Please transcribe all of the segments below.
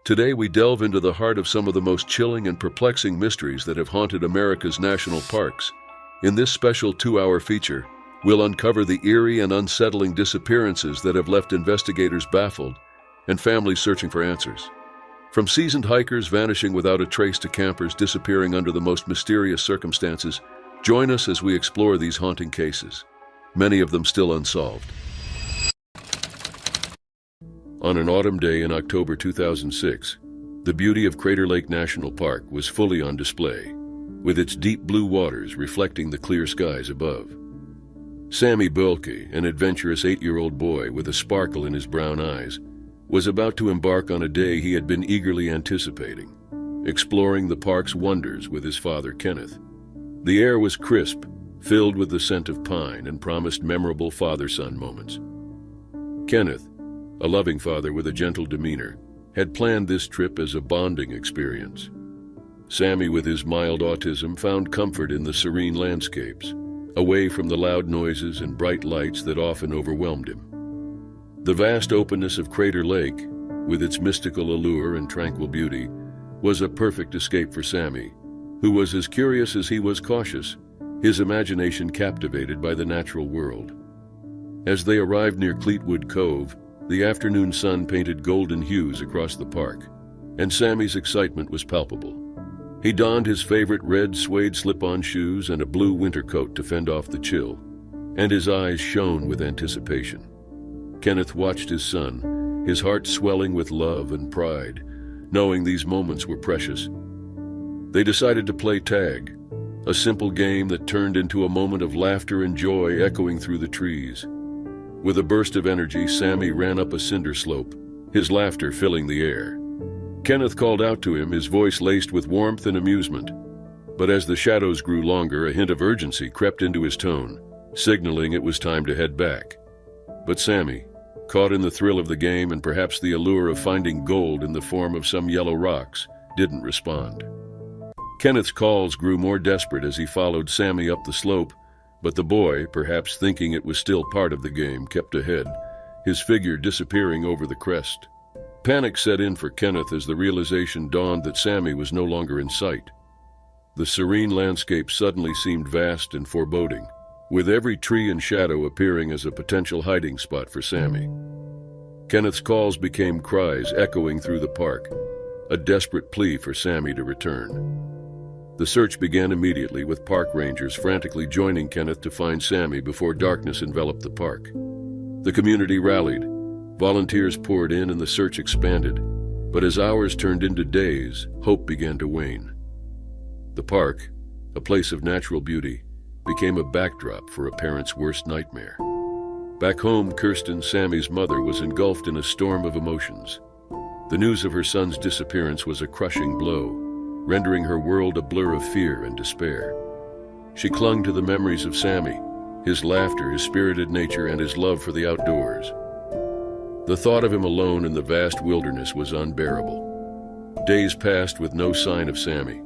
Today we delve into the heart of some of the most chilling and perplexing mysteries that have haunted America's national parks. In this special 2-hour feature, we'll uncover the eerie and unsettling disappearances that have left investigators baffled and families searching for answers. From seasoned hikers vanishing without a trace to campers disappearing under the most mysterious circumstances, join us as we explore these haunting cases, many of them still unsolved. On an autumn day in October 2006, the beauty of Crater Lake National Park was fully on display, with its deep blue waters reflecting the clear skies above. Sammy Bölke, an adventurous 8-year-old boy with a sparkle in his brown eyes, was about to embark on a day he had been eagerly anticipating, exploring the park's wonders with his father Kenneth. The air was crisp, filled with the scent of pine, and promised memorable father-son moments. Kenneth, a loving father with a gentle demeanor, had planned this trip as a bonding experience. Sammy, with his mild autism, found comfort in the serene landscapes, away from the loud noises and bright lights that often overwhelmed him. The vast openness of Crater Lake, with its mystical allure and tranquil beauty, was a perfect escape for Sammy, who was as curious as he was cautious, his imagination captivated by the natural world. As they arrived near Cleetwood Cove, the afternoon sun painted golden hues across the park, and Sammy's excitement was palpable. He donned his favorite red suede slip-on shoes and a blue winter coat to fend off the chill, and his eyes shone with anticipation. Kenneth watched his son, his heart swelling with love and pride, knowing these moments were precious. They decided to play tag, a simple game that turned into a moment of laughter and joy echoing through the trees. With a burst of energy, Sammy ran up a cinder slope, his laughter filling the air. Kenneth called out to him, his voice laced with warmth and amusement. But as the shadows grew longer, a hint of urgency crept into his tone, signaling it was time to head back. But Sammy, caught in the thrill of the game and perhaps the allure of finding gold in the form of some yellow rocks, didn't respond. Kenneth's calls grew more desperate as he followed Sammy up the slope, but the boy, perhaps thinking it was still part of the game, kept ahead, his figure disappearing over the crest. Panic set in for Kenneth as the realization dawned that Sammy was no longer in sight. The serene landscape suddenly seemed vast and foreboding, with every tree and shadow appearing as a potential hiding spot for Sammy. Kenneth's calls became cries echoing through the park, a desperate plea for Sammy to return. The search began immediately, with park rangers frantically joining Kenneth to find Sammy before darkness enveloped the park. The community rallied, volunteers poured in, and the search expanded. But as hours turned into days, hope began to wane. The park, a place of natural beauty, became a backdrop for a parent's worst nightmare. Back home, Kirsten, Sammy's mother, was engulfed in a storm of emotions. The news of her son's disappearance was a crushing blow, rendering her world a blur of fear and despair. She clung to the memories of Sammy, his laughter, his spirited nature, and his love for the outdoors. The thought of him alone in the vast wilderness was unbearable. Days passed with no sign of Sammy.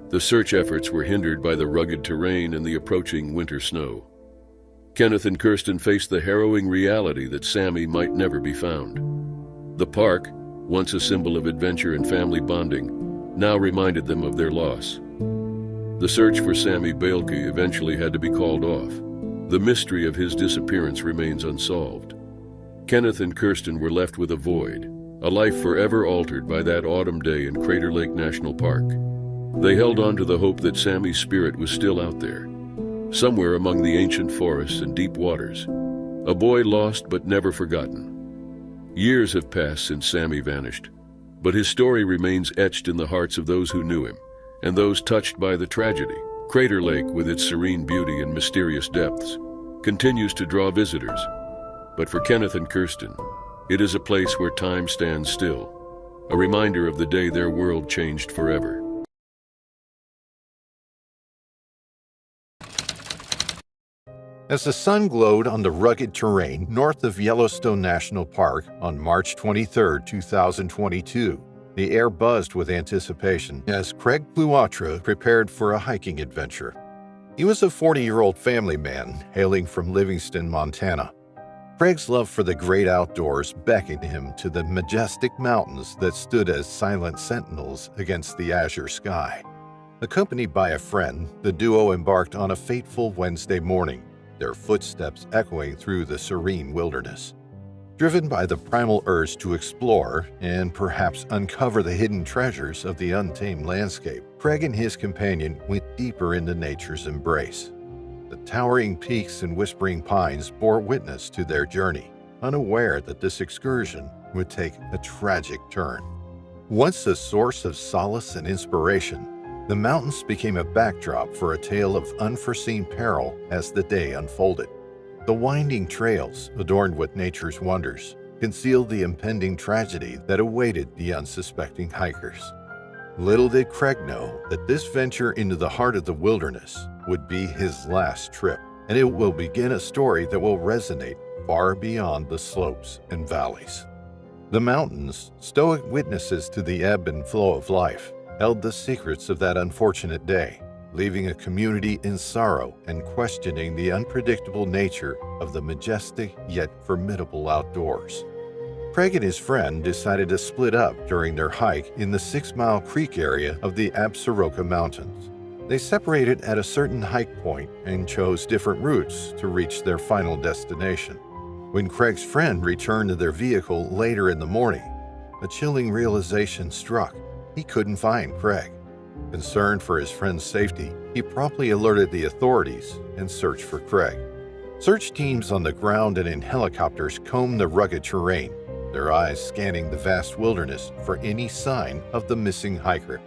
The search efforts were hindered by the rugged terrain and the approaching winter snow. Kenneth and Kirsten faced the harrowing reality that Sammy might never be found. The park, once a symbol of adventure and family bonding, now reminded them of their loss. The search for Sammy Bölke eventually had to be called off. The mystery of his disappearance remains unsolved. Kenneth and Kirsten were left with a void, a life forever altered by that autumn day in Crater Lake National Park. They held on to the hope that Sammy's spirit was still out there, somewhere among the ancient forests and deep waters, a boy lost but never forgotten. Years have passed since Sammy vanished, but his story remains etched in the hearts of those who knew him and those touched by the tragedy. Crater Lake, with its serene beauty and mysterious depths, continues to draw visitors. But for Kenneth and Kirsten, it is a place where time stands still, a reminder of the day their world changed forever. As the sun glowed on the rugged terrain north of Yellowstone National Park on March 23, 2022, the air buzzed with anticipation as Craig Pluatra prepared for a hiking adventure. He was a 40-year-old family man hailing from Livingston, Montana. Craig's love for the great outdoors beckoned him to the majestic mountains that stood as silent sentinels against the azure sky. Accompanied by a friend, the duo embarked on a fateful Wednesday morning, their footsteps echoing through the serene wilderness. Driven by the primal urge to explore and perhaps uncover the hidden treasures of the untamed landscape, Craig and his companion went deeper into nature's embrace. The towering peaks and whispering pines bore witness to their journey, unaware that this excursion would take a tragic turn. Once a source of solace and inspiration, the mountains became a backdrop for a tale of unforeseen peril as the day unfolded. The winding trails, adorned with nature's wonders, concealed the impending tragedy that awaited the unsuspecting hikers. Little did Craig know that this venture into the heart of the wilderness would be his last trip, and it will begin a story that will resonate far beyond the slopes and valleys. The mountains, stoic witnesses to the ebb and flow of life, held the secrets of that unfortunate day, leaving a community in sorrow and questioning the unpredictable nature of the majestic yet formidable outdoors. Craig and his friend decided to split up during their hike in the 6 Mile Creek area of the Absaroka Mountains. They separated at a certain hike point and chose different routes to reach their final destination. When Craig's friend returned to their vehicle later in the morning, a chilling realization struck. He couldn't find Craig. Concerned for his friend's safety, he promptly alerted the authorities and searched for Craig. Search teams on the ground and in helicopters combed the rugged terrain, their eyes scanning the vast wilderness for any sign of the missing hiker.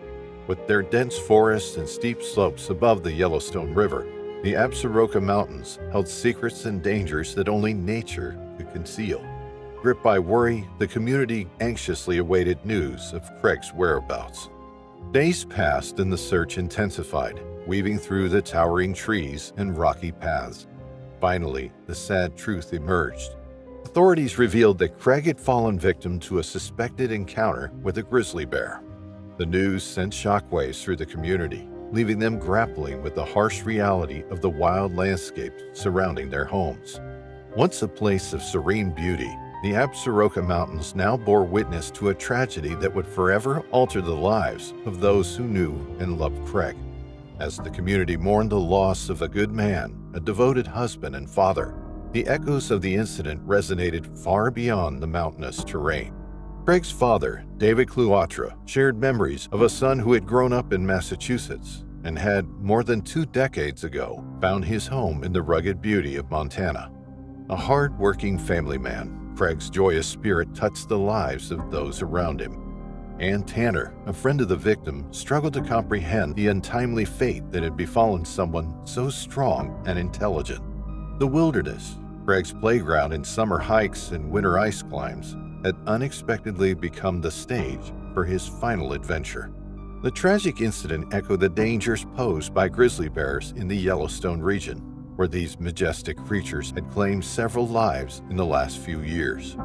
With their dense forests and steep slopes above the Yellowstone River, the Absaroka Mountains held secrets and dangers that only nature could conceal. Gripped by worry, the community anxiously awaited news of Craig's whereabouts. Days passed and the search intensified, weaving through the towering trees and rocky paths. Finally, the sad truth emerged. Authorities revealed that Craig had fallen victim to a suspected encounter with a grizzly bear. The news sent shockwaves through the community, leaving them grappling with the harsh reality of the wild landscape surrounding their homes. Once a place of serene beauty, the Absaroka Mountains now bore witness to a tragedy that would forever alter the lives of those who knew and loved Craig. As the community mourned the loss of a good man, a devoted husband and father, the echoes of the incident resonated far beyond the mountainous terrain. Craig's father, David Cloitre, shared memories of a son who had grown up in Massachusetts and had, more than 2 decades ago, found his home in the rugged beauty of Montana. A hard-working family man, Craig's joyous spirit touched the lives of those around him. Ann Tanner, a friend of the victim, struggled to comprehend the untimely fate that had befallen someone so strong and intelligent. The wilderness, Craig's playground in summer hikes and winter ice climbs, had unexpectedly become the stage for his final adventure. The tragic incident echoed the dangers posed by grizzly bears in the Yellowstone region, where these majestic creatures had claimed several lives in the last few years.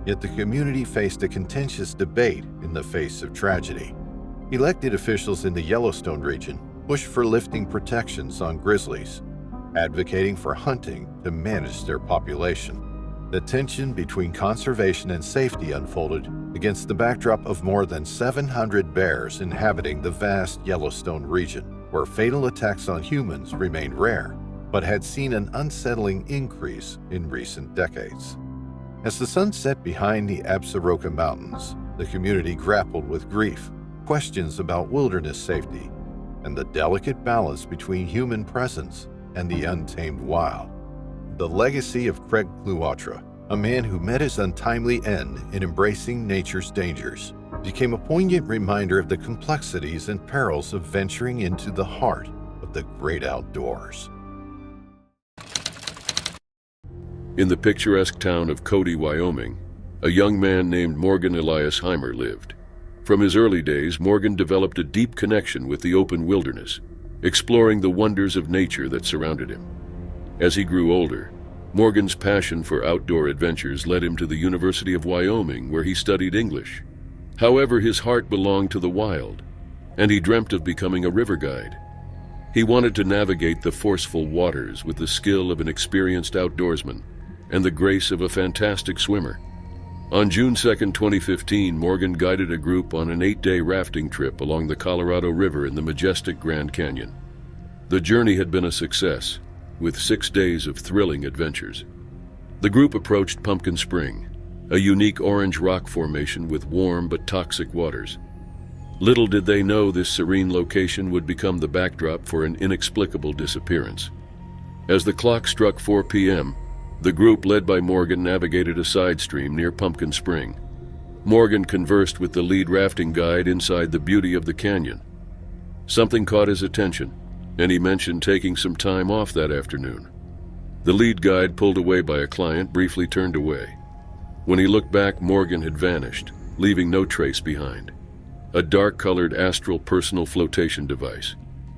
Yet the community faced a contentious debate in the face of tragedy. Elected officials in the Yellowstone region pushed for lifting protections on grizzlies, advocating for hunting to manage their population. The tension between conservation and safety unfolded against the backdrop of more than 700 bears inhabiting the vast Yellowstone region, where fatal attacks on humans remained rare, but had seen an unsettling increase in recent decades. As the sun set behind the Absaroka Mountains, the community grappled with grief, questions about wilderness safety, and the delicate balance between human presence and the untamed wild. The legacy of Craig Cloitre, a man who met his untimely end in embracing nature's dangers, became a poignant reminder of the complexities and perils of venturing into the heart of the great outdoors. In the picturesque town of Cody, Wyoming, a young man named Morgan Elias Heimer lived. From his early days, Morgan developed a deep connection with the open wilderness, exploring the wonders of nature that surrounded him. As he grew older, Morgan's passion for outdoor adventures led him to the University of Wyoming, where he studied English. However, his heart belonged to the wild, and he dreamt of becoming a river guide. He wanted to navigate the forceful waters with the skill of an experienced outdoorsman, and the grace of a fantastic swimmer. On June 2, 2015, Morgan guided a group on an 8-day rafting trip along the Colorado River in the majestic Grand Canyon. The journey had been a success, with 6 days of thrilling adventures. The group approached Pumpkin Spring, a unique orange rock formation with warm but toxic waters. Little did they know this serene location would become the backdrop for an inexplicable disappearance. As the clock struck 4 p.m., the group led by Morgan navigated a side stream near Pumpkin Spring. Morgan conversed with the lead rafting guide inside the beauty of the canyon. Something caught his attention, and he mentioned taking some time off that afternoon. The lead guide, pulled away by a client, briefly turned away. When he looked back, Morgan had vanished, leaving no trace behind. A dark-colored astral personal flotation device,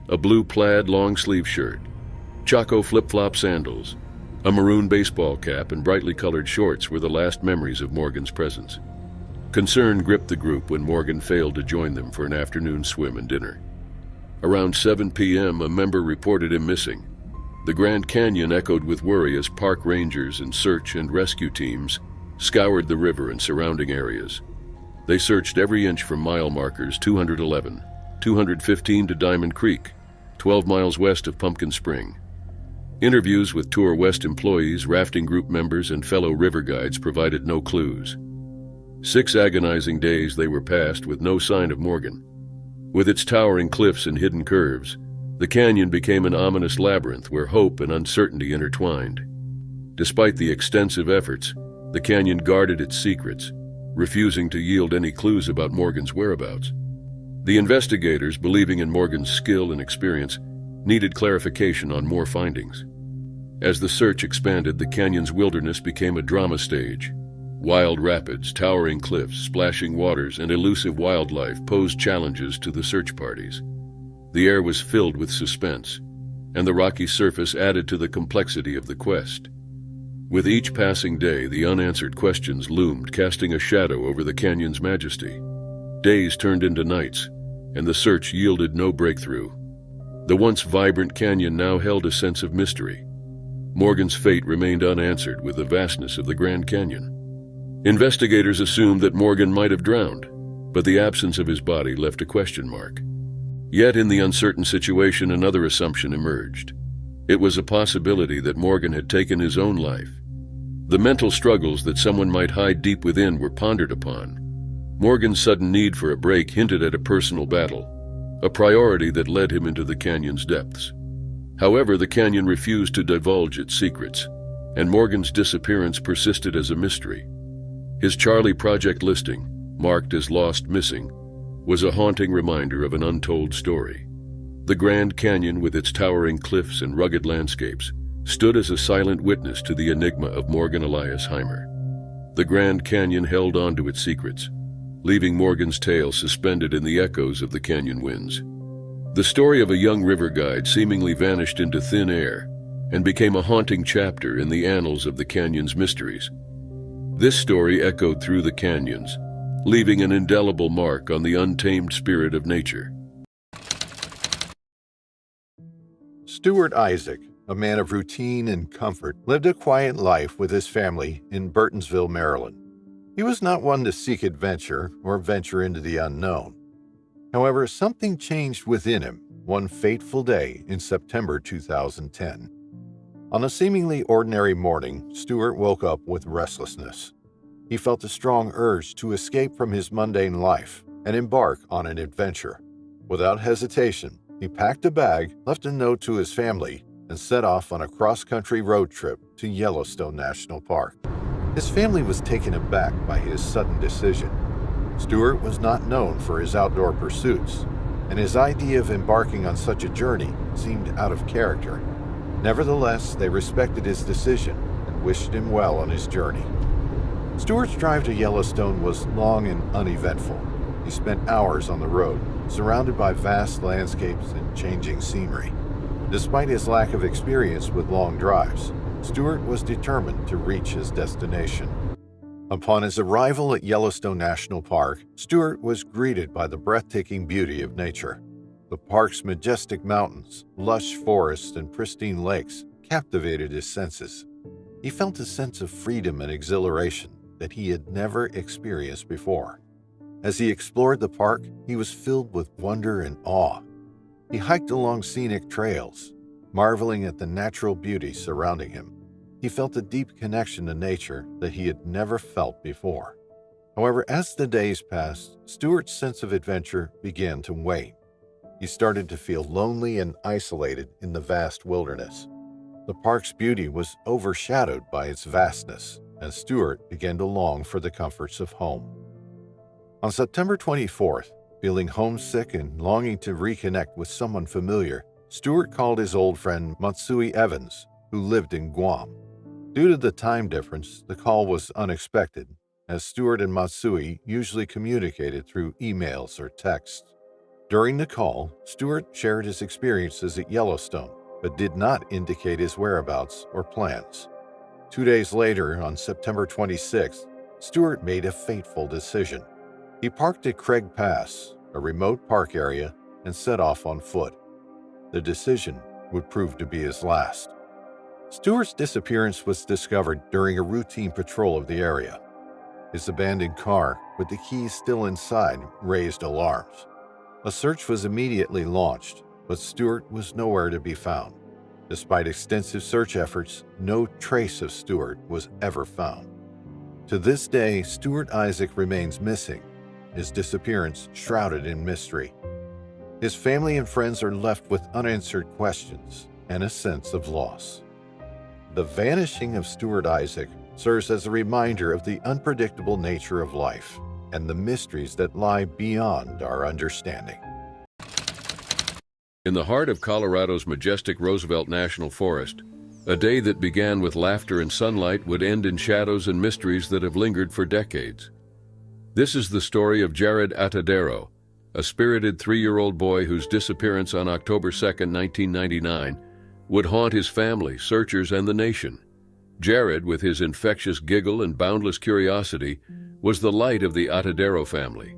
a blue plaid long-sleeve shirt, Chaco flip-flop sandals, a maroon baseball cap, and brightly colored shorts were the last memories of Morgan's presence. Concern gripped the group when Morgan failed to join them for an afternoon swim and dinner. Around 7 p.m., a member reported him missing. The Grand Canyon echoed with worry as park rangers and search and rescue teams scoured the river and surrounding areas. They searched every inch from mile markers 211, 215 to Diamond Creek, 12 miles west of Pumpkin Spring. Interviews with Tour West employees, rafting group members, and fellow river guides provided no clues. 6 agonizing days they were passed with no sign of Morgan. With its towering cliffs and hidden curves, the canyon became an ominous labyrinth where hope and uncertainty intertwined. Despite the extensive efforts, the canyon guarded its secrets, refusing to yield any clues about Morgan's whereabouts. The investigators, believing in Morgan's skill and experience, needed clarification on more findings. As the search expanded, the canyon's wilderness became a drama stage. Wild rapids, towering cliffs, splashing waters, and elusive wildlife posed challenges to the search parties. The air was filled with suspense, and the rocky surface added to the complexity of the quest. With each passing day, the unanswered questions loomed, casting a shadow over the canyon's majesty. Days turned into nights, and the search yielded no breakthrough. The once vibrant canyon now held a sense of mystery. Morgan's fate remained unanswered with the vastness of the Grand Canyon. Investigators assumed that Morgan might have drowned, but the absence of his body left a question mark. Yet in the uncertain situation, another assumption emerged. It was a possibility that Morgan had taken his own life. The mental struggles that someone might hide deep within were pondered upon. Morgan's sudden need for a break hinted at a personal battle, a priority that led him into the canyon's depths. However, the canyon refused to divulge its secrets, and Morgan's disappearance persisted as a mystery. His Charlie Project listing, marked as Lost Missing, was a haunting reminder of an untold story. The Grand Canyon, with its towering cliffs and rugged landscapes, stood as a silent witness to the enigma of Morgan Elias Heimer. The Grand Canyon held on to its secrets, leaving Morgan's tale suspended in the echoes of the canyon winds. The story of a young river guide seemingly vanished into thin air and became a haunting chapter in the annals of the canyon's mysteries. This story echoed through the canyons, leaving an indelible mark on the untamed spirit of nature. Stuart Isaac, a man of routine and comfort, lived a quiet life with his family in Burtonsville, Maryland. He was not one to seek adventure or venture into the unknown. However, something changed within him one fateful day in September 2010. On a seemingly ordinary morning, Stuart woke up with restlessness. He felt a strong urge to escape from his mundane life and embark on an adventure. Without hesitation, he packed a bag, left a note to his family, and set off on a cross-country road trip to Yellowstone National Park. His family was taken aback by his sudden decision. Stuart was not known for his outdoor pursuits, and his idea of embarking on such a journey seemed out of character. Nevertheless, they respected his decision and wished him well on his journey. Stuart's drive to Yellowstone was long and uneventful. He spent hours on the road, surrounded by vast landscapes and changing scenery. Despite his lack of experience with long drives, Stuart was determined to reach his destination. Upon his arrival at Yellowstone National Park, Stuart was greeted by the breathtaking beauty of nature. The park's majestic mountains, lush forests, and pristine lakes captivated his senses. He felt a sense of freedom and exhilaration that he had never experienced before. As he explored the park, he was filled with wonder and awe. He hiked along scenic trails, marveling at the natural beauty surrounding him. He felt a deep connection to nature that he had never felt before. However, as the days passed, Stuart's sense of adventure began to wane. He started to feel lonely and isolated in the vast wilderness. The park's beauty was overshadowed by its vastness, and Stuart began to long for the comforts of home. On September 24th, feeling homesick and longing to reconnect with someone familiar, Stuart called his old friend Matsui Evans, who lived in Guam. Due to the time difference, the call was unexpected, as Stuart and Matsui usually communicated through emails or texts. During the call, Stuart shared his experiences at Yellowstone, but did not indicate his whereabouts or plans. 2 days later, on September 26th, Stuart made a fateful decision. He parked at Craig Pass, a remote park area, and set off on foot. The decision would prove to be his last. Stuart's disappearance was discovered during a routine patrol of the area. His abandoned car, with the keys still inside, raised alarms. A search was immediately launched, but Stuart was nowhere to be found. Despite extensive search efforts, no trace of Stuart was ever found. To this day, Stuart Isaac remains missing, his disappearance shrouded in mystery. His family and friends are left with unanswered questions and a sense of loss. The vanishing of Stuart Isaac serves as a reminder of the unpredictable nature of life and the mysteries that lie beyond our understanding. In the heart of Colorado's majestic Roosevelt National Forest, a day that began with laughter and sunlight would end in shadows and mysteries that have lingered for decades. This is the story of Jared Atadero, a spirited 3-year-old boy whose disappearance on October 2, 1999, would haunt his family, searchers, and the nation. Jared, with his infectious giggle and boundless curiosity, was the light of the Atadero family.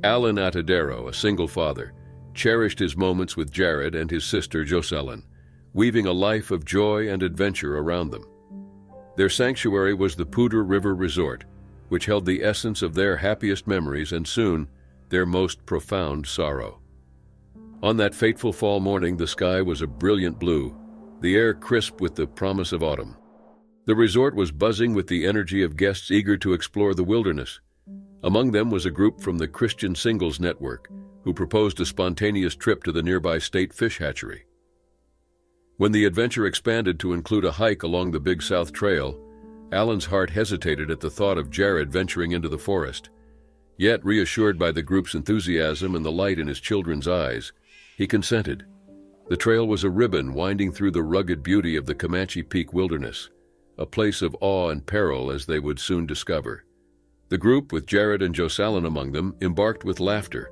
Alan Atadero, a single father, cherished his moments with Jared and his sister Jocelyn, weaving a life of joy and adventure around them. Their sanctuary was the Poudre River Resort, which held the essence of their happiest memories and soon their most profound sorrow. On that fateful fall morning, the sky was a brilliant blue, the air crisp with the promise of autumn. The resort was buzzing with the energy of guests eager to explore the wilderness. Among them was a group from the Christian Singles Network, who proposed a spontaneous trip to the nearby state fish hatchery. When the adventure expanded to include a hike along the Big South Trail, Alan's heart hesitated at the thought of Jared venturing into the forest. Yet, reassured by the group's enthusiasm and the light in his children's eyes, he consented. The trail was a ribbon winding through the rugged beauty of the Comanche Peak wilderness, a place of awe and peril as they would soon discover. The group, with Jared and Jocelyn among them, embarked with laughter,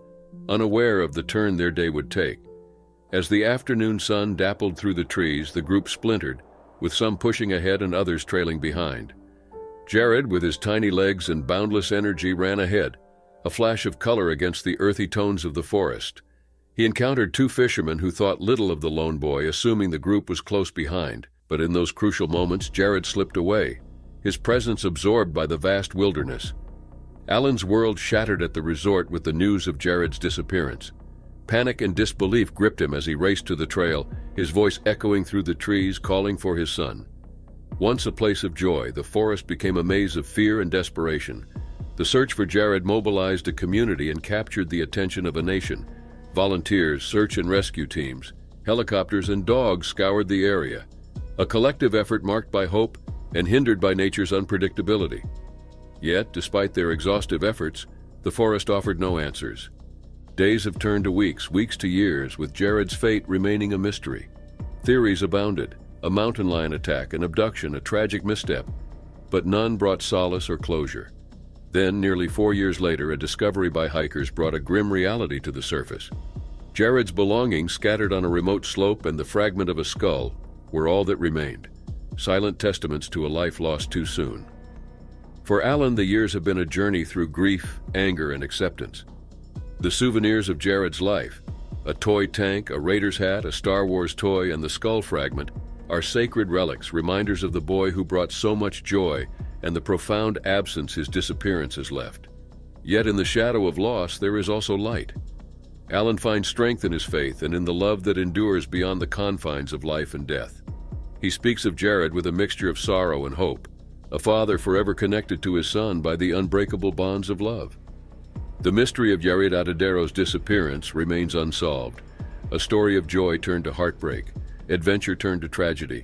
unaware of the turn their day would take. As the afternoon sun dappled through the trees, the group splintered, with some pushing ahead and others trailing behind. Jared, with his tiny legs and boundless energy, ran ahead, a flash of color against the earthy tones of the forest. He encountered 2 fishermen who thought little of the lone boy, assuming the group was close behind. But in those crucial moments, Jared slipped away, his presence absorbed by the vast wilderness. Alan's world shattered at the resort with the news of Jared's disappearance. Panic and disbelief gripped him as he raced to the trail, his voice echoing through the trees, calling for his son. Once a place of joy, the forest became a maze of fear and desperation. The search for Jared mobilized a community and captured the attention of a nation. Volunteers, search and rescue teams, helicopters, and dogs scoured the area. A collective effort marked by hope and hindered by nature's unpredictability. Yet, despite their exhaustive efforts, the forest offered no answers. Days have turned to weeks, weeks to years, with Jared's fate remaining a mystery. Theories abounded: a mountain lion attack, an abduction, a tragic misstep. But none brought solace or closure. Then, nearly 4 years later, a discovery by hikers brought a grim reality to the surface. Jared's belongings, scattered on a remote slope, and the fragment of a skull were all that remained, silent testaments to a life lost too soon. For Alan, the years have been a journey through grief, anger, and acceptance. The souvenirs of Jared's life, a toy tank, a Raiders hat, a Star Wars toy, and the skull fragment, are sacred relics, reminders of the boy who brought so much joy and the profound absence his disappearance has left. Yet in the shadow of loss, there is also light. Alan finds strength in his faith and in the love that endures beyond the confines of life and death. He speaks of Jared with a mixture of sorrow and hope, a father forever connected to his son by the unbreakable bonds of love. The mystery of Jared Atadero's disappearance remains unsolved, a story of joy turned to heartbreak, adventure turned to tragedy.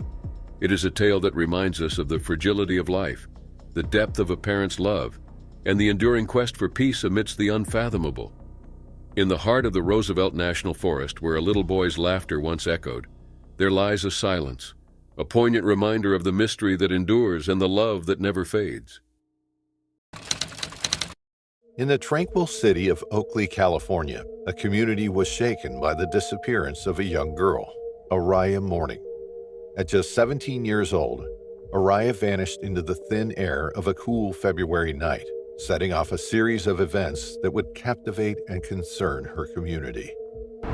It is a tale that reminds us of the fragility of life, the depth of a parent's love, and the enduring quest for peace amidst the unfathomable. In the heart of the Roosevelt National Forest, where a little boy's laughter once echoed, there lies a silence, a poignant reminder of the mystery that endures and the love that never fades. In the tranquil city of Oakley, California, a community was shaken by the disappearance of a young girl, Araya Morning. At just 17 years old, Araya vanished into the thin air of a cool February night, setting off a series of events that would captivate and concern her community.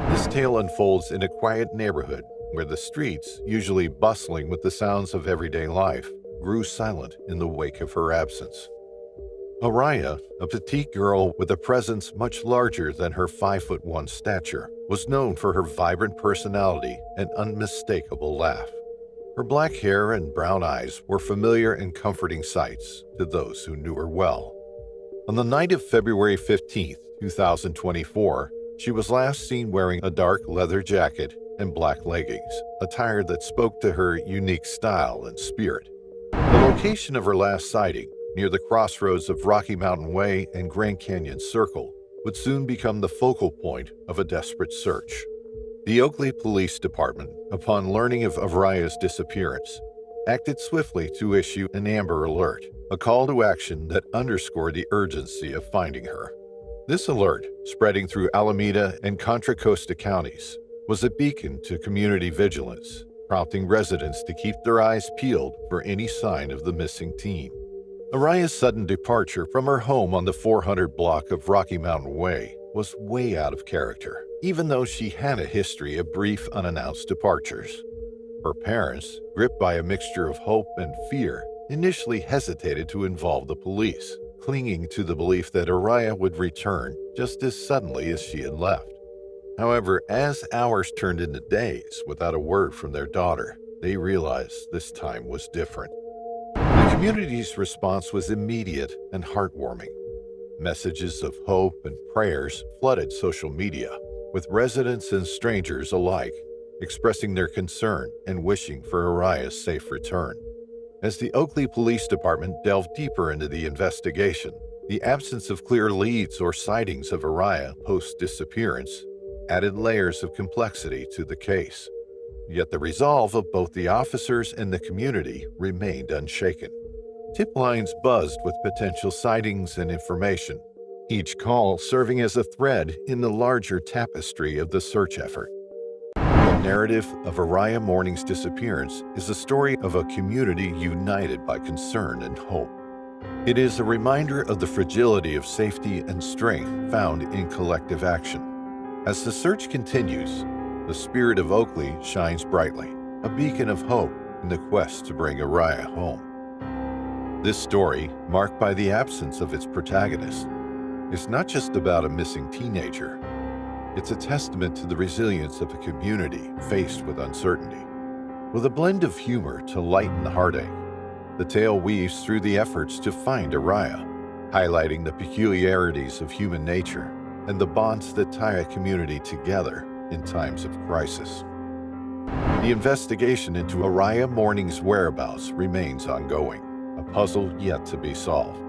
This tale unfolds in a quiet neighborhood where the streets, usually bustling with the sounds of everyday life, grew silent in the wake of her absence. Araya, a petite girl with a presence much larger than her 5'1" stature, was known for her vibrant personality and unmistakable laugh. Her black hair and brown eyes were familiar and comforting sights to those who knew her well. On the night of February 15, 2024, she was last seen wearing a dark leather jacket and black leggings, attire that spoke to her unique style and spirit. The location of her last sighting, near the crossroads of Rocky Mountain Way and Grand Canyon Circle, would soon become the focal point of a desperate search. The Oakley Police Department, upon learning of Araya's disappearance, acted swiftly to issue an Amber Alert, a call to action that underscored the urgency of finding her. This alert, spreading through Alameda and Contra Costa counties, was a beacon to community vigilance, prompting residents to keep their eyes peeled for any sign of the missing teen. Araya's sudden departure from her home on the 400 block of Rocky Mountain Way was way out of character, even though she had a history of brief, unannounced departures. Her parents, gripped by a mixture of hope and fear, initially hesitated to involve the police, clinging to the belief that Araya would return just as suddenly as she had left. However, as hours turned into days without a word from their daughter, they realized this time was different. The community's response was immediate and heartwarming. Messages of hope and prayers flooded social media, with residents and strangers alike expressing their concern and wishing for Araya's safe return. As the Oakley Police Department delved deeper into the investigation, the absence of clear leads or sightings of Araya post-disappearance added layers of complexity to the case. Yet the resolve of both the officers and the community remained unshaken. Tip lines buzzed with potential sightings and information, each call serving as a thread in the larger tapestry of the search effort. The narrative of Araya Morning's disappearance is the story of a community united by concern and hope. It is a reminder of the fragility of safety and strength found in collective action. As the search continues, the spirit of Oakley shines brightly, a beacon of hope in the quest to bring Araya home. This story, marked by the absence of its protagonist, is not just about a missing teenager. It's a testament to the resilience of a community faced with uncertainty. With a blend of humor to lighten the heartache, the tale weaves through the efforts to find Araya, highlighting the peculiarities of human nature and the bonds that tie a community together in times of crisis. The investigation into Araya Morning's whereabouts remains ongoing, a puzzle yet to be solved.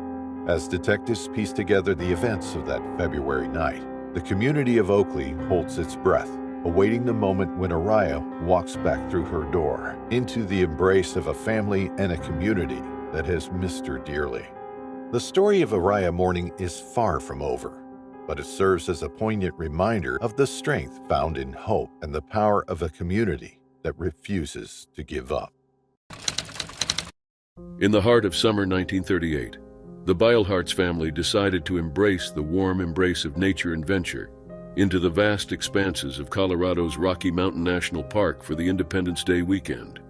As detectives piece together the events of that February night, the community of Oakley holds its breath, awaiting the moment when Araya walks back through her door into the embrace of a family and a community that has missed her dearly. The story of Araya Morning is far from over, but it serves as a poignant reminder of the strength found in hope and the power of a community that refuses to give up. In the heart of summer 1938, the Beilharz family decided to embrace the warm embrace of nature and venture into the vast expanses of Colorado's Rocky Mountain National Park for the Independence Day weekend.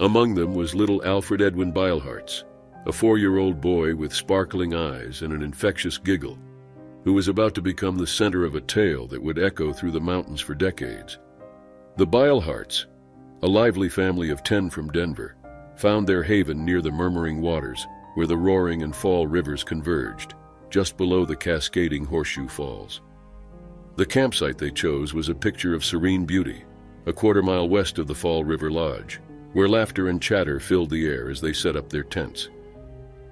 Among them was little Alfred Edwin Beilhartz, a 4-year-old boy with sparkling eyes and an infectious giggle, who was about to become the center of a tale that would echo through the mountains for decades. The Beilhartz, a lively family of 10 from Denver, found their haven near the murmuring waters where the Roaring and Fall rivers converged, just below the cascading Horseshoe Falls. The campsite they chose was a picture of serene beauty, a quarter-mile west of the Fall River Lodge, where laughter and chatter filled the air as they set up their tents.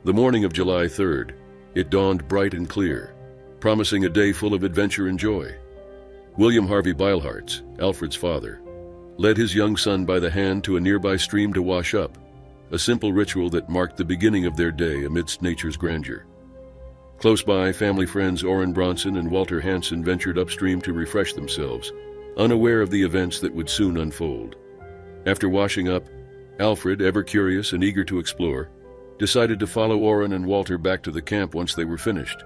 The morning of July 3rd, it dawned bright and clear, promising a day full of adventure and joy. William Harvey Beilhartz, Alfred's father, led his young son by the hand to a nearby stream to wash up, a simple ritual that marked the beginning of their day amidst nature's grandeur. Close by, family friends Orrin Bronson and Walter Hansen ventured upstream to refresh themselves, unaware of the events that would soon unfold. After washing up, Alfred, ever curious and eager to explore, decided to follow Orrin and Walter back to the camp once they were finished.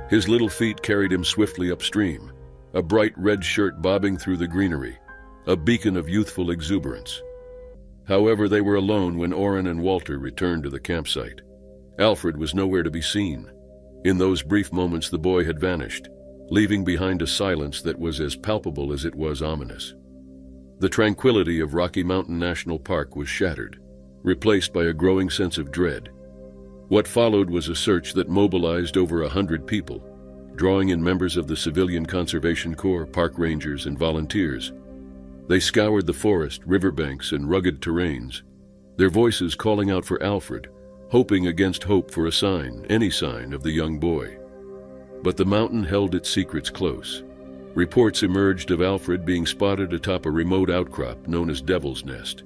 His little feet carried him swiftly upstream, a bright red shirt bobbing through the greenery, a beacon of youthful exuberance. However, they were alone when Orrin and Walter returned to the campsite. Alfred was nowhere to be seen. In those brief moments, the boy had vanished, leaving behind a silence that was as palpable as it was ominous. The tranquility of Rocky Mountain National Park was shattered, replaced by a growing sense of dread. What followed was a search that mobilized over 100 people, drawing in members of the Civilian Conservation Corps, park rangers, and volunteers. They scoured the forest, riverbanks, and rugged terrains, their voices calling out for Alfred, hoping against hope for a sign, any sign, of the young boy. But the mountain held its secrets close. Reports emerged of Alfred being spotted atop a remote outcrop known as Devil's Nest,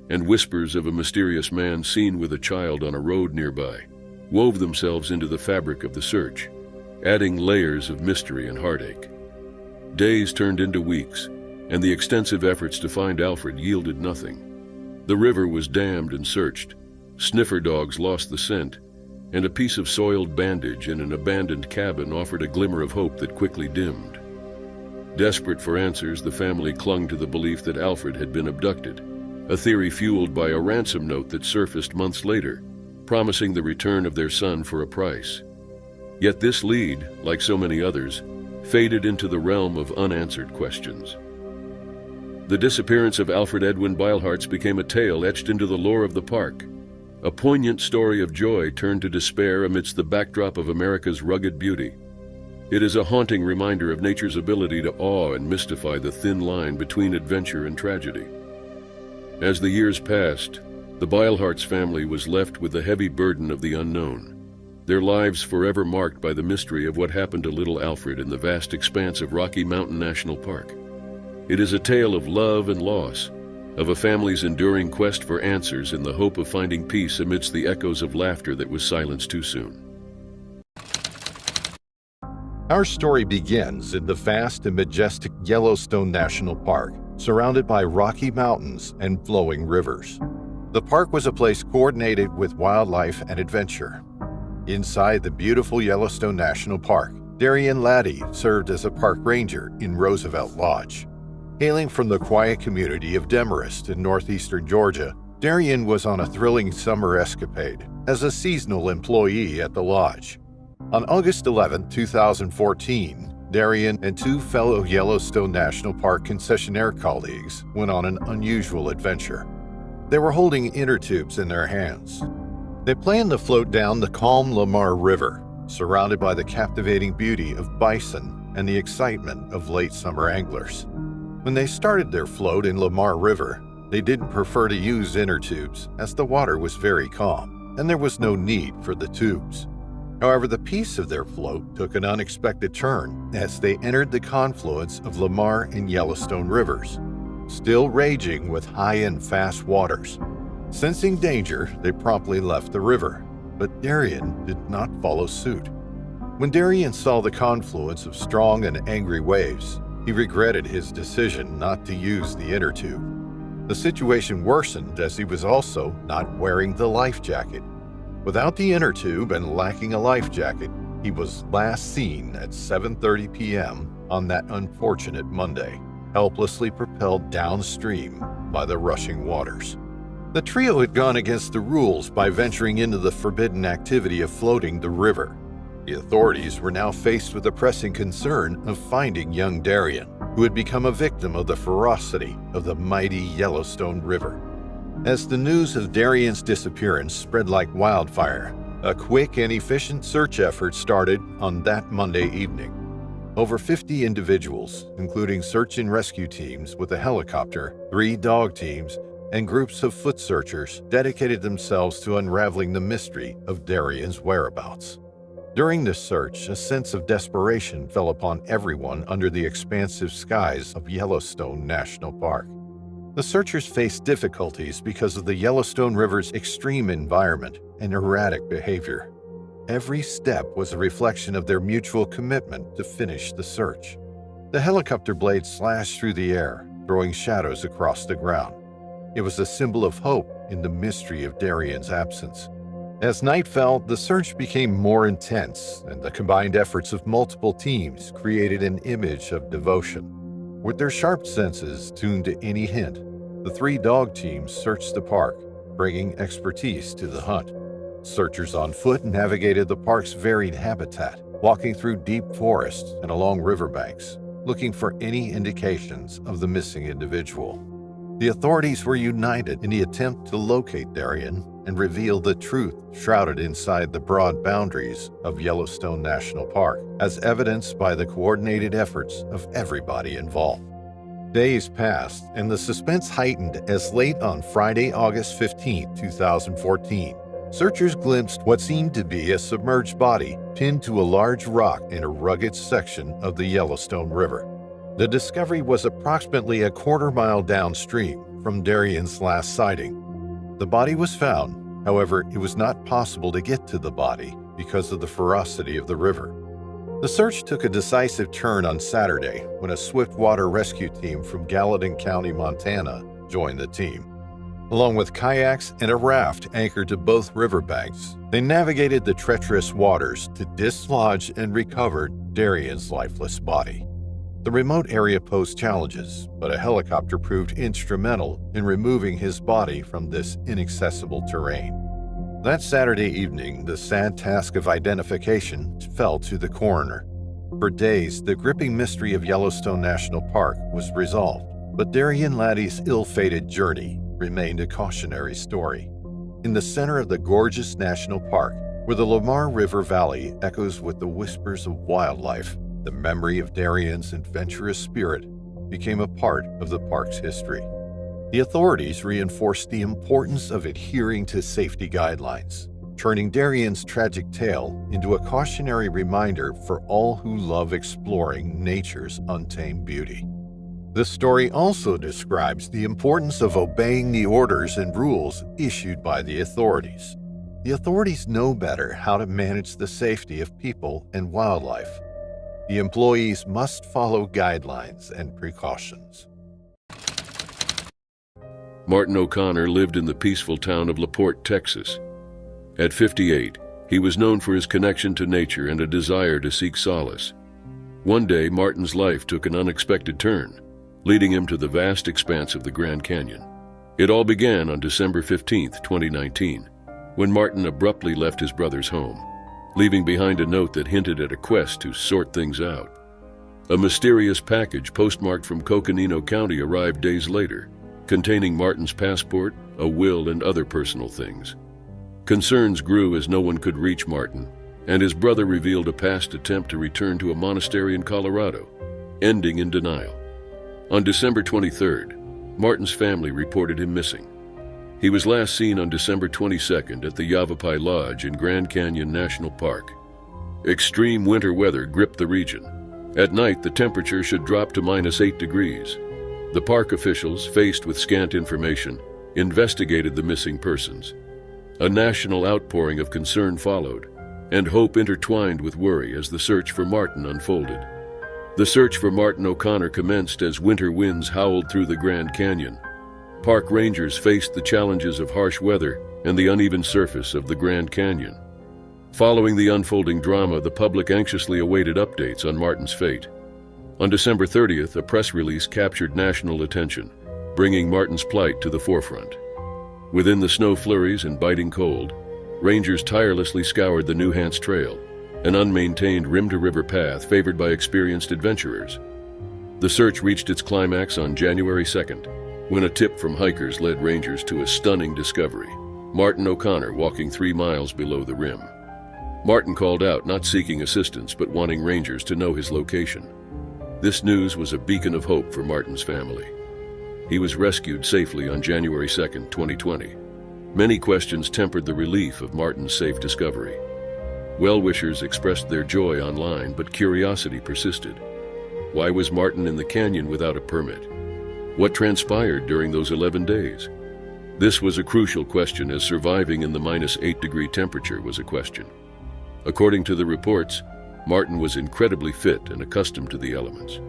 and whispers of a mysterious man seen with a child on a road nearby wove themselves into the fabric of the search, adding layers of mystery and heartache. Days turned into weeks, and the extensive efforts to find Alfred yielded nothing. The river was dammed and searched, sniffer dogs lost the scent, and a piece of soiled bandage in an abandoned cabin offered a glimmer of hope that quickly dimmed. Desperate for answers, the family clung to the belief that Alfred had been abducted, a theory fueled by a ransom note that surfaced months later, promising the return of their son for a price. Yet this lead, like so many others, faded into the realm of unanswered questions. The disappearance of Alfred Edwin Beilhartz became a tale etched into the lore of the park, a poignant story of joy turned to despair amidst the backdrop of America's rugged beauty. It is a haunting reminder of nature's ability to awe and mystify the thin line between adventure and tragedy. As the years passed, the Beilhartz family was left with the heavy burden of the unknown, their lives forever marked by the mystery of what happened to little Alfred in the vast expanse of Rocky Mountain National Park. It is a tale of love and loss, of a family's enduring quest for answers in the hope of finding peace amidst the echoes of laughter that was silenced too soon. Our story begins in the vast and majestic Yellowstone National Park, surrounded by Rocky Mountains and flowing rivers. The park was a place coordinated with wildlife and adventure. Inside the beautiful Yellowstone National Park, Darian Laddie served as a park ranger in Roosevelt Lodge. Hailing from the quiet community of Demarest in northeastern Georgia, Darian was on a thrilling summer escapade as a seasonal employee at the lodge. On August 11, 2014, Darian and 2 fellow Yellowstone National Park concessionaire colleagues went on an unusual adventure. They were holding inner tubes in their hands. They planned to float down the calm Lamar River, surrounded by the captivating beauty of bison and the excitement of late summer anglers. When they started their float in Lamar River, they didn't prefer to use inner tubes as the water was very calm and there was no need for the tubes. However, the pace of their float took an unexpected turn as they entered the confluence of Lamar and Yellowstone rivers, still raging with high and fast waters. Sensing danger, they promptly left the river, but Darian did not follow suit. When Darian saw the confluence of strong and angry waves, he regretted his decision not to use the inner tube. The situation worsened as he was also not wearing the life jacket. Without the inner tube and lacking a life jacket, he was last seen at 7:30 p.m. on that unfortunate Monday, helplessly propelled downstream by the rushing waters. The trio had gone against the rules by venturing into the forbidden activity of floating the river. The authorities were now faced with the pressing concern of finding young Darien, who had become a victim of the ferocity of the mighty Yellowstone River. As the news of Darien's disappearance spread like wildfire, a quick and efficient search effort started on that Monday evening. Over 50 individuals, including search and rescue teams with a helicopter, 3 dog teams, and groups of foot searchers, dedicated themselves to unraveling the mystery of Darien's whereabouts. During this search, a sense of desperation fell upon everyone under the expansive skies of Yellowstone National Park. The searchers faced difficulties because of the Yellowstone River's extreme environment and erratic behavior. Every step was a reflection of their mutual commitment to finish the search. The helicopter blades slashed through the air, throwing shadows across the ground. It was a symbol of hope in the mystery of Darien's absence. As night fell, the search became more intense, and the combined efforts of multiple teams created an image of devotion. With their sharp senses tuned to any hint, the 3 dog teams searched the park, bringing expertise to the hunt. Searchers on foot navigated the park's varied habitat, walking through deep forests and along riverbanks, looking for any indications of the missing individual. The authorities were united in the attempt to locate Darien and reveal the truth shrouded inside the broad boundaries of Yellowstone National Park, as evidenced by the coordinated efforts of everybody involved. Days passed, and the suspense heightened as late on Friday, August 15, 2014, searchers glimpsed what seemed to be a submerged body pinned to a large rock in a rugged section of the Yellowstone River. The discovery was approximately a quarter-mile downstream from Darien's last sighting. The body was found, however, it was not possible to get to the body because of the ferocity of the river. The search took a decisive turn on Saturday when a swiftwater rescue team from Gallatin County, Montana, joined the team. Along with kayaks and a raft anchored to both riverbanks, they navigated the treacherous waters to dislodge and recover Darien's lifeless body. The remote area posed challenges, but a helicopter proved instrumental in removing his body from this inaccessible terrain. That Saturday evening, the sad task of identification fell to the coroner. For days, the gripping mystery of Yellowstone National Park was resolved, but Darien Laddie's ill-fated journey remained a cautionary story. In the center of the gorgeous national park, where the Lamar River Valley echoes with the whispers of wildlife, the memory of Darien's adventurous spirit became a part of the park's history. The authorities reinforced the importance of adhering to safety guidelines, turning Darien's tragic tale into a cautionary reminder for all who love exploring nature's untamed beauty. The story also describes the importance of obeying the orders and rules issued by the authorities. The authorities know better how to manage the safety of people and wildlife. The employees must follow guidelines and precautions. Martin O'Connor lived in the peaceful town of LaPorte, Texas. At 58, he was known for his connection to nature and a desire to seek solace. One day, Martin's life took an unexpected turn, leading him to the vast expanse of the Grand Canyon. It all began on December 15, 2019, when Martin abruptly left his brother's home, leaving behind a note that hinted at a quest to sort things out. A mysterious package postmarked from Coconino County arrived days later, containing Martin's passport, a will, and other personal things. Concerns grew as no one could reach Martin, and his brother revealed a past attempt to return to a monastery in Colorado, ending in denial. On December 23rd, Martin's family reported him missing. He was last seen on December 22nd at the Yavapai Lodge in Grand Canyon National Park. Extreme winter weather gripped the region. At night, the temperature should drop to -8 degrees. The park officials, faced with scant information, investigated the missing persons. A national outpouring of concern followed, and hope intertwined with worry as the search for Martin unfolded. The search for Martin O'Connor commenced as winter winds howled through the Grand Canyon. Park rangers faced the challenges of harsh weather and the uneven surface of the Grand Canyon. Following the unfolding drama, the public anxiously awaited updates on Martin's fate. On December 30th, a press release captured national attention, bringing Martin's plight to the forefront. Within the snow flurries and biting cold, rangers tirelessly scoured the New Hants Trail, an unmaintained rim-to-river path favored by experienced adventurers. The search reached its climax on January 2nd, when a tip from hikers led rangers to a stunning discovery: Martin O'Connor walking 3 miles below the rim. Martin called out, not seeking assistance but wanting rangers to know his location. This news was a beacon of hope for Martin's family. He was rescued safely on January 2nd, 2020. Many questions tempered the relief of Martin's safe discovery. Well-wishers expressed their joy online, but curiosity persisted. Why was Martin in the canyon without a permit? What transpired during those 11 days? This was a crucial question, as surviving in the -8-degree temperature was a question. According to the reports, Martin was incredibly fit and accustomed to the elements.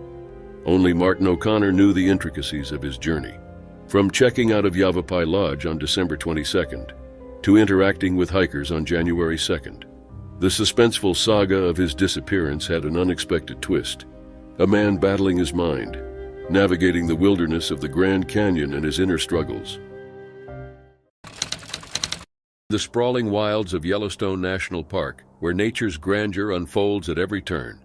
Only Martin O'Connor knew the intricacies of his journey. From checking out of Yavapai Lodge on December 22nd to interacting with hikers on January 2nd, the suspenseful saga of his disappearance had an unexpected twist. A man battling his mind, navigating the wilderness of the Grand Canyon and his inner struggles. The sprawling wilds of Yellowstone National Park, where nature's grandeur unfolds at every turn.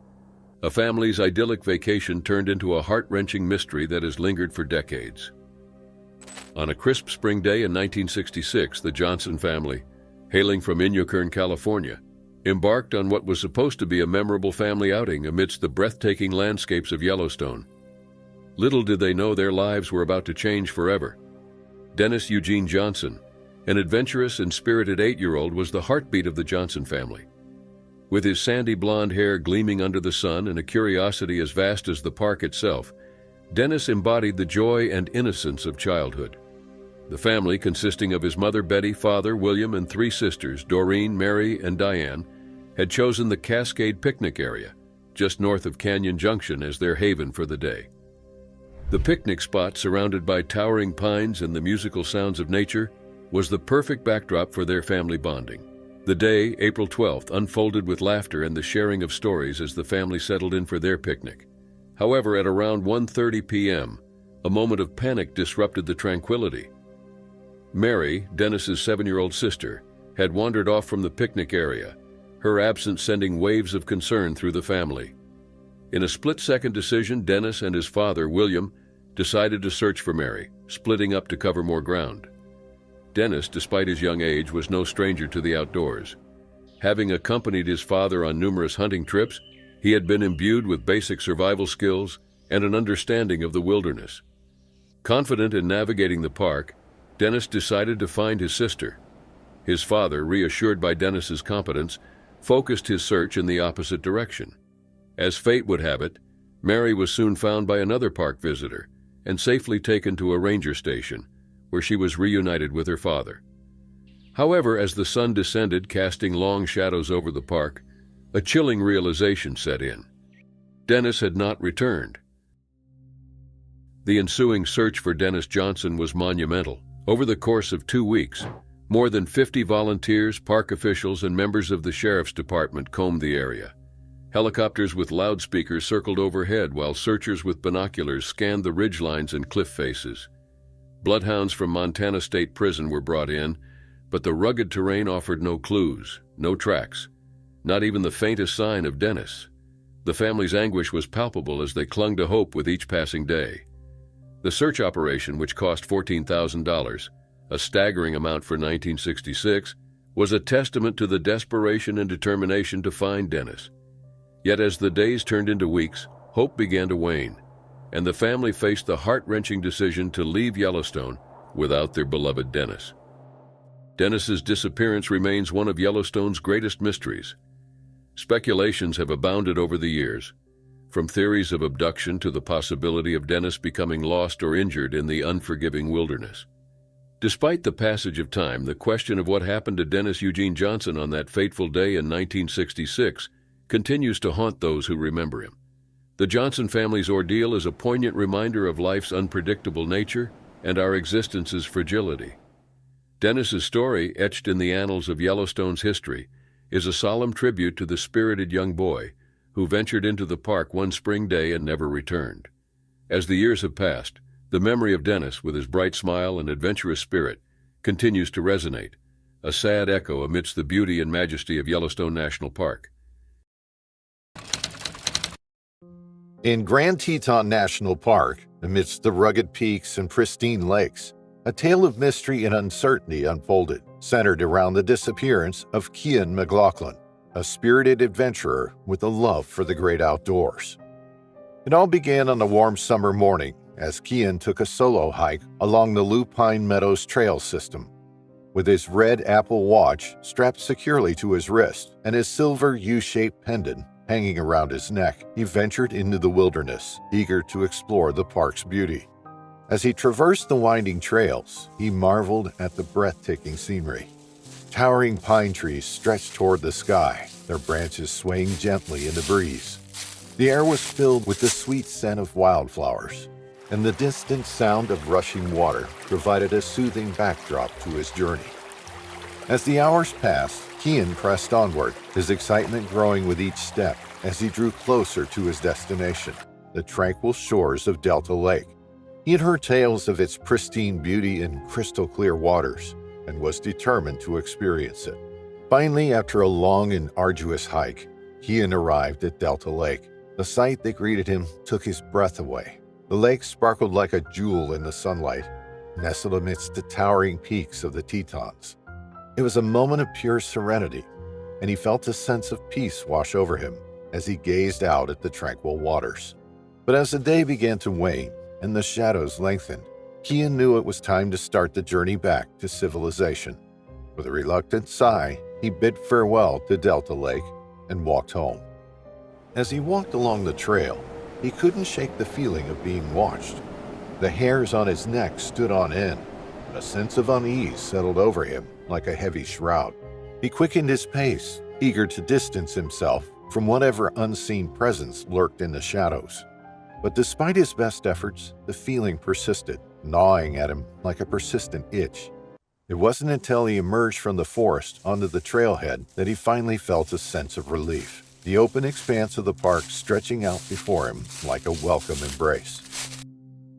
A family's idyllic vacation turned into a heart-wrenching mystery that has lingered for decades. On a crisp spring day in 1966, the Johnson family, hailing from Inyokern, California, embarked on what was supposed to be a memorable family outing amidst the breathtaking landscapes of Yellowstone. Little did they know their lives were about to change forever. Dennis Eugene Johnson, an adventurous and spirited 8-year-old, was the heartbeat of the Johnson family. With his sandy blonde hair gleaming under the sun and a curiosity as vast as the park itself, Dennis embodied the joy and innocence of childhood. The family, consisting of his mother Betty, father William, and 3 sisters, Doreen, Mary, and Diane, had chosen the Cascade Picnic area, just north of Canyon Junction, as their haven for the day. The picnic spot, surrounded by towering pines and the musical sounds of nature, was the perfect backdrop for their family bonding. The day, April 12th, unfolded with laughter and the sharing of stories as the family settled in for their picnic. However, at around 1:30 p.m., a moment of panic disrupted the tranquility. Mary, Dennis's 7-year-old sister, had wandered off from the picnic area, her absence sending waves of concern through the family. In a split-second decision, Dennis and his father, William, decided to search for Mary, splitting up to cover more ground. Dennis, despite his young age, was no stranger to the outdoors. Having accompanied his father on numerous hunting trips, he had been imbued with basic survival skills and an understanding of the wilderness. Confident in navigating the park, Dennis decided to find his sister. His father, reassured by Dennis's competence, focused his search in the opposite direction. As fate would have it, Mary was soon found by another park visitor and safely taken to a ranger station, where she was reunited with her father. However, as the sun descended, casting long shadows over the park, a chilling realization set in. Dennis had not returned. The ensuing search for Dennis Johnson was monumental. Over the course of 2 weeks, more than 50 volunteers, park officials, and members of the sheriff's department combed the area. Helicopters with loudspeakers circled overhead, while searchers with binoculars scanned the ridgelines and cliff faces. Bloodhounds from Montana State Prison were brought in, but the rugged terrain offered no clues, no tracks, not even the faintest sign of Dennis. The family's anguish was palpable as they clung to hope with each passing day. The search operation, which cost $14,000, a staggering amount for 1966, was a testament to the desperation and determination to find Dennis. Yet as the days turned into weeks, hope began to wane, and the family faced the heart-wrenching decision to leave Yellowstone without their beloved Dennis. Dennis's disappearance remains one of Yellowstone's greatest mysteries. Speculations have abounded over the years, from theories of abduction to the possibility of Dennis becoming lost or injured in the unforgiving wilderness. Despite the passage of time, the question of what happened to Dennis Eugene Johnson on that fateful day in 1966 continues to haunt those who remember him. The Johnson family's ordeal is a poignant reminder of life's unpredictable nature and our existence's fragility. Dennis's story, etched in the annals of Yellowstone's history, is a solemn tribute to the spirited young boy who ventured into the park one spring day and never returned. As the years have passed, the memory of Dennis, with his bright smile and adventurous spirit, continues to resonate, a sad echo amidst the beauty and majesty of Yellowstone National Park. In Grand Teton National Park, amidst the rugged peaks and pristine lakes, a tale of mystery and uncertainty unfolded, centered around the disappearance of Cian McLaughlin, a spirited adventurer with a love for the great outdoors. It all began on a warm summer morning as Cian took a solo hike along the Lupine Meadows Trail system. With his red Apple Watch strapped securely to his wrist and his silver U-shaped pendant hanging around his neck, he ventured into the wilderness, eager to explore the park's beauty. As he traversed the winding trails, he marveled at the breathtaking scenery. Towering pine trees stretched toward the sky, their branches swaying gently in the breeze. The air was filled with the sweet scent of wildflowers, and the distant sound of rushing water provided a soothing backdrop to his journey. As the hours passed, Cian pressed onward, his excitement growing with each step as he drew closer to his destination, the tranquil shores of Delta Lake. He had heard tales of its pristine beauty and crystal-clear waters, and was determined to experience it. Finally, after a long and arduous hike, Cian arrived at Delta Lake. The sight that greeted him took his breath away. The lake sparkled like a jewel in the sunlight, nestled amidst the towering peaks of the Tetons. It was a moment of pure serenity, and he felt a sense of peace wash over him as he gazed out at the tranquil waters. But as the day began to wane and the shadows lengthened, Cian knew it was time to start the journey back to civilization. With a reluctant sigh, he bid farewell to Delta Lake and walked home. As he walked along the trail, he couldn't shake the feeling of being watched. The hairs on his neck stood on end, and a sense of unease settled over him like a heavy shroud. He quickened his pace, eager to distance himself from whatever unseen presence lurked in the shadows. But despite his best efforts, the feeling persisted, gnawing at him like a persistent itch. It wasn't until he emerged from the forest onto the trailhead that he finally felt a sense of relief, the open expanse of the park stretching out before him like a welcome embrace.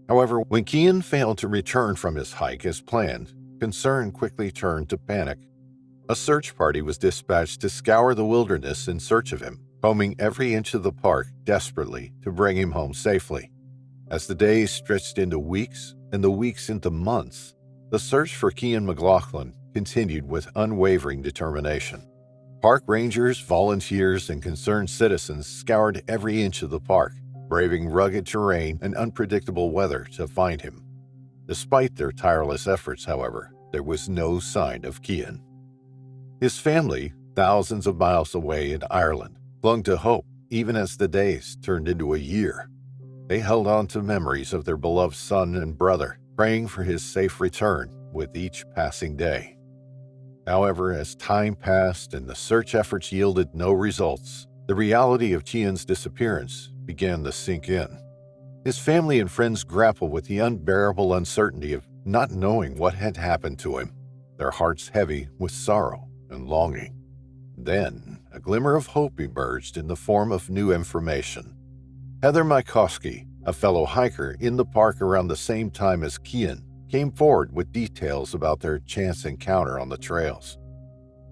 However, when Cian failed to return from his hike as planned, concern quickly turned to panic. A search party was dispatched to scour the wilderness in search of him, combing every inch of the park desperately to bring him home safely. As the days stretched into weeks and the weeks into months, the search for Cian McLaughlin continued with unwavering determination. Park rangers, volunteers, and concerned citizens scoured every inch of the park, braving rugged terrain and unpredictable weather to find him. Despite their tireless efforts, however, there was no sign of Cian. His family, thousands of miles away in Ireland, clung to hope even as the days turned into a year. They held on to memories of their beloved son and brother, praying for his safe return with each passing day. However, as time passed and the search efforts yielded no results, the reality of Cian's disappearance began to sink in. His family and friends grappled with the unbearable uncertainty of not knowing what had happened to him, their hearts heavy with sorrow and longing. Then, a glimmer of hope emerged in the form of new information. Heather Mykowski, a fellow hiker in the park around the same time as Cian, came forward with details about their chance encounter on the trails.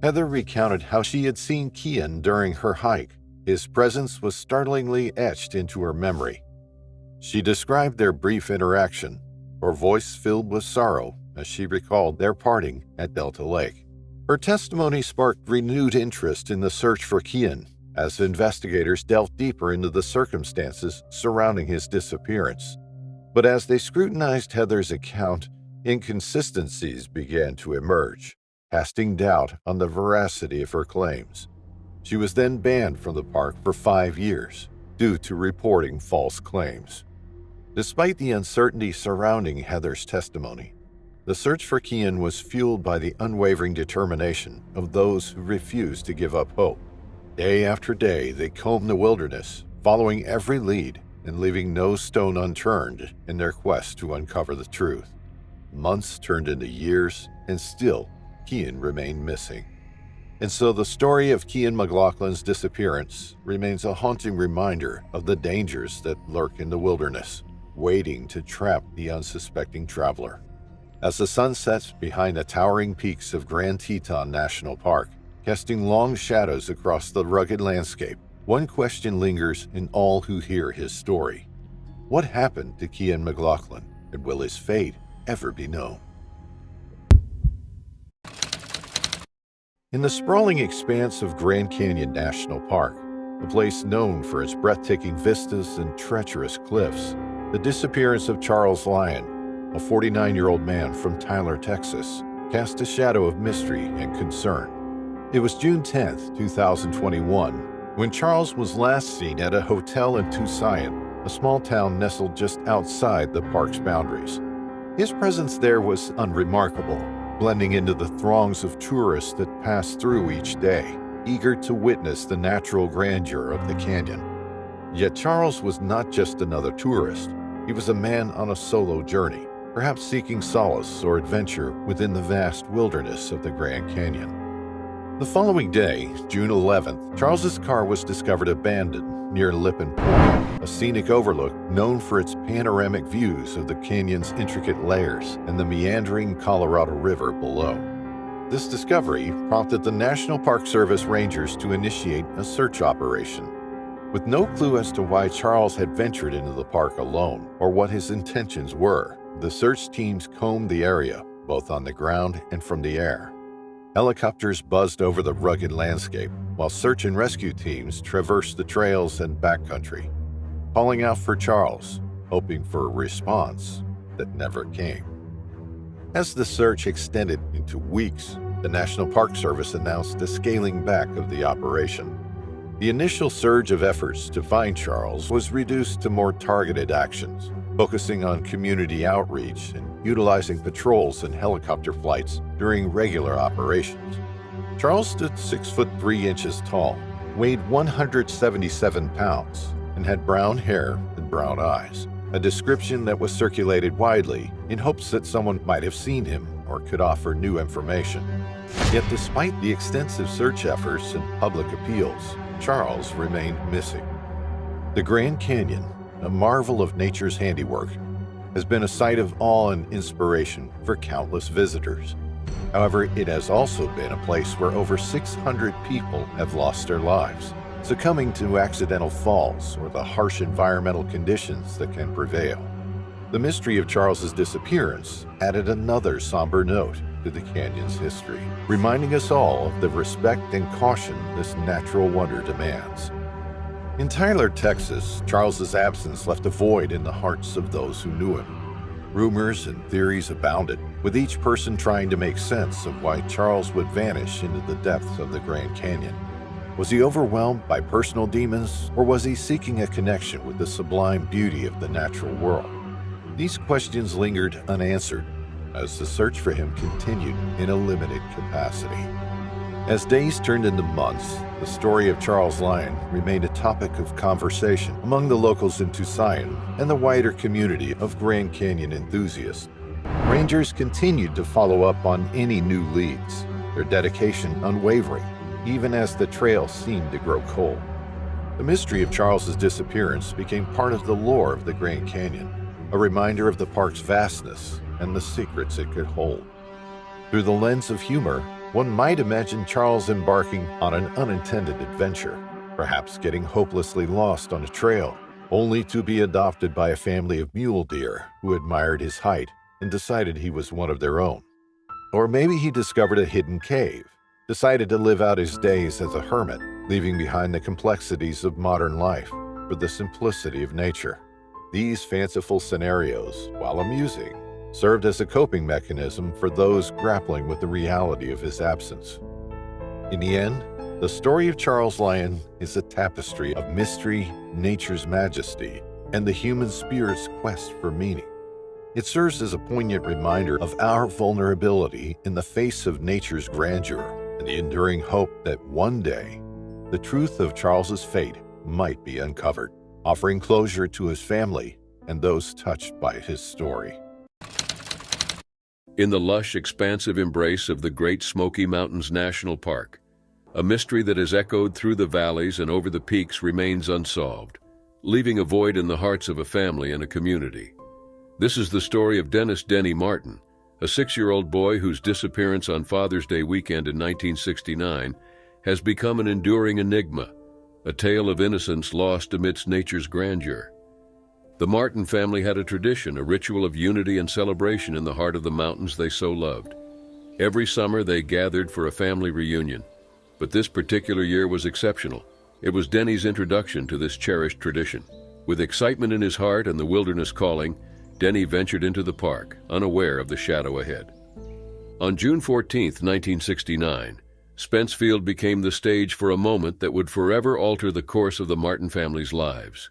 Heather recounted how she had seen Cian during her hike. His presence was startlingly etched into her memory. She described their brief interaction, her voice filled with sorrow as she recalled their parting at Delta Lake. Her testimony sparked renewed interest in the search for Cian as investigators delved deeper into the circumstances surrounding his disappearance. But as they scrutinized Heather's account, inconsistencies began to emerge, casting doubt on the veracity of her claims. She was then banned from the park for 5 years due to reporting false claims. Despite the uncertainty surrounding Heather's testimony, the search for Cian was fueled by the unwavering determination of those who refused to give up hope. Day after day, they combed the wilderness, following every lead and leaving no stone unturned in their quest to uncover the truth. Months turned into years, and still, Cian remained missing. And so the story of Cian McLaughlin's disappearance remains a haunting reminder of the dangers that lurk in the wilderness, waiting to trap the unsuspecting traveler. As the sun sets behind the towering peaks of Grand Teton National Park, casting long shadows across the rugged landscape, one question lingers in all who hear his story. What happened to Cian McLaughlin, and will his fate ever be known? In the sprawling expanse of Grand Canyon National Park, a place known for its breathtaking vistas and treacherous cliffs, the disappearance of Charles Lyon, a 49-year-old man from Tyler, Texas, cast a shadow of mystery and concern. It was June 10, 2021, when Charles was last seen at a hotel in Tucson, a small town nestled just outside the park's boundaries. His presence there was unremarkable, blending into the throngs of tourists that passed through each day, eager to witness the natural grandeur of the canyon. Yet Charles was not just another tourist. He was a man on a solo journey, perhaps seeking solace or adventure within the vast wilderness of the Grand Canyon. The following day, June 11th, Charles's car was discovered abandoned near Lippin Point, a scenic overlook known for its panoramic views of the canyon's intricate layers and the meandering Colorado River below. This discovery prompted the National Park Service Rangers to initiate a search operation. With no clue as to why Charles had ventured into the park alone or what his intentions were, the search teams combed the area, both on the ground and from the air. Helicopters buzzed over the rugged landscape, while search and rescue teams traversed the trails and backcountry, calling out for Charles, hoping for a response that never came. As the search extended into weeks, the National Park Service announced a scaling back of the operation. The initial surge of efforts to find Charles was reduced to more targeted actions, focusing on community outreach and utilizing patrols and helicopter flights during regular operations. Charles stood 6 foot 3 inches tall, weighed 177 pounds, and had brown hair and brown eyes, a description that was circulated widely in hopes that someone might have seen him or could offer new information. Yet despite the extensive search efforts and public appeals, Charles remained missing. The Grand Canyon, a marvel of nature's handiwork, has been a site of awe and inspiration for countless visitors. However, it has also been a place where over 600 people have lost their lives, succumbing to accidental falls or the harsh environmental conditions that can prevail. The mystery of Charles's disappearance added another somber note to the canyon's history, reminding us all of the respect and caution this natural wonder demands. In Tyler, Texas, Charles's absence left a void in the hearts of those who knew him. Rumors and theories abounded, with each person trying to make sense of why Charles would vanish into the depths of the Grand Canyon. Was he overwhelmed by personal demons, or was he seeking a connection with the sublime beauty of the natural world? These questions lingered unanswered as the search for him continued in a limited capacity. As days turned into months, the story of Charles Lyon remained a topic of conversation among the locals in Tucson and the wider community of Grand Canyon enthusiasts. Rangers continued to follow up on any new leads, their dedication unwavering, even as the trail seemed to grow cold. The mystery of Charles's disappearance became part of the lore of the Grand Canyon, a reminder of the park's vastness and the secrets it could hold. Through the lens of humor, one might imagine Charles embarking on an unintended adventure, perhaps getting hopelessly lost on a trail, only to be adopted by a family of mule deer who admired his height and decided he was one of their own. Or maybe he discovered a hidden cave, decided to live out his days as a hermit, leaving behind the complexities of modern life for the simplicity of nature. These fanciful scenarios, while amusing, served as a coping mechanism for those grappling with the reality of his absence. In the end, the story of Charles Lyon is a tapestry of mystery, nature's majesty, and the human spirit's quest for meaning. It serves as a poignant reminder of our vulnerability in the face of nature's grandeur and the enduring hope that one day, the truth of Charles's fate might be uncovered, offering closure to his family and those touched by his story. In the lush, expansive embrace of the Great Smoky Mountains National Park, a mystery that has echoed through the valleys and over the peaks remains unsolved, leaving a void in the hearts of a family and a community. This is the story of Dennis "Denny" Martin, a 6-year-old boy whose disappearance on Father's Day weekend in 1969 has become an enduring enigma, a tale of innocence lost amidst nature's grandeur. The Martin family had a tradition, a ritual of unity and celebration in the heart of the mountains they so loved. Every summer they gathered for a family reunion, but this particular year was exceptional. It was Denny's introduction to this cherished tradition. With excitement in his heart and the wilderness calling, Denny ventured into the park, unaware of the shadow ahead. On June 14, 1969, Spence Field became the stage for a moment that would forever alter the course of the Martin family's lives.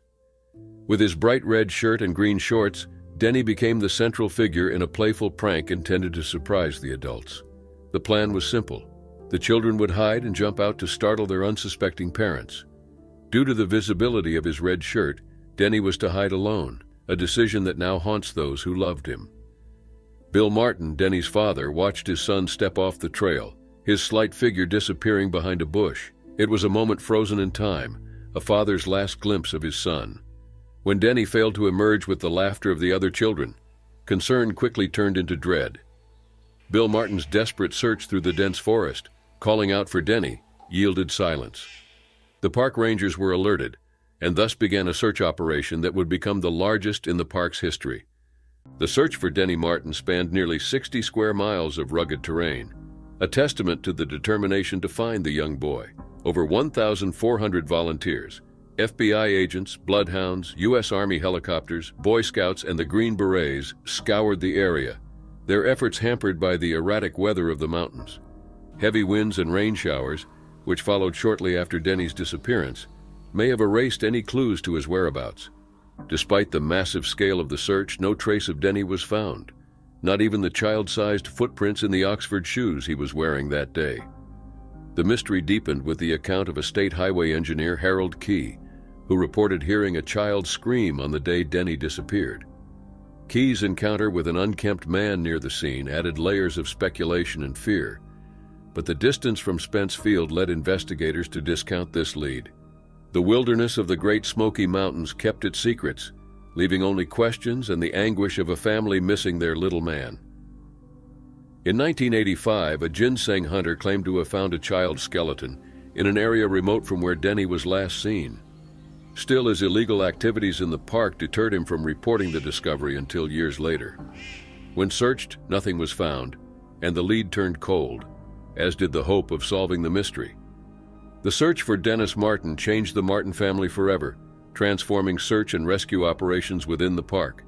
With his bright red shirt and green shorts, Denny became the central figure in a playful prank intended to surprise the adults. The plan was simple. The children would hide and jump out to startle their unsuspecting parents. Due to the visibility of his red shirt, Denny was to hide alone, a decision that now haunts those who loved him. Bill Martin, Denny's father, watched his son step off the trail, his slight figure disappearing behind a bush. It was a moment frozen in time, a father's last glimpse of his son. When Denny failed to emerge with the laughter of the other children, concern quickly turned into dread. Bill Martin's desperate search through the dense forest, calling out for Denny, yielded silence. The park rangers were alerted, and thus began a search operation that would become the largest in the park's history. The search for Denny Martin spanned nearly 60 square miles of rugged terrain, a testament to the determination to find the young boy. Over 1,400 volunteers, FBI agents, bloodhounds, U.S. Army helicopters, Boy Scouts, and the Green Berets scoured the area, their efforts hampered by the erratic weather of the mountains. Heavy winds and rain showers, which followed shortly after Denny's disappearance, may have erased any clues to his whereabouts. Despite the massive scale of the search, no trace of Denny was found, not even the child-sized footprints in the Oxford shoes he was wearing that day. The mystery deepened with the account of a state highway engineer, Harold Key, who reported hearing a child scream on the day Denny disappeared. Key's encounter with an unkempt man near the scene added layers of speculation and fear, but the distance from Spence Field led investigators to discount this lead. The wilderness of the Great Smoky Mountains kept its secrets, leaving only questions and the anguish of a family missing their little man. In 1985, a ginseng hunter claimed to have found a child's skeleton in an area remote from where Denny was last seen. Still, his illegal activities in the park deterred him from reporting the discovery until years later. When searched, nothing was found, and the lead turned cold, as did the hope of solving the mystery. The search for Dennis Martin changed the Martin family forever, transforming search and rescue operations within the park.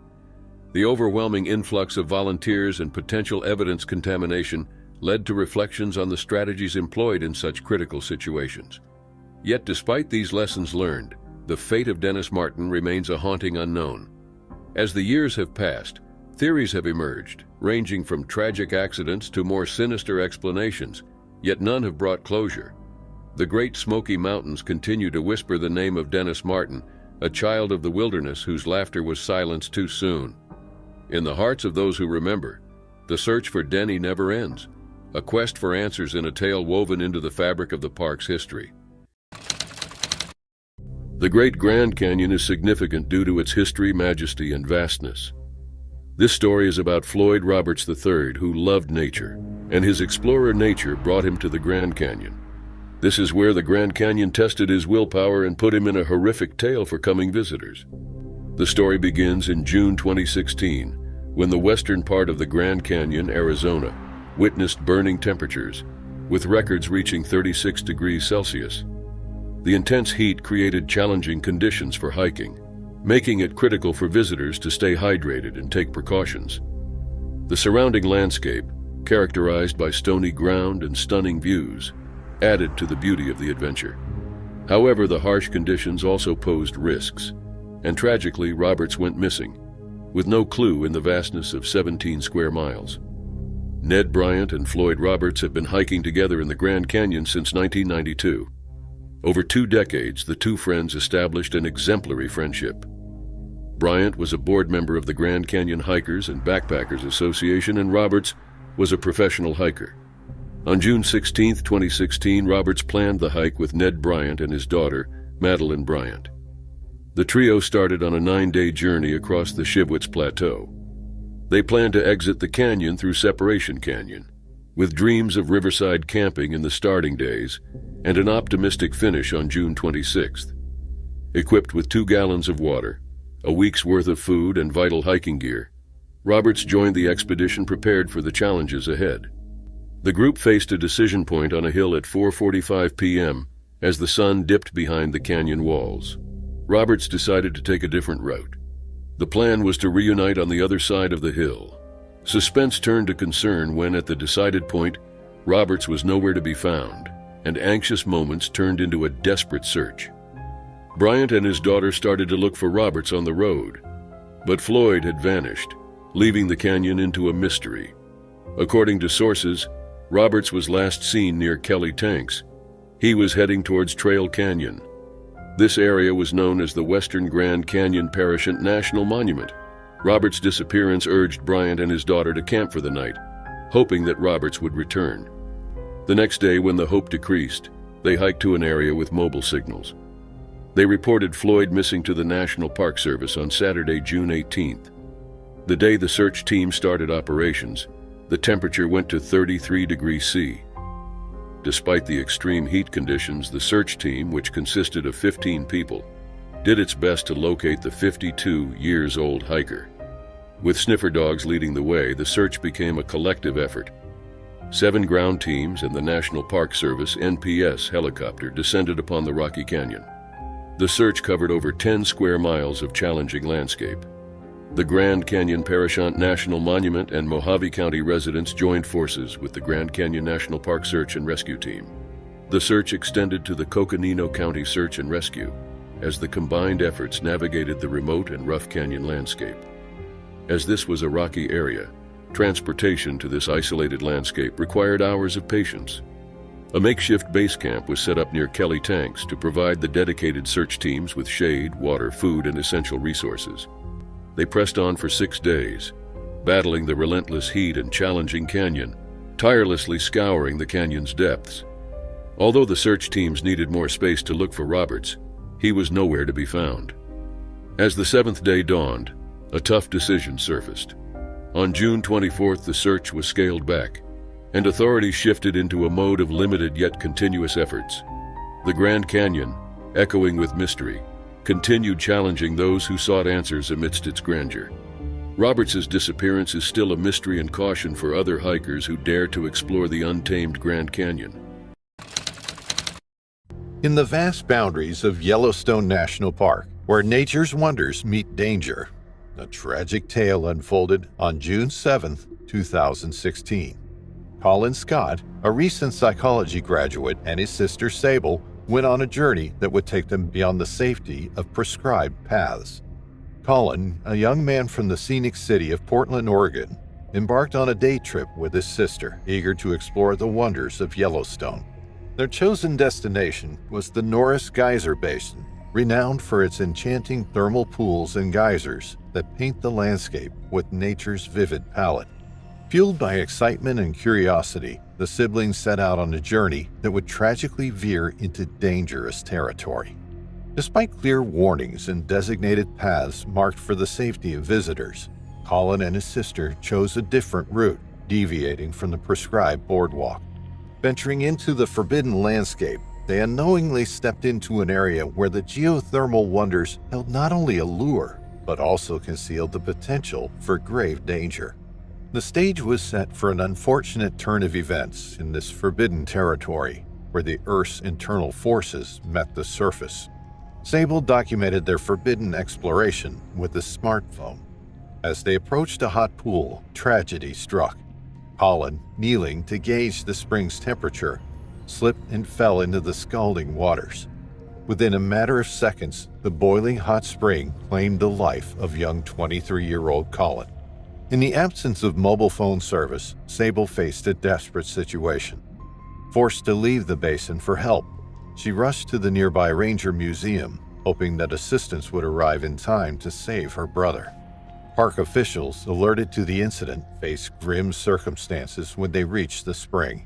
The overwhelming influx of volunteers and potential evidence contamination led to reflections on the strategies employed in such critical situations. Yet despite these lessons learned, the fate of Dennis Martin remains a haunting unknown. As the years have passed, theories have emerged, ranging from tragic accidents to more sinister explanations, yet none have brought closure. The Great Smoky Mountains continue to whisper the name of Dennis Martin, a child of the wilderness whose laughter was silenced too soon. In the hearts of those who remember, the search for Denny never ends, a quest for answers in a tale woven into the fabric of the park's history. The Great Grand Canyon is significant due to its history, majesty, and vastness. This story is about Floyd Roberts III, who loved nature, and his explorer nature brought him to the Grand Canyon. This is where the Grand Canyon tested his willpower and put him in a horrific tale for coming visitors. The story begins in June 2016, when the western part of the Grand Canyon, Arizona, witnessed burning temperatures, with records reaching 36 degrees Celsius. The intense heat created challenging conditions for hiking, making it critical for visitors to stay hydrated and take precautions. The surrounding landscape, characterized by stony ground and stunning views, added to the beauty of the adventure. However, the harsh conditions also posed risks, and tragically, Roberts went missing, with no clue in the vastness of 17 square miles. Ned Bryant and Floyd Roberts have been hiking together in the Grand Canyon since 1992. Over 2 decades, the two friends established an exemplary friendship. Bryant was a board member of the Grand Canyon Hikers and Backpackers Association, and Roberts was a professional hiker. On June 16, 2016, Roberts planned the hike with Ned Bryant and his daughter, Madeline Bryant. The trio started on a 9-day journey across the Shivwits Plateau. They planned to exit the canyon through Separation Canyon, with dreams of riverside camping in the starting days and an optimistic finish on June 26th. Equipped with 2 gallons of water, a week's worth of food, and vital hiking gear, Roberts joined the expedition prepared for the challenges ahead. The group faced a decision point on a hill at 4:45 p.m. as the sun dipped behind the canyon walls. Roberts decided to take a different route. The plan was to reunite on the other side of the hill. Suspense turned to concern when, at the decided point, Roberts was nowhere to be found, and anxious moments turned into a desperate search. Bryant and his daughter started to look for Roberts on the road, but Floyd had vanished, leaving the canyon into a mystery. According to sources, Roberts was last seen near Kelly Tanks. He was heading towards Trail Canyon. This area was known as the Western Grand Canyon Parashant National Monument. Roberts' disappearance urged Bryant and his daughter to camp for the night, hoping that Roberts would return. The next day, when the hope decreased, they hiked to an area with mobile signals. They reported Floyd missing to the National Park Service on Saturday, June 18th. The day the search team started operations, the temperature went to 33 degrees C. Despite the extreme heat conditions, the search team, which consisted of 15 people, did its best to locate the 52-year-old hiker. With sniffer dogs leading the way, the search became a collective effort. 7 ground teams and the National Park Service (NPS) helicopter descended upon the Rocky Canyon. The search covered over 10 square miles of challenging landscape. The Grand Canyon Parashant National Monument and Mojave County residents joined forces with the Grand Canyon National Park Search and Rescue Team. The search extended to the Coconino County Search and Rescue, as the combined efforts navigated the remote and rough canyon landscape. As this was a rocky area, transportation to this isolated landscape required hours of patience. A makeshift base camp was set up near Kelly Tanks to provide the dedicated search teams with shade, water, food, and essential resources. They pressed on for 6 days, battling the relentless heat and challenging canyon, tirelessly scouring the canyon's depths. Although the search teams needed more space to look for Roberts, he was nowhere to be found. As the 7th day dawned, a tough decision surfaced. On June 24th, the search was scaled back, and authorities shifted into a mode of limited yet continuous efforts. The Grand Canyon, echoing with mystery, continued challenging those who sought answers amidst its grandeur. Roberts' disappearance is still a mystery and caution for other hikers who dare to explore the untamed Grand Canyon. In the vast boundaries of Yellowstone National Park, where nature's wonders meet danger, a tragic tale unfolded on June 7, 2016. Colin Scott, a recent psychology graduate, and his sister Sable went on a journey that would take them beyond the safety of prescribed paths. Colin, a young man from the scenic city of Portland, Oregon, embarked on a day trip with his sister, eager to explore the wonders of Yellowstone. Their chosen destination was the Norris Geyser Basin, renowned for its enchanting thermal pools and geysers that paint the landscape with nature's vivid palette. Fueled by excitement and curiosity, the siblings set out on a journey that would tragically veer into dangerous territory. Despite clear warnings and designated paths marked for the safety of visitors, Colin and his sister chose a different route, deviating from the prescribed boardwalk. Venturing into the forbidden landscape, they unknowingly stepped into an area where the geothermal wonders held not only a lure, but also concealed the potential for grave danger. The stage was set for an unfortunate turn of events in this forbidden territory, where the Earth's internal forces met the surface. Sable documented their forbidden exploration with a smartphone. As they approached a hot pool, tragedy struck. Colin, kneeling to gauge the spring's temperature, slipped and fell into the scalding waters. Within a matter of seconds, the boiling hot spring claimed the life of young 23-year-old Colin. In the absence of mobile phone service, Sable faced a desperate situation. Forced to leave the basin for help, she rushed to the nearby Ranger Museum, hoping that assistance would arrive in time to save her brother. Park officials, alerted to the incident, faced grim circumstances when they reached the spring.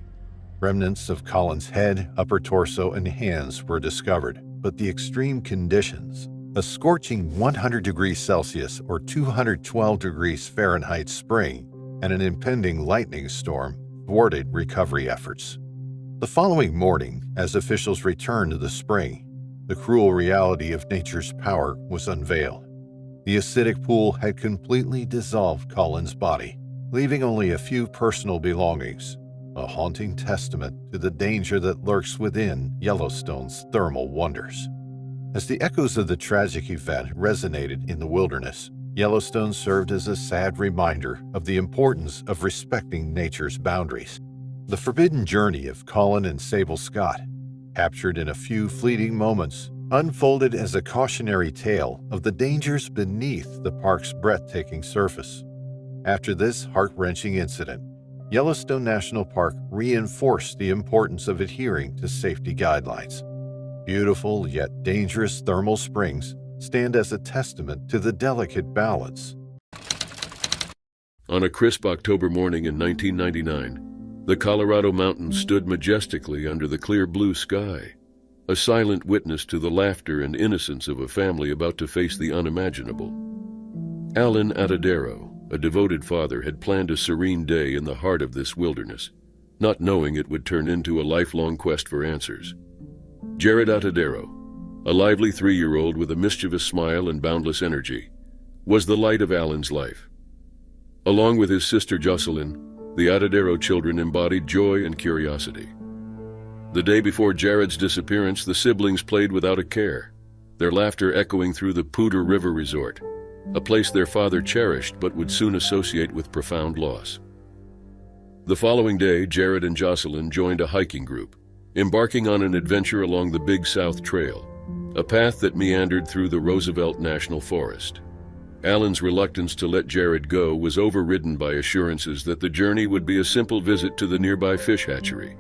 Remnants of Colin's head, upper torso, and hands were discovered, but the extreme conditions A scorching 100 degrees Celsius or 212 degrees Fahrenheit spring and an impending lightning storm thwarted recovery efforts. The following morning, as officials returned to the spring, the cruel reality of nature's power was unveiled. The acidic pool had completely dissolved Colin's body, leaving only a few personal belongings, a haunting testament to the danger that lurks within Yellowstone's thermal wonders. As the echoes of the tragic event resonated in the wilderness, Yellowstone served as a sad reminder of the importance of respecting nature's boundaries. The forbidden journey of Colin and Sable Scott, captured in a few fleeting moments, unfolded as a cautionary tale of the dangers beneath the park's breathtaking surface. After this heart-wrenching incident, Yellowstone National Park reinforced the importance of adhering to safety guidelines. Beautiful yet dangerous thermal springs stand as a testament to the delicate balance. On a crisp October morning in 1999, the Colorado mountains stood majestically under the clear blue sky, a silent witness to the laughter and innocence of a family about to face the unimaginable. Alan Atadero, a devoted father, had planned a serene day in the heart of this wilderness, not knowing it would turn into a lifelong quest for answers. Jared Atadero, a lively 3-year-old with a mischievous smile and boundless energy, was the light of Alan's life. Along with his sister Jocelyn, the Atadero children embodied joy and curiosity. The day before Jared's disappearance, the siblings played without a care, their laughter echoing through the Poudre River Resort, a place their father cherished but would soon associate with profound loss. The following day, Jared and Jocelyn joined a hiking group, embarking on an adventure along the Big South Trail, a path that meandered through the Roosevelt National Forest. Alan's reluctance to let Jared go was overridden by assurances that the journey would be a simple visit to the nearby fish hatchery.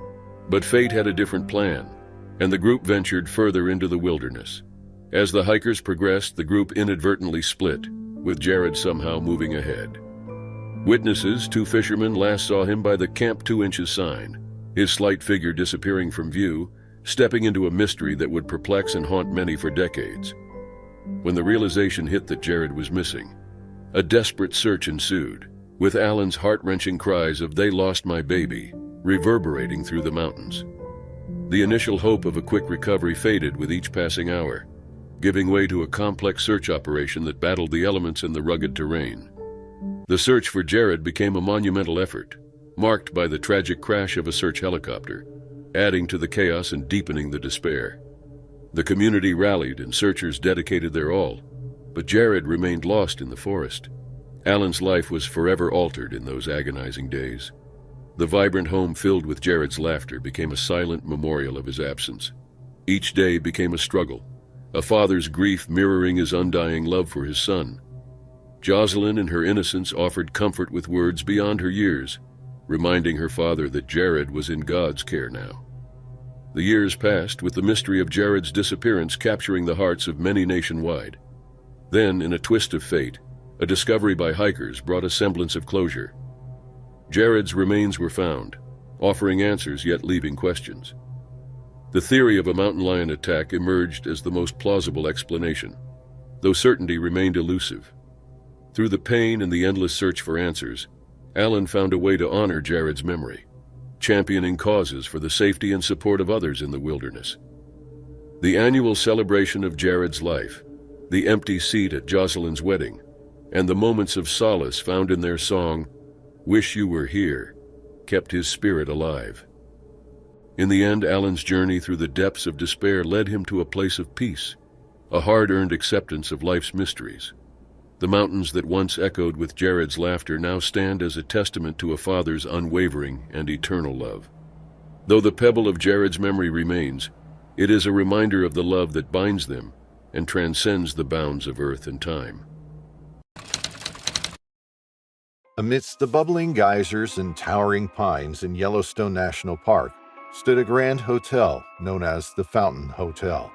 But fate had a different plan, and the group ventured further into the wilderness. As the hikers progressed, the group inadvertently split, with Jared somehow moving ahead. Witnesses, 2 fishermen, last saw him by the Camp 2 Inches sign, his slight figure disappearing from view, stepping into a mystery that would perplex and haunt many for decades. When the realization hit that Jared was missing, a desperate search ensued, with Alan's heart-wrenching cries of "They lost my baby" reverberating through the mountains. The initial hope of a quick recovery faded with each passing hour, giving way to a complex search operation that battled the elements in the rugged terrain. The search for Jared became a monumental effort, marked by the tragic crash of a search helicopter, adding to the chaos and deepening the despair. The community rallied and searchers dedicated their all, but Jared remained lost in the forest. Alan's life was forever altered in those agonizing days. The vibrant home filled with Jared's laughter became a silent memorial of his absence. Each day became a struggle, a father's grief mirroring his undying love for his son. Jocelyn, in her innocence, offered comfort with words beyond her years, reminding her father that Jared was in God's care now. The years passed, with the mystery of Jared's disappearance capturing the hearts of many nationwide. Then, in a twist of fate, a discovery by hikers brought a semblance of closure. Jared's remains were found, offering answers yet leaving questions. The theory of a mountain lion attack emerged as the most plausible explanation, though certainty remained elusive. Through the pain and the endless search for answers, Alan found a way to honor Jared's memory, championing causes for the safety and support of others in the wilderness. The annual celebration of Jared's life, the empty seat at Jocelyn's wedding, and the moments of solace found in their song, "Wish You Were Here," kept his spirit alive. In the end, Alan's journey through the depths of despair led him to a place of peace, a hard-earned acceptance of life's mysteries. The mountains that once echoed with Jared's laughter now stand as a testament to a father's unwavering and eternal love. Though the pebble of Jared's memory remains, it is a reminder of the love that binds them and transcends the bounds of earth and time. Amidst the bubbling geysers and towering pines in Yellowstone National Park stood a grand hotel known as the Fountain Hotel.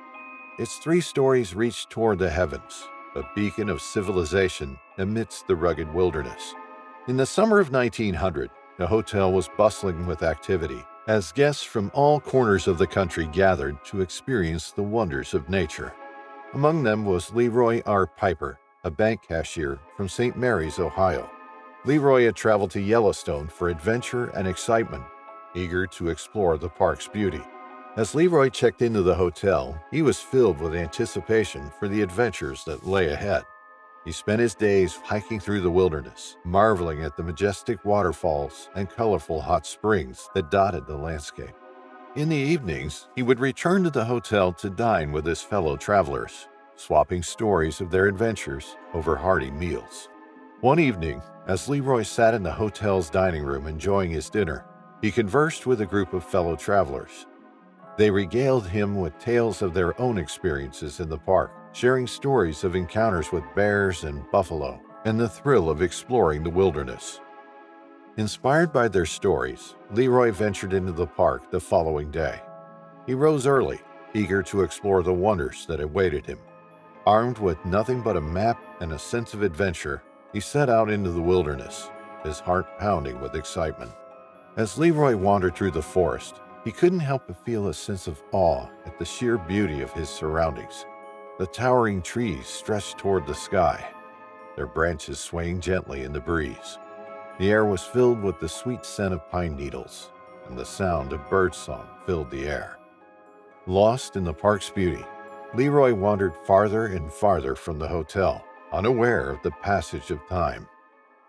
Its 3 stories reached toward the heavens, a beacon of civilization amidst the rugged wilderness. In the summer of 1900, the hotel was bustling with activity as guests from all corners of the country gathered to experience the wonders of nature. Among them was Leroy R. Piper, a bank cashier from St. Mary's, Ohio. Leroy had traveled to Yellowstone for adventure and excitement, eager to explore the park's beauty. As Leroy checked into the hotel, he was filled with anticipation for the adventures that lay ahead. He spent his days hiking through the wilderness, marveling at the majestic waterfalls and colorful hot springs that dotted the landscape. In the evenings, he would return to the hotel to dine with his fellow travelers, swapping stories of their adventures over hearty meals. One evening, as Leroy sat in the hotel's dining room enjoying his dinner, he conversed with a group of fellow travelers. They regaled him with tales of their own experiences in the park, sharing stories of encounters with bears and buffalo, and the thrill of exploring the wilderness. Inspired by their stories, Leroy ventured into the park the following day. He rose early, eager to explore the wonders that awaited him. Armed with nothing but a map and a sense of adventure, he set out into the wilderness, his heart pounding with excitement. As Leroy wandered through the forest, he couldn't help but feel a sense of awe at the sheer beauty of his surroundings. The towering trees stretched toward the sky, their branches swaying gently in the breeze. The air was filled with the sweet scent of pine needles, and the sound of birdsong filled the air. Lost in the park's beauty, Leroy wandered farther and farther from the hotel, unaware of the passage of time.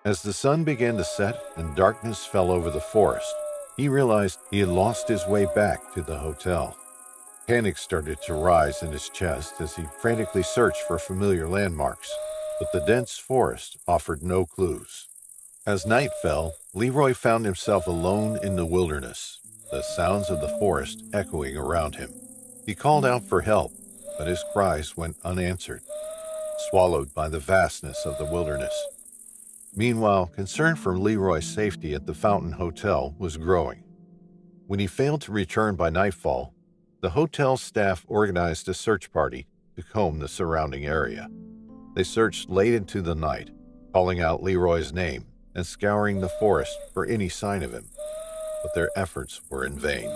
As the sun began to set and darkness fell over the forest, he realized he had lost his way back to the hotel. Panic started to rise in his chest as he frantically searched for familiar landmarks, but the dense forest offered no clues. As night fell, Leroy found himself alone in the wilderness, the sounds of the forest echoing around him. He called out for help, but his cries went unanswered, swallowed by the vastness of the wilderness. Meanwhile, concern for Leroy's safety at the Fountain Hotel was growing. When he failed to return by nightfall, the hotel staff organized a search party to comb the surrounding area. They searched late into the night, calling out Leroy's name and scouring the forest for any sign of him, but their efforts were in vain.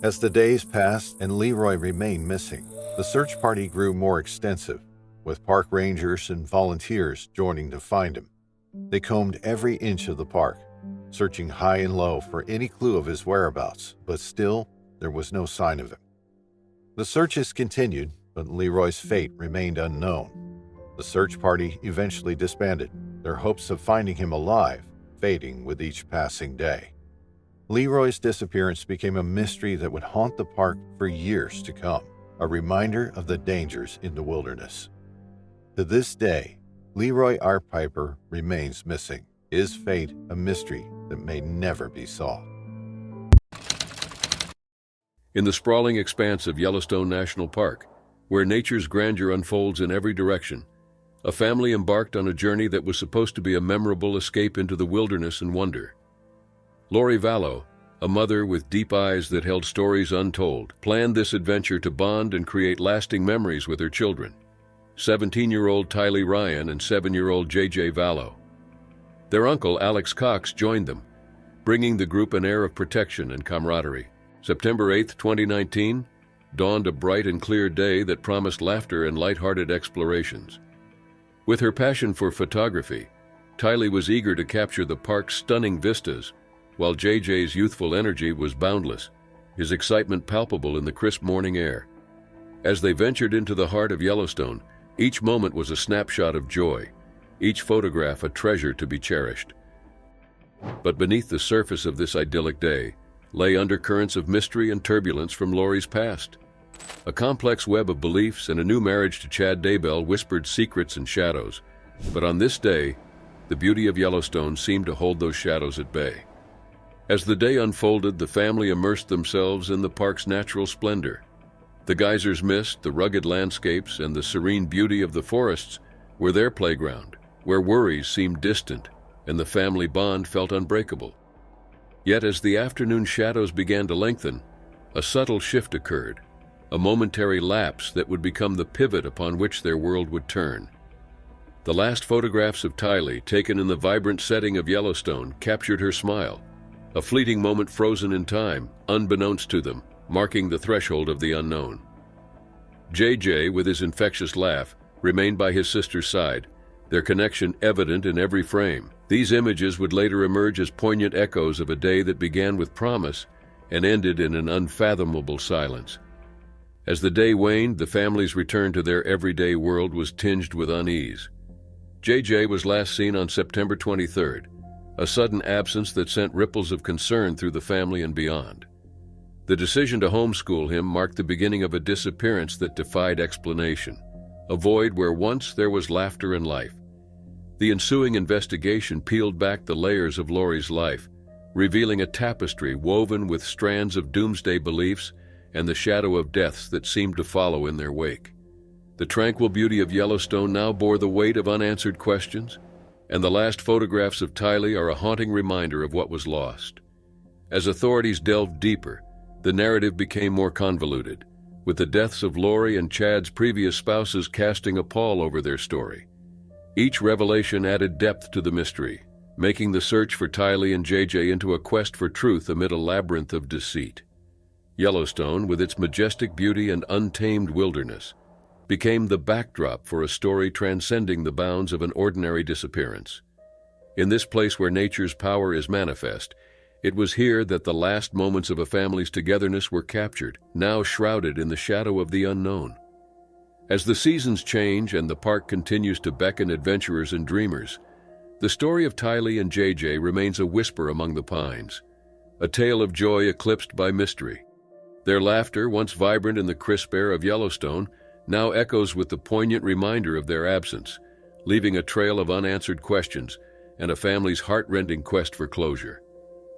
As the days passed and Leroy remained missing, the search party grew more extensive, with park rangers and volunteers joining to find him. They combed every inch of the park, searching high and low for any clue of his whereabouts, but still there was no sign of him. The searches continued, but Leroy's fate remained unknown. The search party eventually disbanded, their hopes of finding him alive fading with each passing day. Leroy's disappearance became a mystery that would haunt the park for years to come, a reminder of the dangers in the wilderness. To this day, Leroy R. Piper remains missing, his fate a mystery that may never be solved. In the sprawling expanse of Yellowstone National Park, where nature's grandeur unfolds in every direction, a family embarked on a journey that was supposed to be a memorable escape into the wilderness and wonder. Lori Vallow, a mother with deep eyes that held stories untold, planned this adventure to bond and create lasting memories with her children, 17-year-old Tylee Ryan and 7-year-old J.J. Vallow. Their uncle, Alex Cox, joined them, bringing the group an air of protection and camaraderie. September 8, 2019, dawned a bright and clear day that promised laughter and lighthearted explorations. With her passion for photography, Tylee was eager to capture the park's stunning vistas, while JJ's youthful energy was boundless, his excitement palpable in the crisp morning air. As they ventured into the heart of Yellowstone, each moment was a snapshot of joy, each photograph a treasure to be cherished. But beneath the surface of this idyllic day lay undercurrents of mystery and turbulence from Lori's past. A complex web of beliefs and a new marriage to Chad Daybell whispered secrets and shadows. But on this day, the beauty of Yellowstone seemed to hold those shadows at bay. As the day unfolded, the family immersed themselves in the park's natural splendor. The geysers' mist, the rugged landscapes, and the serene beauty of the forests were their playground, where worries seemed distant and the family bond felt unbreakable. Yet as the afternoon shadows began to lengthen, a subtle shift occurred, a momentary lapse that would become the pivot upon which their world would turn. The last photographs of Tylee, taken in the vibrant setting of Yellowstone, captured her smile, a fleeting moment frozen in time, unbeknownst to them, marking the threshold of the unknown. JJ, with his infectious laugh, remained by his sister's side, their connection evident in every frame. These images would later emerge as poignant echoes of a day that began with promise and ended in an unfathomable silence. As the day waned, the family's return to their everyday world was tinged with unease. JJ was last seen on September 23rd, a sudden absence that sent ripples of concern through the family and beyond. The decision to homeschool him marked the beginning of a disappearance that defied explanation, a void where once there was laughter and life. The ensuing investigation peeled back the layers of Lori's life, revealing a tapestry woven with strands of doomsday beliefs and the shadow of deaths that seemed to follow in their wake. The tranquil beauty of Yellowstone now bore the weight of unanswered questions, and the last photographs of Tylee are a haunting reminder of what was lost. As authorities delved deeper, the narrative became more convoluted, with the deaths of Lori and Chad's previous spouses casting a pall over their story. Each revelation added depth to the mystery, making the search for Tylee and JJ into a quest for truth amid a labyrinth of deceit. Yellowstone, with its majestic beauty and untamed wilderness, became the backdrop for a story transcending the bounds of an ordinary disappearance. In this place where nature's power is manifest, it was here that the last moments of a family's togetherness were captured, now shrouded in the shadow of the unknown. As the seasons change and the park continues to beckon adventurers and dreamers, the story of Tylee and JJ remains a whisper among the pines, a tale of joy eclipsed by mystery. Their laughter, once vibrant in the crisp air of Yellowstone, now echoes with the poignant reminder of their absence, leaving a trail of unanswered questions and a family's heart-rending quest for closure.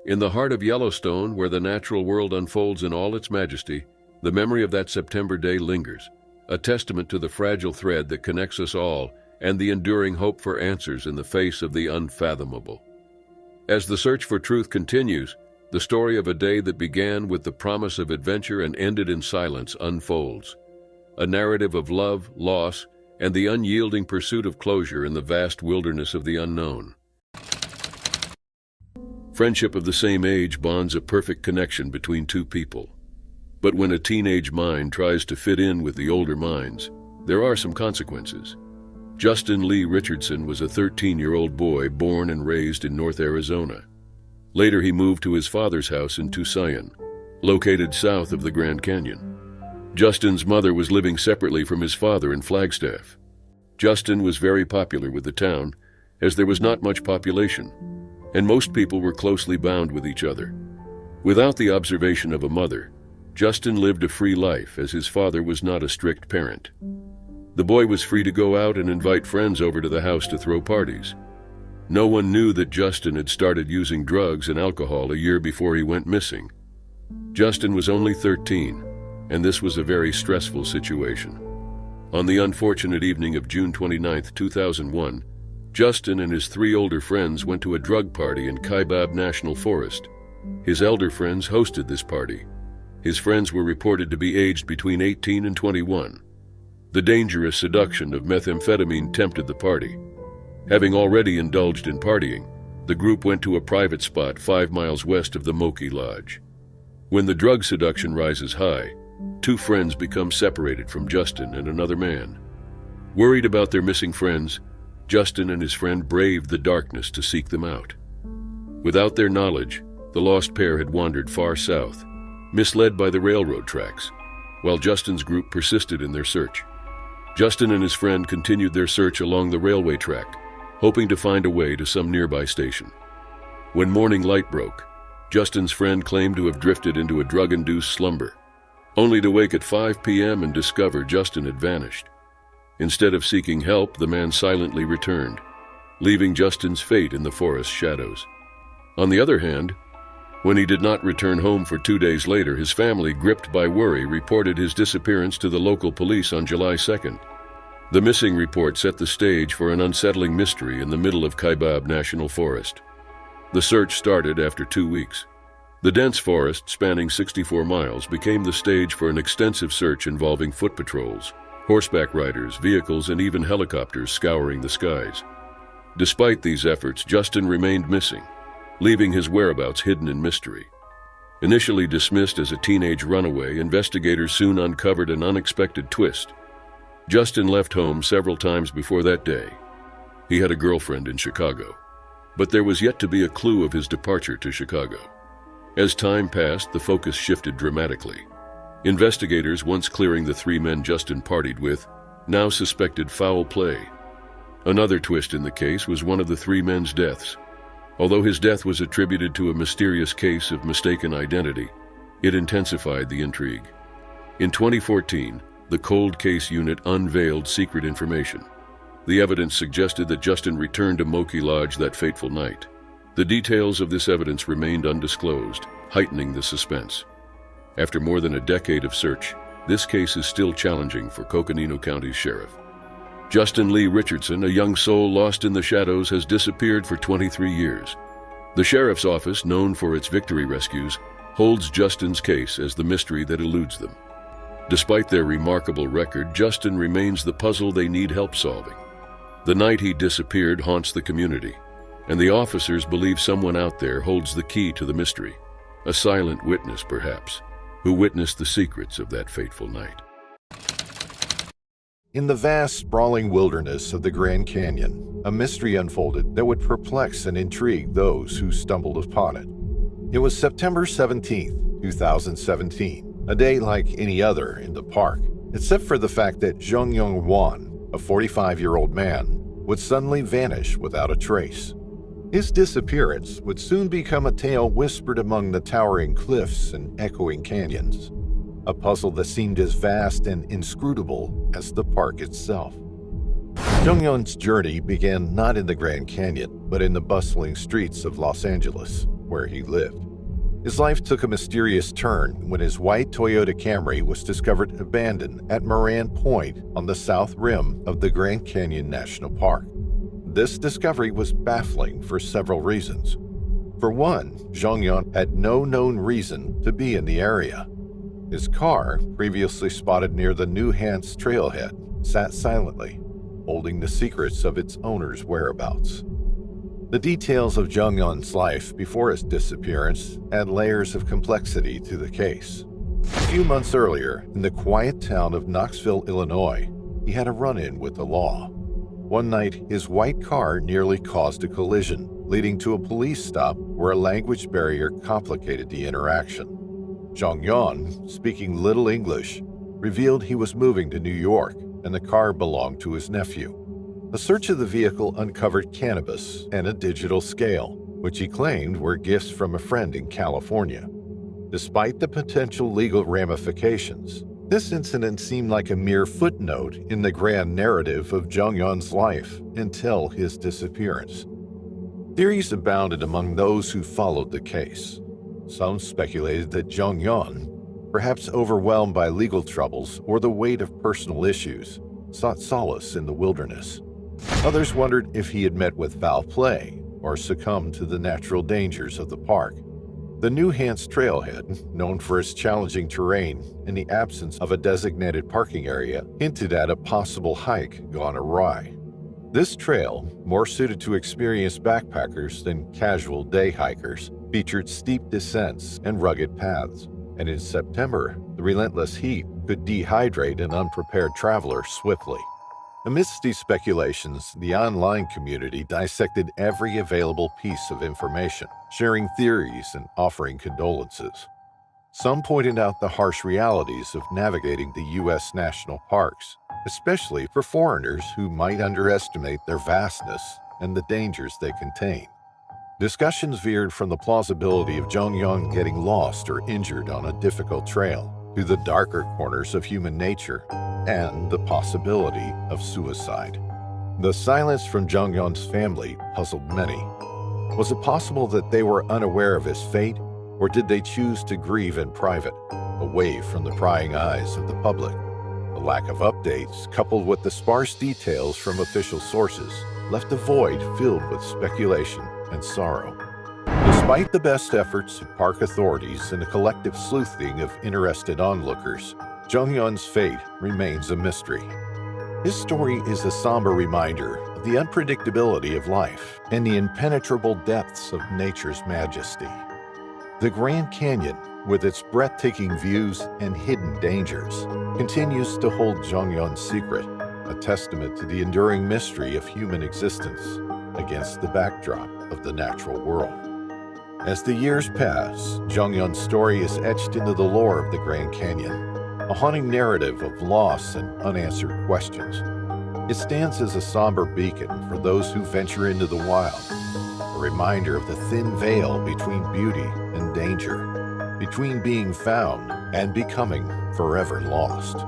In the heart of Yellowstone, where the natural world unfolds in all its majesty, the memory of that September day lingers, a testament to the fragile thread that connects us all and the enduring hope for answers in the face of the unfathomable. As the search for truth continues, the story of a day that began with the promise of adventure and ended in silence unfolds, a narrative of love, loss, and the unyielding pursuit of closure in the vast wilderness of the unknown. Friendship of the same age bonds a perfect connection between two people. But when a teenage mind tries to fit in with the older minds, there are some consequences. Justin Lee Richardson was a 13-year-old boy born and raised in North Arizona. Later, he moved to his father's house in Tucson, located south of the Grand Canyon. Justin's mother was living separately from his father in Flagstaff. Justin was very popular with the town, as there was not much population, and most people were closely bound with each other. Without the observation of a mother, Justin lived a free life, as his father was not a strict parent. The boy was free to go out and invite friends over to the house to throw parties. No one knew that Justin had started using drugs and alcohol a year before he went missing. Justin was only 13, and this was a very stressful situation. On the unfortunate evening of June 29, 2001, Justin and his 3 older friends went to a drug party in Kaibab National Forest. His elder friends hosted this party. His friends were reported to be aged between 18 and 21. The dangerous seduction of methamphetamine tempted the party. Having already indulged in partying, the group went to a private spot 5 miles west of the Moki Lodge. When the drug seduction rises high, 2 friends become separated from Justin and another man. Worried about their missing friends, Justin and his friend braved the darkness to seek them out. Without their knowledge, the lost pair had wandered far south, misled by the railroad tracks, while Justin's group persisted in their search. Justin and his friend continued their search along the railway track, hoping to find a way to some nearby station. When morning light broke, Justin's friend claimed to have drifted into a drug-induced slumber, only to wake at 5 p.m. and discover Justin had vanished. Instead of seeking help, the man silently returned, leaving Justin's fate in the forest shadows. On the other hand, when he did not return home for 2 days later, his family, gripped by worry, reported his disappearance to the local police on July 2nd. The missing report set the stage for an unsettling mystery in the middle of Kaibab National Forest. The search started after 2 weeks. The dense forest, spanning 64 miles, became the stage for an extensive search involving foot patrols, horseback riders, vehicles, and even helicopters scouring the skies. Despite these efforts, Justin remained missing, leaving his whereabouts hidden in mystery. Initially dismissed as a teenage runaway, investigators soon uncovered an unexpected twist. Justin left home several times before that day. He had a girlfriend in Chicago, but there was yet to be a clue of his departure to Chicago. As time passed, the focus shifted dramatically. Investigators, once clearing the three men Justin partied with, now suspected foul play. Another twist in the case was one of the three men's deaths. Although his death was attributed to a mysterious case of mistaken identity, it intensified the intrigue. In 2014, the Cold Case Unit unveiled secret information. The evidence suggested that Justin returned to Moki Lodge that fateful night. The details of this evidence remained undisclosed, heightening the suspense. After more than a decade of search, this case is still challenging for Coconino County's sheriff. Justin Lee Richardson, a young soul lost in the shadows, has disappeared for 23 years. The sheriff's office, known for its victory rescues, holds Justin's case as the mystery that eludes them. Despite their remarkable record, Justin remains the puzzle they need help solving. The night he disappeared haunts the community, and the officers believe someone out there holds the key to the mystery. A silent witness, perhaps, who witnessed the secrets of that fateful night. In the vast, sprawling wilderness of the Grand Canyon, a mystery unfolded that would perplex and intrigue those who stumbled upon it. It was September 17, 2017, a day like any other in the park, except for the fact that Zhongyong Wan, a 45-year-old man, would suddenly vanish without a trace. His disappearance would soon become a tale whispered among the towering cliffs and echoing canyons, a puzzle that seemed as vast and inscrutable as the park itself. Zhongyong's journey began not in the Grand Canyon, but in the bustling streets of Los Angeles, where he lived. His life took a mysterious turn when his white Toyota Camry was discovered abandoned at Moran Point on the south rim of the Grand Canyon National Park. This discovery was baffling for several reasons. For one, Zhongyong had no known reason to be in the area. His car, previously spotted near the New Hants trailhead, sat silently, holding the secrets of its owner's whereabouts. The details of Zhongyong's life before his disappearance add layers of complexity to the case. A few months earlier, in the quiet town of Knoxville, Illinois, he had a run-in with the law. One night, his white car nearly caused a collision, leading to a police stop where a language barrier complicated the interaction. Zhongyong, speaking little English, revealed he was moving to New York and the car belonged to his nephew. A search of the vehicle uncovered cannabis and a digital scale, which he claimed were gifts from a friend in California. Despite the potential legal ramifications, this incident seemed like a mere footnote in the grand narrative of Zhongyong's life until his disappearance. Theories abounded among those who followed the case. Some speculated that Zhongyong, perhaps overwhelmed by legal troubles or the weight of personal issues, sought solace in the wilderness. Others wondered if he had met with foul play or succumbed to the natural dangers of the park. The New Hants trailhead, known for its challenging terrain and the absence of a designated parking area, hinted at a possible hike gone awry. This trail, more suited to experienced backpackers than casual day hikers, featured steep descents and rugged paths, and in September, the relentless heat could dehydrate an unprepared traveler swiftly. Amidst these speculations, the online community dissected every available piece of information, sharing theories and offering condolences. Some pointed out the harsh realities of navigating the U.S. national parks, especially for foreigners who might underestimate their vastness and the dangers they contain. Discussions veered from the plausibility of Zhongyong getting lost or injured on a difficult trail to the darker corners of human nature and the possibility of suicide. The silence from Zhongyong's family puzzled many. Was it possible that they were unaware of his fate, or did they choose to grieve in private, away from the prying eyes of the public? The lack of updates, coupled with the sparse details from official sources, left a void filled with speculation and sorrow. Despite the best efforts of park authorities and the collective sleuthing of interested onlookers, Zhongyong's fate remains a mystery. His story is a somber reminder of the unpredictability of life and the impenetrable depths of nature's majesty. The Grand Canyon, with its breathtaking views and hidden dangers, continues to hold Zhongyun's secret, a testament to the enduring mystery of human existence against the backdrop of the natural world. As the years pass, Zhongyun's story is etched into the lore of the Grand Canyon, a haunting narrative of loss and unanswered questions. It stands as a somber beacon for those who venture into the wild, a reminder of the thin veil between beauty and danger, between being found and becoming forever lost.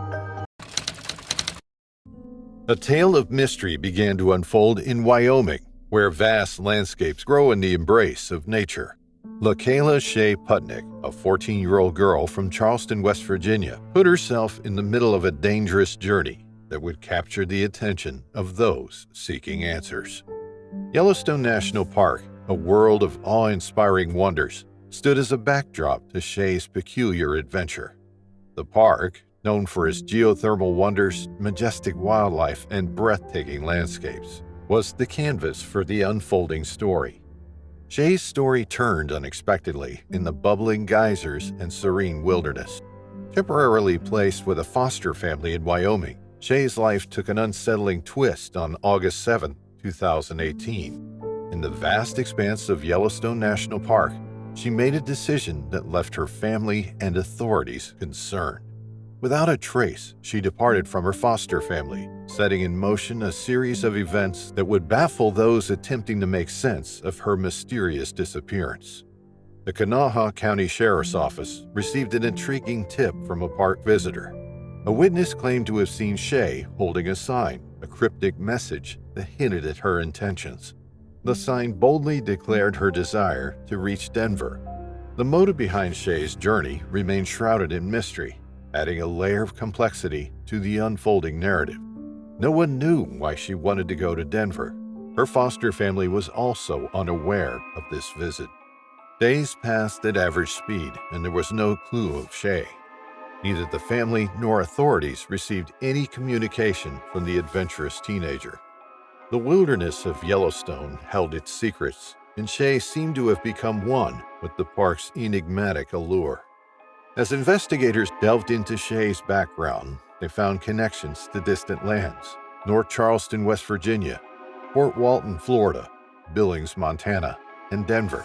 A tale of mystery began to unfold in Wyoming, where vast landscapes grow in the embrace of nature. LaKayla Shea Putnick, a 14-year-old girl from Charleston, West Virginia, put herself in the middle of a dangerous journey that would capture the attention of those seeking answers. Yellowstone National Park, a world of awe-inspiring wonders, stood as a backdrop to Shea's peculiar adventure. The park, known for its geothermal wonders, majestic wildlife, and breathtaking landscapes, was the canvas for the unfolding story. Shea's story turned unexpectedly in the bubbling geysers and serene wilderness. Temporarily placed with a foster family in Wyoming, Shea's life took an unsettling twist on August 7, 2018. In the vast expanse of Yellowstone National Park, she made a decision that left her family and authorities concerned. Without a trace, she departed from her foster family, setting in motion a series of events that would baffle those attempting to make sense of her mysterious disappearance. The Kanawha County Sheriff's Office received an intriguing tip from a park visitor. A witness claimed to have seen Shea holding a sign, a cryptic message that hinted at her intentions. The sign boldly declared her desire to reach Denver. The motive behind Shea's journey remained shrouded in mystery, adding a layer of complexity to the unfolding narrative. No one knew why she wanted to go to Denver. Her foster family was also unaware of this visit. Days passed at average speed, and there was no clue of Shea. Neither the family nor authorities received any communication from the adventurous teenager. The wilderness of Yellowstone held its secrets, and Shea seemed to have become one with the park's enigmatic allure. As investigators delved into Shea's background, they found connections to distant lands: North Charleston, West Virginia, Fort Walton, Florida, Billings, Montana, and Denver.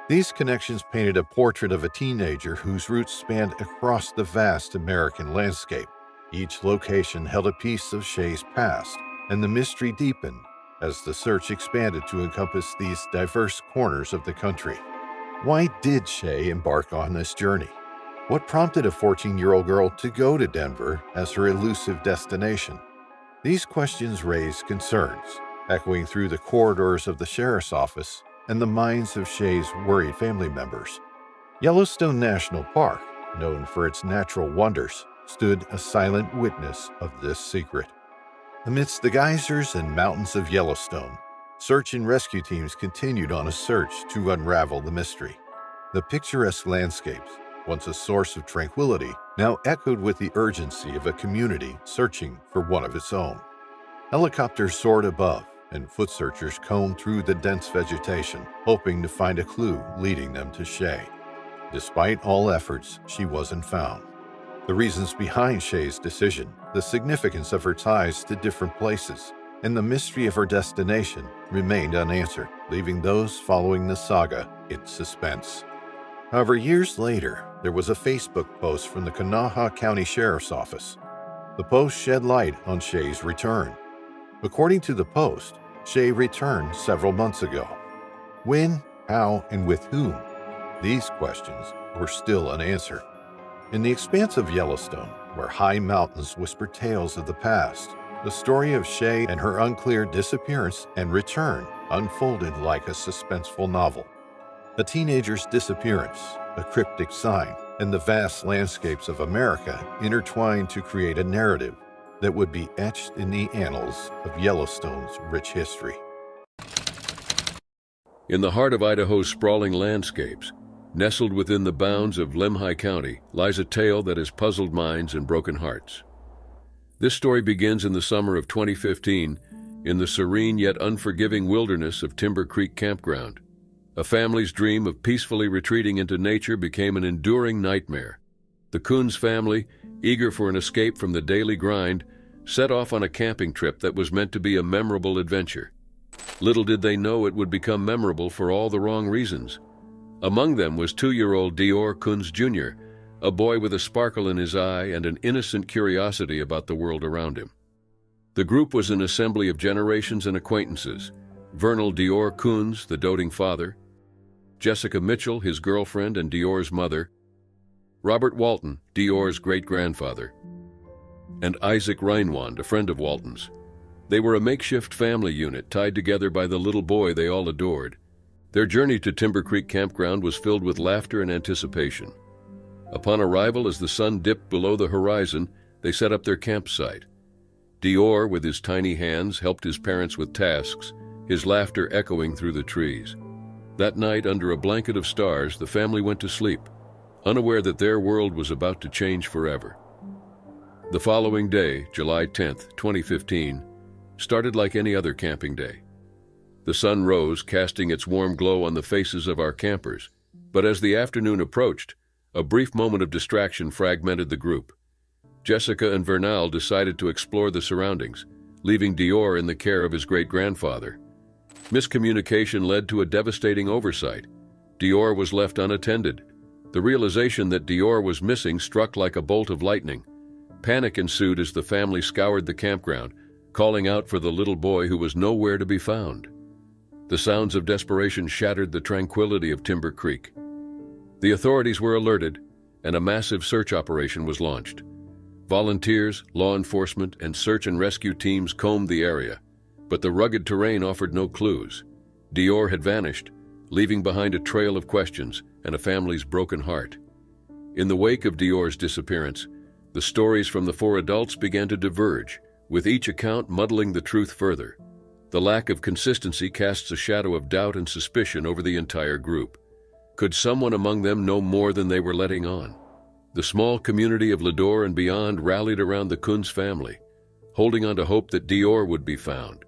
These connections painted a portrait of a teenager whose roots spanned across the vast American landscape. Each location held a piece of Shea's past, and the mystery deepened as the search expanded to encompass these diverse corners of the country. Why did Shea embark on this journey? What prompted a 14-year-old girl to go to Denver as her elusive destination? These questions raised concerns, echoing through the corridors of the sheriff's office and the minds of Shea's worried family members. Yellowstone National Park, known for its natural wonders, stood a silent witness of this secret. Amidst the geysers and mountains of Yellowstone, search and rescue teams continued on a search to unravel the mystery. The picturesque landscapes, once a source of tranquility, now echoed with the urgency of a community searching for one of its own. Helicopters soared above, and foot searchers combed through the dense vegetation, hoping to find a clue leading them to Shea. Despite all efforts, she wasn't found. The reasons behind Shea's decision, the significance of her ties to different places, and the mystery of her destination remained unanswered, leaving those following the saga in suspense. However, years later, there was a Facebook post from the Kanawha County Sheriff's Office. The post shed light on Shea's return. According to the post, Shea returned several months ago. When, how, and with whom? These questions were still unanswered. In the expanse of Yellowstone, where high mountains whisper tales of the past, the story of Shea and her unclear disappearance and return unfolded like a suspenseful novel. A teenager's disappearance, a cryptic sign, and the vast landscapes of America intertwined to create a narrative that would be etched in the annals of Yellowstone's rich history. In the heart of Idaho's sprawling landscapes, nestled within the bounds of Lemhi County, lies a tale that has puzzled minds and broken hearts. This story begins in the summer of 2015 in the serene yet unforgiving wilderness of Timber Creek Campground, A family's dream of peacefully retreating into nature became an enduring nightmare. The Kunz family, eager for an escape from the daily grind, set off on a camping trip that was meant to be a memorable adventure. Little did they know it would become memorable for all the wrong reasons. Among them was 2-year-old Dior Kunz Jr., a boy with a sparkle in his eye and an innocent curiosity about the world around him. The group was an assembly of generations and acquaintances: Vernal Dior Kunz, the doting father; Jessica Mitchell, his girlfriend and Dior's mother; Robert Walton, Dior's great-grandfather; and Isaac Reinwand, a friend of Walton's. They were a makeshift family unit tied together by the little boy they all adored. Their journey to Timber Creek Campground was filled with laughter and anticipation. Upon arrival, as the sun dipped below the horizon, they set up their campsite. Dior, with his tiny hands, helped his parents with tasks, his laughter echoing through the trees. That night, under a blanket of stars, the family went to sleep, unaware that their world was about to change forever. The following day, July 10th, 2015, started like any other camping day. The sun rose, casting its warm glow on the faces of our campers, but as the afternoon approached, a brief moment of distraction fragmented the group. Jessica and Vernal decided to explore the surroundings, leaving Dior in the care of his great-grandfather. Miscommunication led to a devastating oversight. Dior was left unattended. The realization that Dior was missing struck like a bolt of lightning. Panic ensued as the family scoured the campground, calling out for the little boy who was nowhere to be found. The sounds of desperation shattered the tranquility of Timber Creek. The authorities were alerted, and a massive search operation was launched. Volunteers, law enforcement, and search and rescue teams combed the area, but the rugged terrain offered no clues. Dior had vanished, leaving behind a trail of questions and a family's broken heart. In the wake of Dior's disappearance, the stories from the 4 adults began to diverge, with each account muddling the truth further. The lack of consistency casts a shadow of doubt and suspicion over the entire group. Could someone among them know more than they were letting on? The small community of Lador and beyond rallied around the Kunz family, holding on to hope that Dior would be found.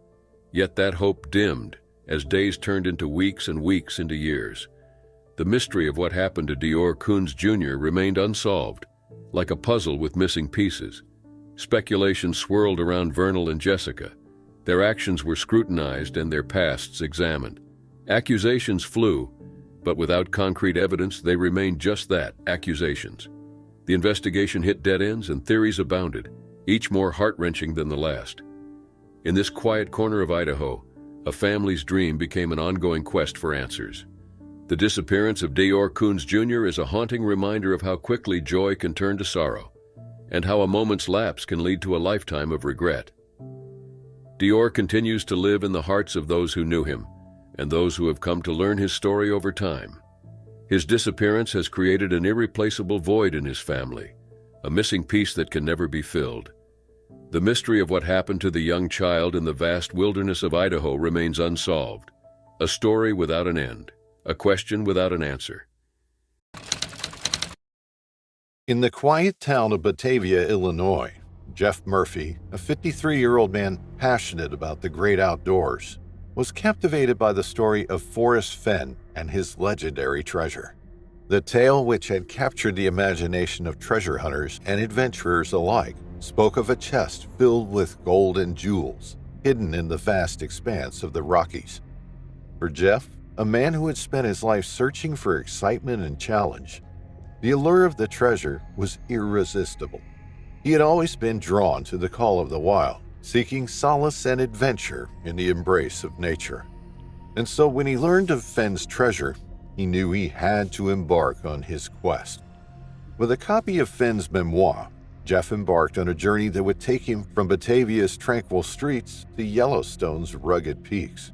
Yet that hope dimmed as days turned into weeks and weeks into years. The mystery of what happened to Dior Kunz Jr. remained unsolved, like a puzzle with missing pieces. Speculation swirled around Vernal and Jessica. Their actions were scrutinized and their pasts examined. Accusations flew, but without concrete evidence, they remained just that, accusations. The investigation hit dead ends and theories abounded, each more heart-wrenching than the last. In this quiet corner of Idaho, a family's dream became an ongoing quest for answers. The disappearance of Dior Kunz Jr. is a haunting reminder of how quickly joy can turn to sorrow, and how a moment's lapse can lead to a lifetime of regret. Dior continues to live in the hearts of those who knew him, and those who have come to learn his story over time. His disappearance has created an irreplaceable void in his family, a missing piece that can never be filled. The mystery of what happened to the young child in the vast wilderness of Idaho remains unsolved, a story without an end, a question without an answer. In the quiet town of Batavia, Illinois, Jeff Murphy, a 53-year-old man passionate about the great outdoors, was captivated by the story of Forrest Fenn and his legendary treasure. The tale, which had captured the imagination of treasure hunters and adventurers alike, spoke of a chest filled with gold and jewels, hidden in the vast expanse of the Rockies. For Jeff, a man who had spent his life searching for excitement and challenge, the allure of the treasure was irresistible. He had always been drawn to the call of the wild, seeking solace and adventure in the embrace of nature. And so when he learned of Fenn's treasure, he knew he had to embark on his quest. With a copy of Fenn's memoir, Jeff embarked on a journey that would take him from Batavia's tranquil streets to Yellowstone's rugged peaks.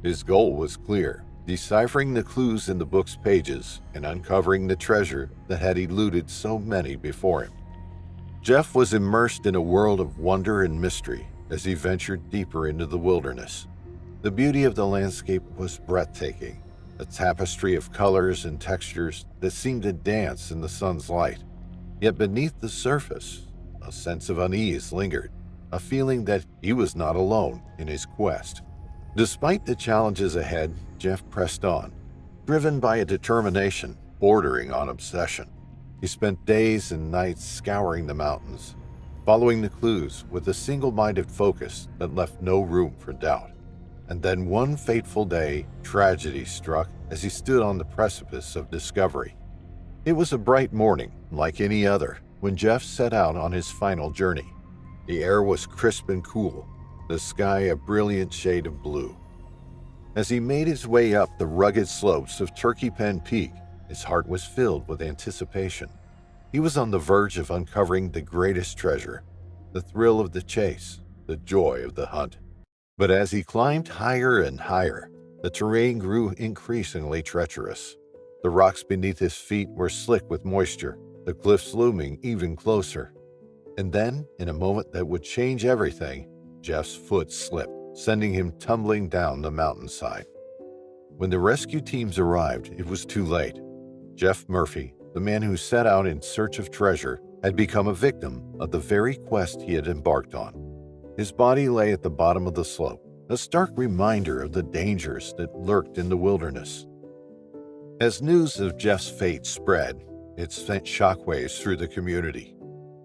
His goal was clear: deciphering the clues in the book's pages and uncovering the treasure that had eluded so many before him. Jeff was immersed in a world of wonder and mystery as he ventured deeper into the wilderness. The beauty of the landscape was breathtaking, a tapestry of colors and textures that seemed to dance in the sun's light. Yet beneath the surface, a sense of unease lingered, a feeling that he was not alone in his quest. Despite the challenges ahead, Jeff pressed on, driven by a determination bordering on obsession. He spent days and nights scouring the mountains, following the clues with a single-minded focus that left no room for doubt. And then one fateful day, tragedy struck as he stood on the precipice of discovery. It was a bright morning, like any other, when Jeff set out on his final journey. The air was crisp and cool, the sky a brilliant shade of blue. As he made his way up the rugged slopes of Turkey Pen Peak, his heart was filled with anticipation. He was on the verge of uncovering the greatest treasure, the thrill of the chase, the joy of the hunt. But as he climbed higher and higher, the terrain grew increasingly treacherous. The rocks beneath his feet were slick with moisture, the cliffs looming even closer. And then, in a moment that would change everything, Jeff's foot slipped, sending him tumbling down the mountainside. When the rescue teams arrived, it was too late. Jeff Murphy, the man who set out in search of treasure, had become a victim of the very quest he had embarked on. His body lay at the bottom of the slope, a stark reminder of the dangers that lurked in the wilderness. As news of Jeff's fate spread, it sent shockwaves through the community.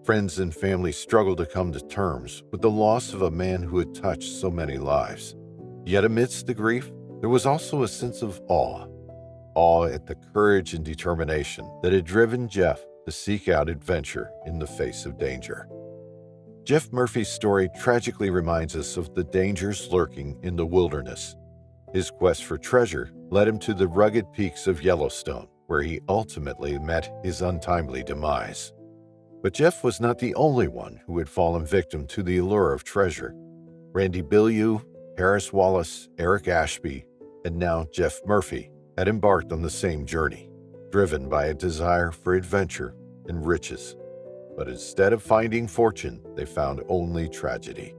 Friends and family struggled to come to terms with the loss of a man who had touched so many lives. Yet amidst the grief, there was also a sense of awe at the courage and determination that had driven Jeff to seek out adventure in the face of danger. Jeff Murphy's story tragically reminds us of the dangers lurking in the wilderness. His quest for treasure led him to the rugged peaks of Yellowstone, where he ultimately met his untimely demise. But Jeff was not the only one who had fallen victim to the allure of treasure. Randy Bilyeu, Harris Wallace, Eric Ashby, and now Jeff Murphy had embarked on the same journey, driven by a desire for adventure and riches. But instead of finding fortune, they found only tragedy.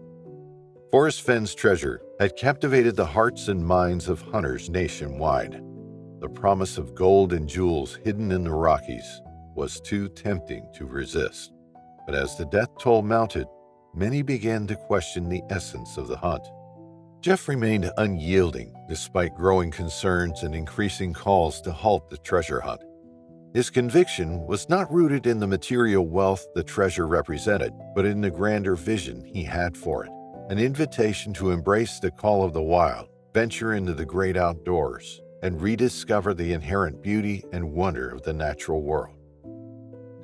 Forrest Fenn's treasure had captivated the hearts and minds of hunters nationwide. The promise of gold and jewels hidden in the Rockies was too tempting to resist. But as the death toll mounted, many began to question the essence of the hunt. Jeff remained unyielding despite growing concerns and increasing calls to halt the treasure hunt. His conviction was not rooted in the material wealth the treasure represented, but in the grander vision he had for it, an invitation to embrace the call of the wild, venture into the great outdoors, and rediscover the inherent beauty and wonder of the natural world.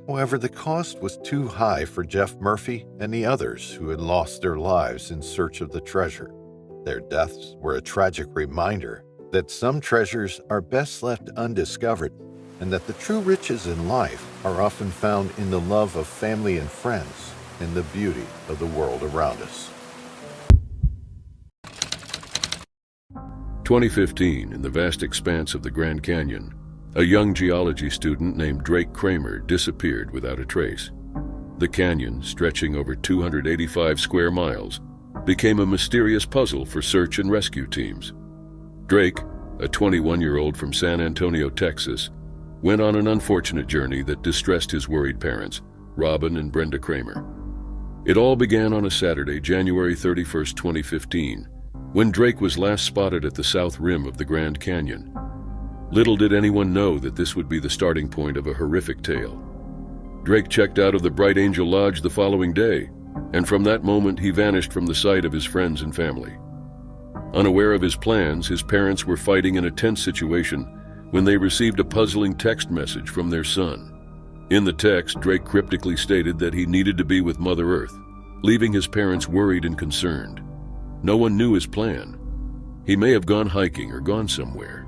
However, the cost was too high for Jeff Murphy and the others who had lost their lives in search of the treasure. Their deaths were a tragic reminder that some treasures are best left undiscovered, and that the true riches in life are often found in the love of family and friends and the beauty of the world around us. 2015, in the vast expanse of the Grand Canyon, a young geology student named Drake Kramer disappeared without a trace. The canyon, stretching over 285 square miles, became a mysterious puzzle for search and rescue teams. Drake, a 21-year-old from San Antonio, Texas, went on an unfortunate journey that distressed his worried parents, Robin and Brenda Kramer. It all began on a Saturday, January 31, 2015, when Drake was last spotted at the south rim of the Grand Canyon. Little did anyone know that this would be the starting point of a horrific tale. Drake checked out of the Bright Angel Lodge the following day, and from that moment he vanished from the sight of his friends and family. Unaware of his plans, his parents were fighting in a tense situation when they received a puzzling text message from their son. In the text, Drake cryptically stated that he needed to be with Mother Earth, leaving his parents worried and concerned. No one knew his plan. He may have gone hiking or gone somewhere.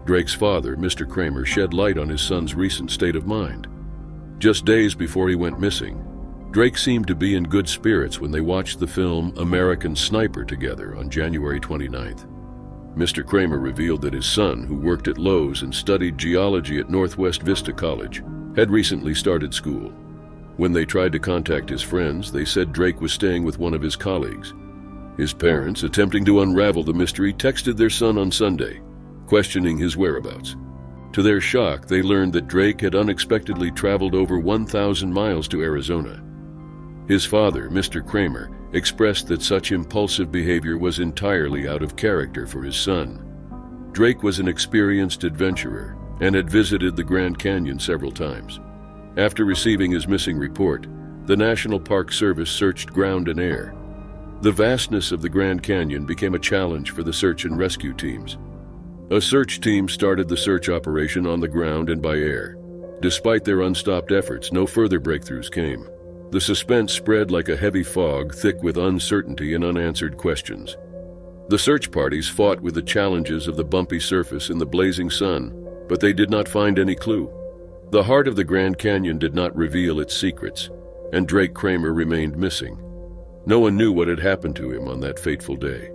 Drake's father, Mr. Kramer, shed light on his son's recent state of mind. Just days before he went missing, Drake seemed to be in good spirits when they watched the film American Sniper together on January 29th. Mr. Kramer revealed that his son, who worked at Lowe's and studied geology at Northwest Vista College, had recently started school. When they tried to contact his friends, they said Drake was staying with one of his colleagues. His parents, attempting to unravel the mystery, texted their son on Sunday, questioning his whereabouts. To their shock, they learned that Drake had unexpectedly traveled over 1,000 miles to Arizona. His father, Mr. Kramer, expressed that such impulsive behavior was entirely out of character for his son. Drake was an experienced adventurer and had visited the Grand Canyon several times. After receiving his missing report, the National Park Service searched ground and air. The vastness of the Grand Canyon became a challenge for the search and rescue teams. A search team started the search operation on the ground and by air. Despite their unstopped efforts, no further breakthroughs came. The suspense spread like a heavy fog, thick with uncertainty and unanswered questions. The search parties fought with the challenges of the bumpy surface and the blazing sun, but they did not find any clue. The heart of the Grand Canyon did not reveal its secrets, and Drake Kramer remained missing. No one knew what had happened to him on that fateful day.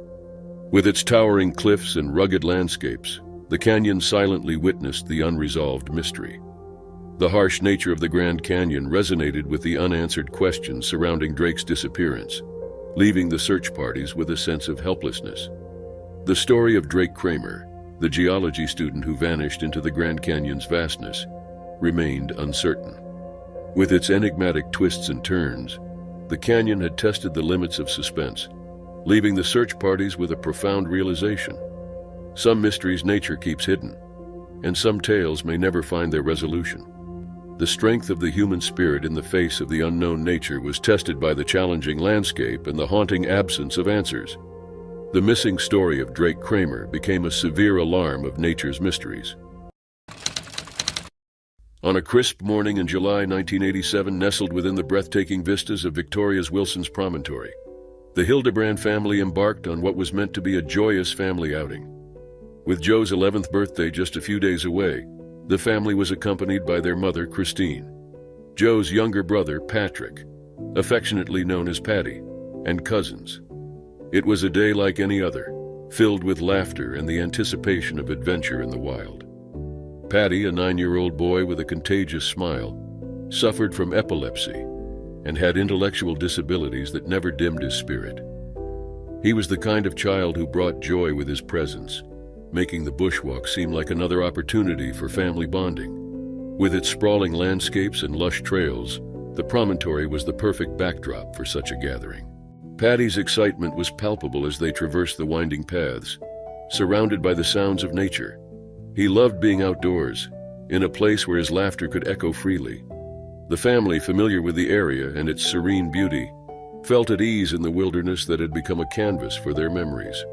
With its towering cliffs and rugged landscapes, the canyon silently witnessed the unresolved mystery. The harsh nature of the Grand Canyon resonated with the unanswered questions surrounding Drake's disappearance, leaving the search parties with a sense of helplessness. The story of Drake Kramer, the geology student who vanished into the Grand Canyon's vastness, remained uncertain. With its enigmatic twists and turns, the canyon had tested the limits of suspense, leaving the search parties with a profound realization. Some mysteries nature keeps hidden, and some tales may never find their resolution. The strength of the human spirit in the face of the unknown nature was tested by the challenging landscape and the haunting absence of answers. The missing story of Drake Kramer became a severe alarm of nature's mysteries. On a crisp morning in July 1987, nestled within the breathtaking vistas of Victoria's Wilson's Promontory, the Hildebrand family embarked on what was meant to be a joyous family outing. With Joe's 11th birthday just a few days away, the family was accompanied by their mother, Christine, Joe's younger brother, Patrick, affectionately known as Patty, and cousins. It was a day like any other, filled with laughter and the anticipation of adventure in the wild. Patty, a 9-year-old boy with a contagious smile, suffered from epilepsy and had intellectual disabilities that never dimmed his spirit. He was the kind of child who brought joy with his presence, making the bushwalk seem like another opportunity for family bonding. With its sprawling landscapes and lush trails, the promontory was the perfect backdrop for such a gathering. Patty's excitement was palpable as they traversed the winding paths, surrounded by the sounds of nature. He loved being outdoors, in a place where his laughter could echo freely. The family, familiar with the area and its serene beauty, felt at ease in the wilderness that had become a canvas for their memories.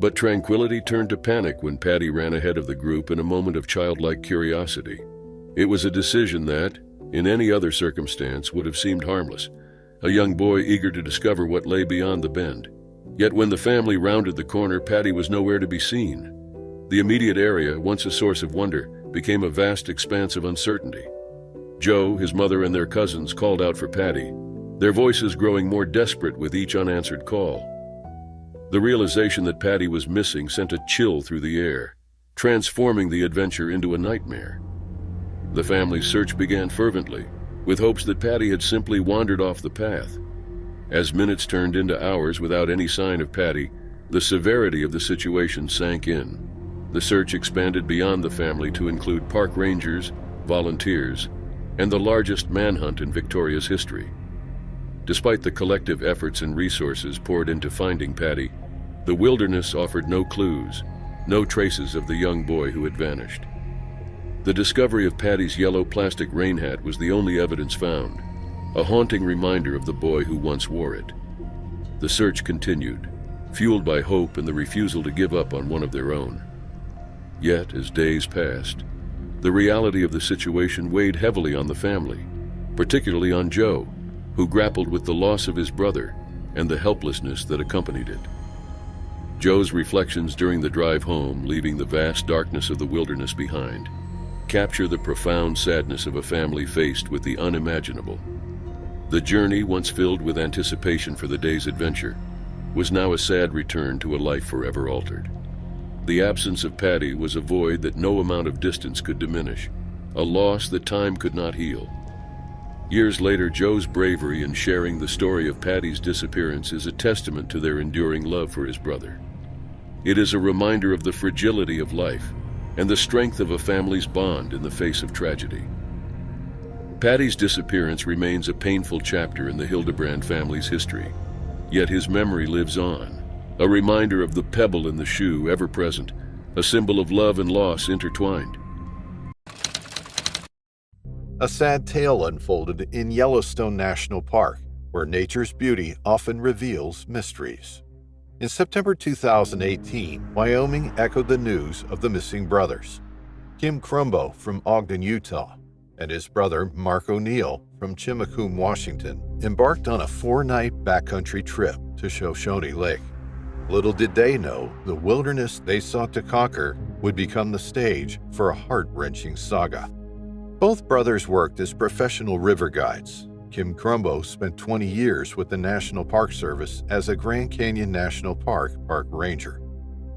But tranquility turned to panic when Patty ran ahead of the group in a moment of childlike curiosity. It was a decision that, in any other circumstance, would have seemed harmless, a young boy eager to discover what lay beyond the bend. Yet when the family rounded the corner, Patty was nowhere to be seen. The immediate area, once a source of wonder, became a vast expanse of uncertainty. Joe, his mother, and their cousins called out for Patty, their voices growing more desperate with each unanswered call. The realization that Patty was missing sent a chill through the air, transforming the adventure into a nightmare. The family's search began fervently, with hopes that Patty had simply wandered off the path. As minutes turned into hours without any sign of Patty, the severity of the situation sank in. The search expanded beyond the family to include park rangers, volunteers, and the largest manhunt in Victoria's history. Despite the collective efforts and resources poured into finding Patty, the wilderness offered no clues, no traces of the young boy who had vanished. The discovery of Patty's yellow plastic rain hat was the only evidence found, a haunting reminder of the boy who once wore it. The search continued, fueled by hope and the refusal to give up on one of their own. Yet, as days passed, the reality of the situation weighed heavily on the family, particularly on Joe, who grappled with the loss of his brother and the helplessness that accompanied it. Joe's reflections during the drive home, leaving the vast darkness of the wilderness behind, capture the profound sadness of a family faced with the unimaginable. The journey, once filled with anticipation for the day's adventure, was now a sad return to a life forever altered. The absence of Patty was a void that no amount of distance could diminish, a loss that time could not heal. Years later, Joe's bravery in sharing the story of Patty's disappearance is a testament to their enduring love for his brother. It is a reminder of the fragility of life and the strength of a family's bond in the face of tragedy. Patty's disappearance remains a painful chapter in the Hildebrand family's history, yet his memory lives on, a reminder of the pebble in the shoe ever present, a symbol of love and loss intertwined. A sad tale unfolded in Yellowstone National Park, where nature's beauty often reveals mysteries. In September 2018, Wyoming echoed the news of the missing brothers. Kim Crumbo from Ogden, Utah, and his brother Mark O'Neill from Chimacum, Washington, embarked on a 4-night backcountry trip to Shoshone Lake. Little did they know the wilderness they sought to conquer would become the stage for a heart-wrenching saga. Both brothers worked as professional river guides. Kim Crumbo spent 20 years with the National Park Service as a Grand Canyon National Park park ranger.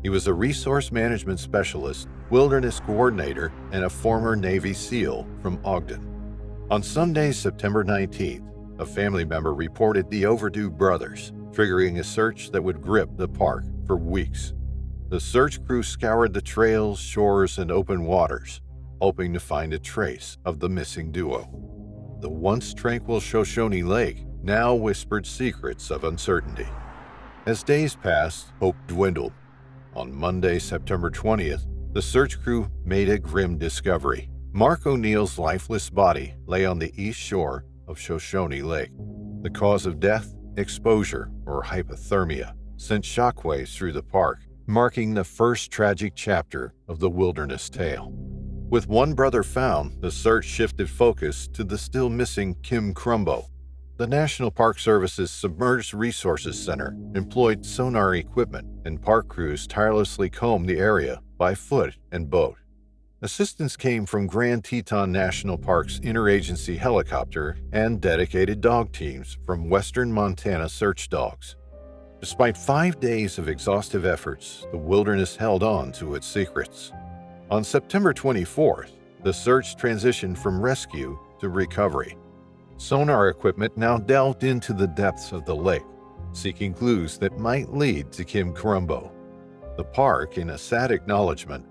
He was a resource management specialist, wilderness coordinator, and a former Navy SEAL from Ogden. On Sunday, September 19th, a family member reported the overdue brothers, triggering a search that would grip the park for weeks. The search crew scoured the trails, shores, and open waters, hoping to find a trace of the missing duo. The once tranquil Shoshone Lake now whispered secrets of uncertainty. As days passed, hope dwindled. On Monday, September 20th, the search crew made a grim discovery. Mark O'Neill's lifeless body lay on the east shore of Shoshone Lake. The cause of death? Exposure or hypothermia sent shockwaves through the park, marking the first tragic chapter of the wilderness tale. With one brother found, the search shifted focus to the still missing Kim Crumbo. The National Park Service's Submerged Resources Center employed sonar equipment, and park crews tirelessly combed the area by foot and boat. Assistance came from Grand Teton National Park's interagency helicopter and dedicated dog teams from Western Montana search dogs. Despite 5 days of exhaustive efforts, the wilderness held on to its secrets. On September 24th, the search transitioned from rescue to recovery. Sonar equipment now delved into the depths of the lake, seeking clues that might lead to Kim Crumbo. The park, in a sad acknowledgement,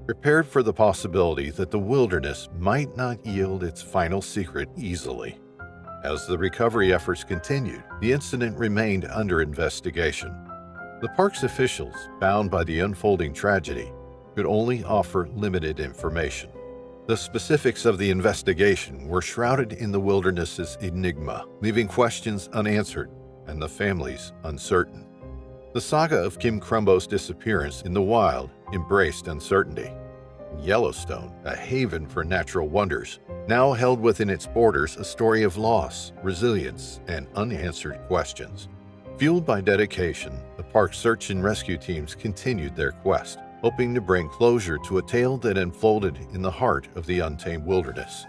prepared for the possibility that the wilderness might not yield its final secret easily. As the recovery efforts continued, the incident remained under investigation. The park's officials, bound by the unfolding tragedy, could only offer limited information. The specifics of the investigation were shrouded in the wilderness's enigma, leaving questions unanswered and the families uncertain. The saga of Kim Crumbo's disappearance in the wild embraced uncertainty. Yellowstone, a haven for natural wonders, now held within its borders a story of loss, resilience, and unanswered questions. Fueled by dedication, the park's search and rescue teams continued their quest, hoping to bring closure to a tale that unfolded in the heart of the untamed wilderness.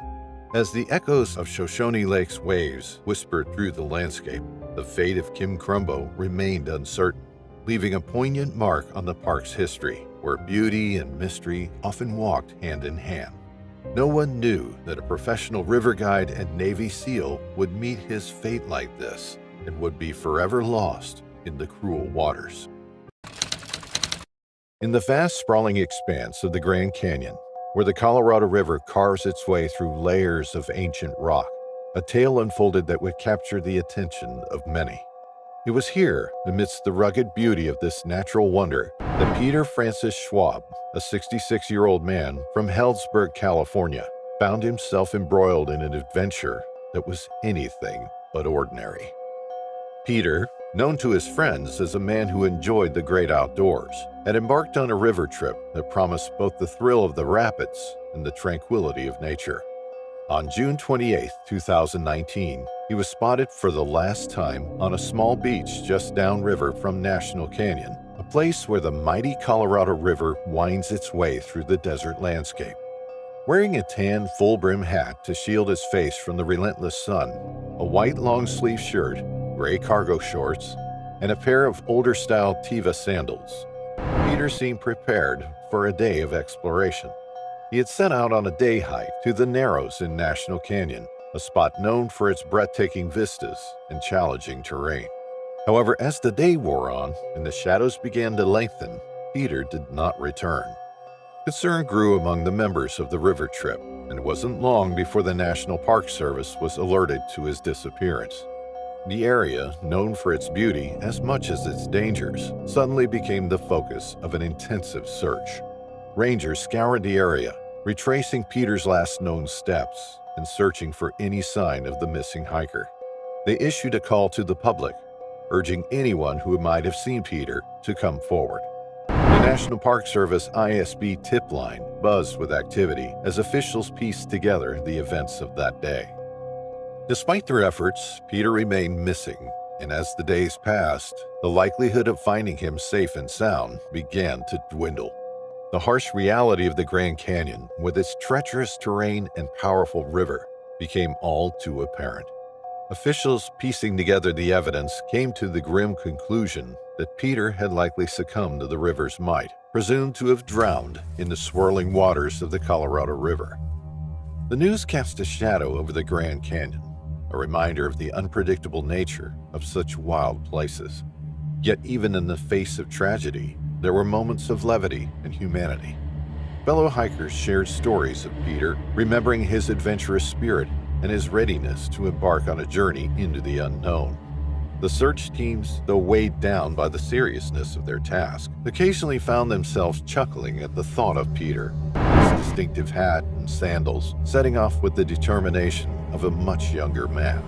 As the echoes of Shoshone Lake's waves whispered through the landscape, the fate of Kim Crumbo remained uncertain, leaving a poignant mark on the park's history, where beauty and mystery often walked hand in hand. No one knew that a professional river guide and Navy SEAL would meet his fate like this and would be forever lost in the cruel waters. In the vast, sprawling expanse of the Grand Canyon, where the Colorado River carves its way through layers of ancient rock, a tale unfolded that would capture the attention of many. It was here, amidst the rugged beauty of this natural wonder, that Peter Francis Schwab, a 66-year-old man from Healdsburg, California, found himself embroiled in an adventure that was anything but ordinary. Peter, known to his friends as a man who enjoyed the great outdoors, had embarked on a river trip that promised both the thrill of the rapids and the tranquility of nature. On June 28, 2019, he was spotted for the last time on a small beach just downriver from National Canyon, a place where the mighty Colorado River winds its way through the desert landscape. Wearing a tan full-brim hat to shield his face from the relentless sun, a white long-sleeve shirt, gray cargo shorts, and a pair of older-style Teva sandals, Peter seemed prepared for a day of exploration. He had set out on a day hike to the Narrows in National Canyon, a spot known for its breathtaking vistas and challenging terrain. However, as the day wore on and the shadows began to lengthen, Peter did not return. Concern grew among the members of the river trip, and it wasn't long before the National Park Service was alerted to his disappearance. The area, known for its beauty as much as its dangers, suddenly became the focus of an intensive search. Rangers scoured the area, retracing Peter's last known steps and searching for any sign of the missing hiker. They issued a call to the public, urging anyone who might have seen Peter to come forward. The National Park Service ISB tip line buzzed with activity as officials pieced together the events of that day. Despite their efforts, Peter remained missing, and as the days passed, the likelihood of finding him safe and sound began to dwindle. The harsh reality of the Grand Canyon, with its treacherous terrain and powerful river, became all too apparent. Officials piecing together the evidence came to the grim conclusion that Peter had likely succumbed to the river's might, presumed to have drowned in the swirling waters of the Colorado River. The news cast a shadow over the Grand Canyon, a reminder of the unpredictable nature of such wild places. Yet even in the face of tragedy, there were moments of levity and humanity. Fellow hikers shared stories of Peter, remembering his adventurous spirit and his readiness to embark on a journey into the unknown. The search teams, though weighed down by the seriousness of their task, occasionally found themselves chuckling at the thought of Peter, his distinctive hat and sandals, setting off with the determination of a much younger man.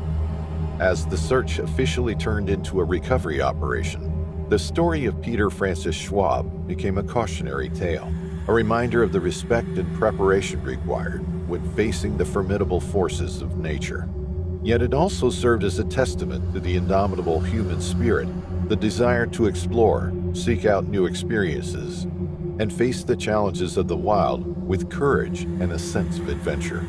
As the search officially turned into a recovery operation, the story of Peter Francis Schwab became a cautionary tale, a reminder of the respect and preparation required when facing the formidable forces of nature. Yet it also served as a testament to the indomitable human spirit, the desire to explore, seek out new experiences, and face the challenges of the wild with courage and a sense of adventure.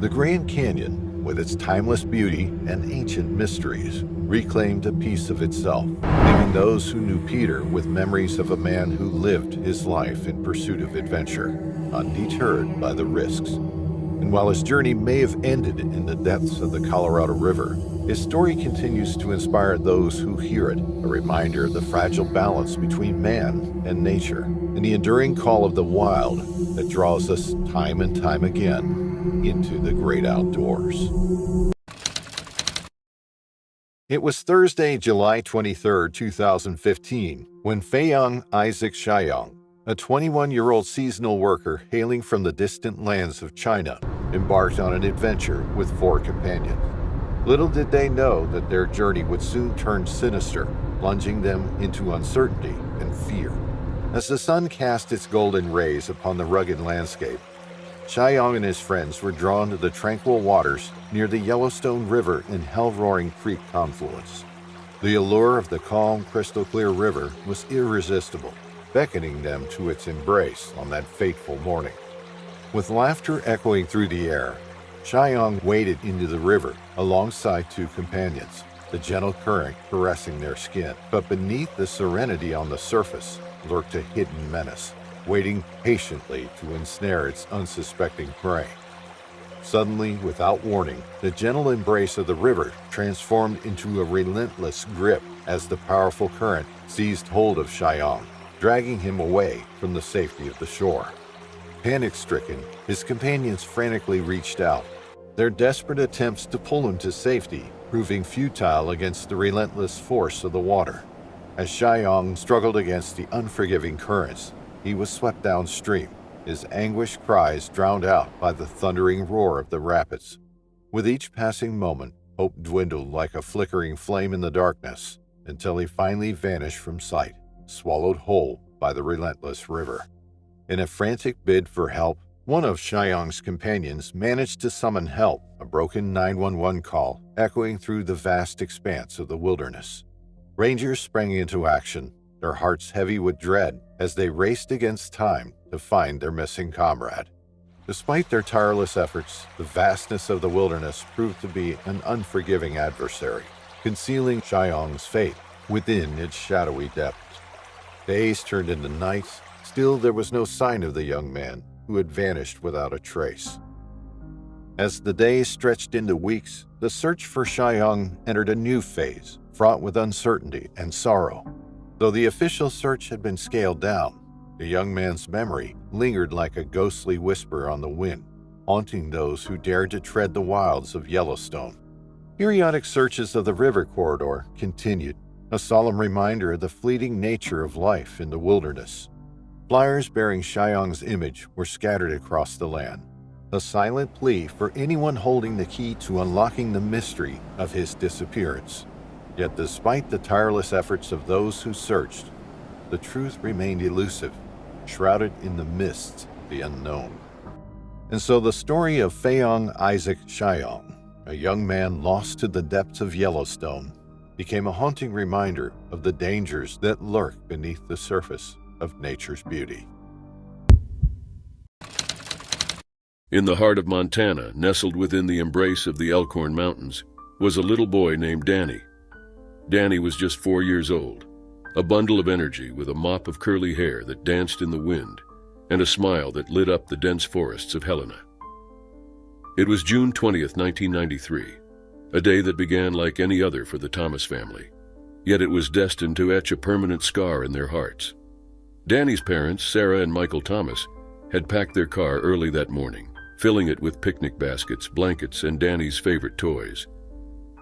The Grand Canyon, with its timeless beauty and ancient mysteries, reclaimed a piece of itself, leaving those who knew Peter with memories of a man who lived his life in pursuit of adventure, undeterred by the risks. And while his journey may have ended in the depths of the Colorado River, his story continues to inspire those who hear it, a reminder of the fragile balance between man and nature, and the enduring call of the wild that draws us time and time again into the great outdoors. It was Thursday, July 23, 2015, when Feiyang Isaac Shaiyang, a 21-year-old seasonal worker hailing from the distant lands of China, embarked on an adventure with 4 companions. Little did they know that their journey would soon turn sinister, plunging them into uncertainty and fear. As the sun cast its golden rays upon the rugged landscape, Shaiyang and his friends were drawn to the tranquil waters near the Yellowstone River and Hell-Roaring Creek confluence. The allure of the calm, crystal-clear river was irresistible, beckoning them to its embrace on that fateful morning. With laughter echoing through the air, Shaiyang waded into the river alongside 2 companions, the gentle current caressing their skin. But beneath the serenity on the surface lurked a hidden menace, waiting patiently to ensnare its unsuspecting prey. Suddenly, without warning, the gentle embrace of the river transformed into a relentless grip as the powerful current seized hold of Shaiyang, dragging him away from the safety of the shore. Panic-stricken, his companions frantically reached out, their desperate attempts to pull him to safety proving futile against the relentless force of the water. As Shaiyang struggled against the unforgiving currents, he was swept downstream, his anguished cries drowned out by the thundering roar of the rapids. With each passing moment, hope dwindled like a flickering flame in the darkness, until he finally vanished from sight, swallowed whole by the relentless river. In a frantic bid for help, one of Shaiyang's companions managed to summon help, a broken 911 call echoing through the vast expanse of the wilderness. Rangers sprang into action, their hearts heavy with dread as they raced against time to find their missing comrade. Despite their tireless efforts, the vastness of the wilderness proved to be an unforgiving adversary, concealing Shaiyang's fate within its shadowy depths. Days turned into nights. Still, there was no sign of the young man, who had vanished without a trace. As the days stretched into weeks, the search for Shaiyang entered a new phase, fraught with uncertainty and sorrow. Though the official search had been scaled down, the young man's memory lingered like a ghostly whisper on the wind, haunting those who dared to tread the wilds of Yellowstone. Periodic searches of the river corridor continued, a solemn reminder of the fleeting nature of life in the wilderness. Flyers bearing Shyong's image were scattered across the land, a silent plea for anyone holding the key to unlocking the mystery of his disappearance. Yet despite the tireless efforts of those who searched, the truth remained elusive, shrouded in the mists of the unknown. And so the story of Feiyong Isaac Shyong, a young man lost to the depths of Yellowstone, became a haunting reminder of the dangers that lurk beneath the surface of nature's beauty. In the heart of Montana, nestled within the embrace of the Elkhorn Mountains, was a little boy named Danny. Danny was just 4 years old, a bundle of energy with a mop of curly hair that danced in the wind and a smile that lit up the dense forests of Helena. It was June 20th, 1993, a day that began like any other for the Thomas family, yet it was destined to etch a permanent scar in their hearts. Danny's parents, Sarah and Michael Thomas, had packed their car early that morning, filling it with picnic baskets, blankets, and Danny's favorite toys.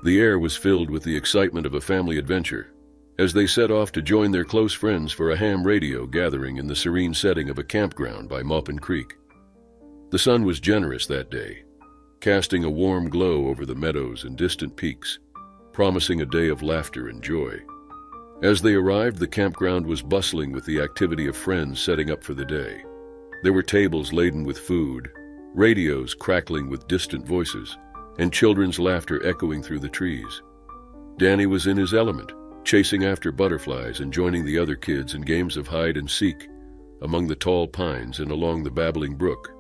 The air was filled with the excitement of a family adventure as they set off to join their close friends for a ham radio gathering in the serene setting of a campground by Maupin Creek. The sun was generous that day, casting a warm glow over the meadows and distant peaks, promising a day of laughter and joy. As they arrived, the campground was bustling with the activity of friends setting up for the day. There were tables laden with food, radios crackling with distant voices, and children's laughter echoing through the trees. Danny was in his element, chasing after butterflies and joining the other kids in games of hide and seek among the tall pines and along the babbling brook.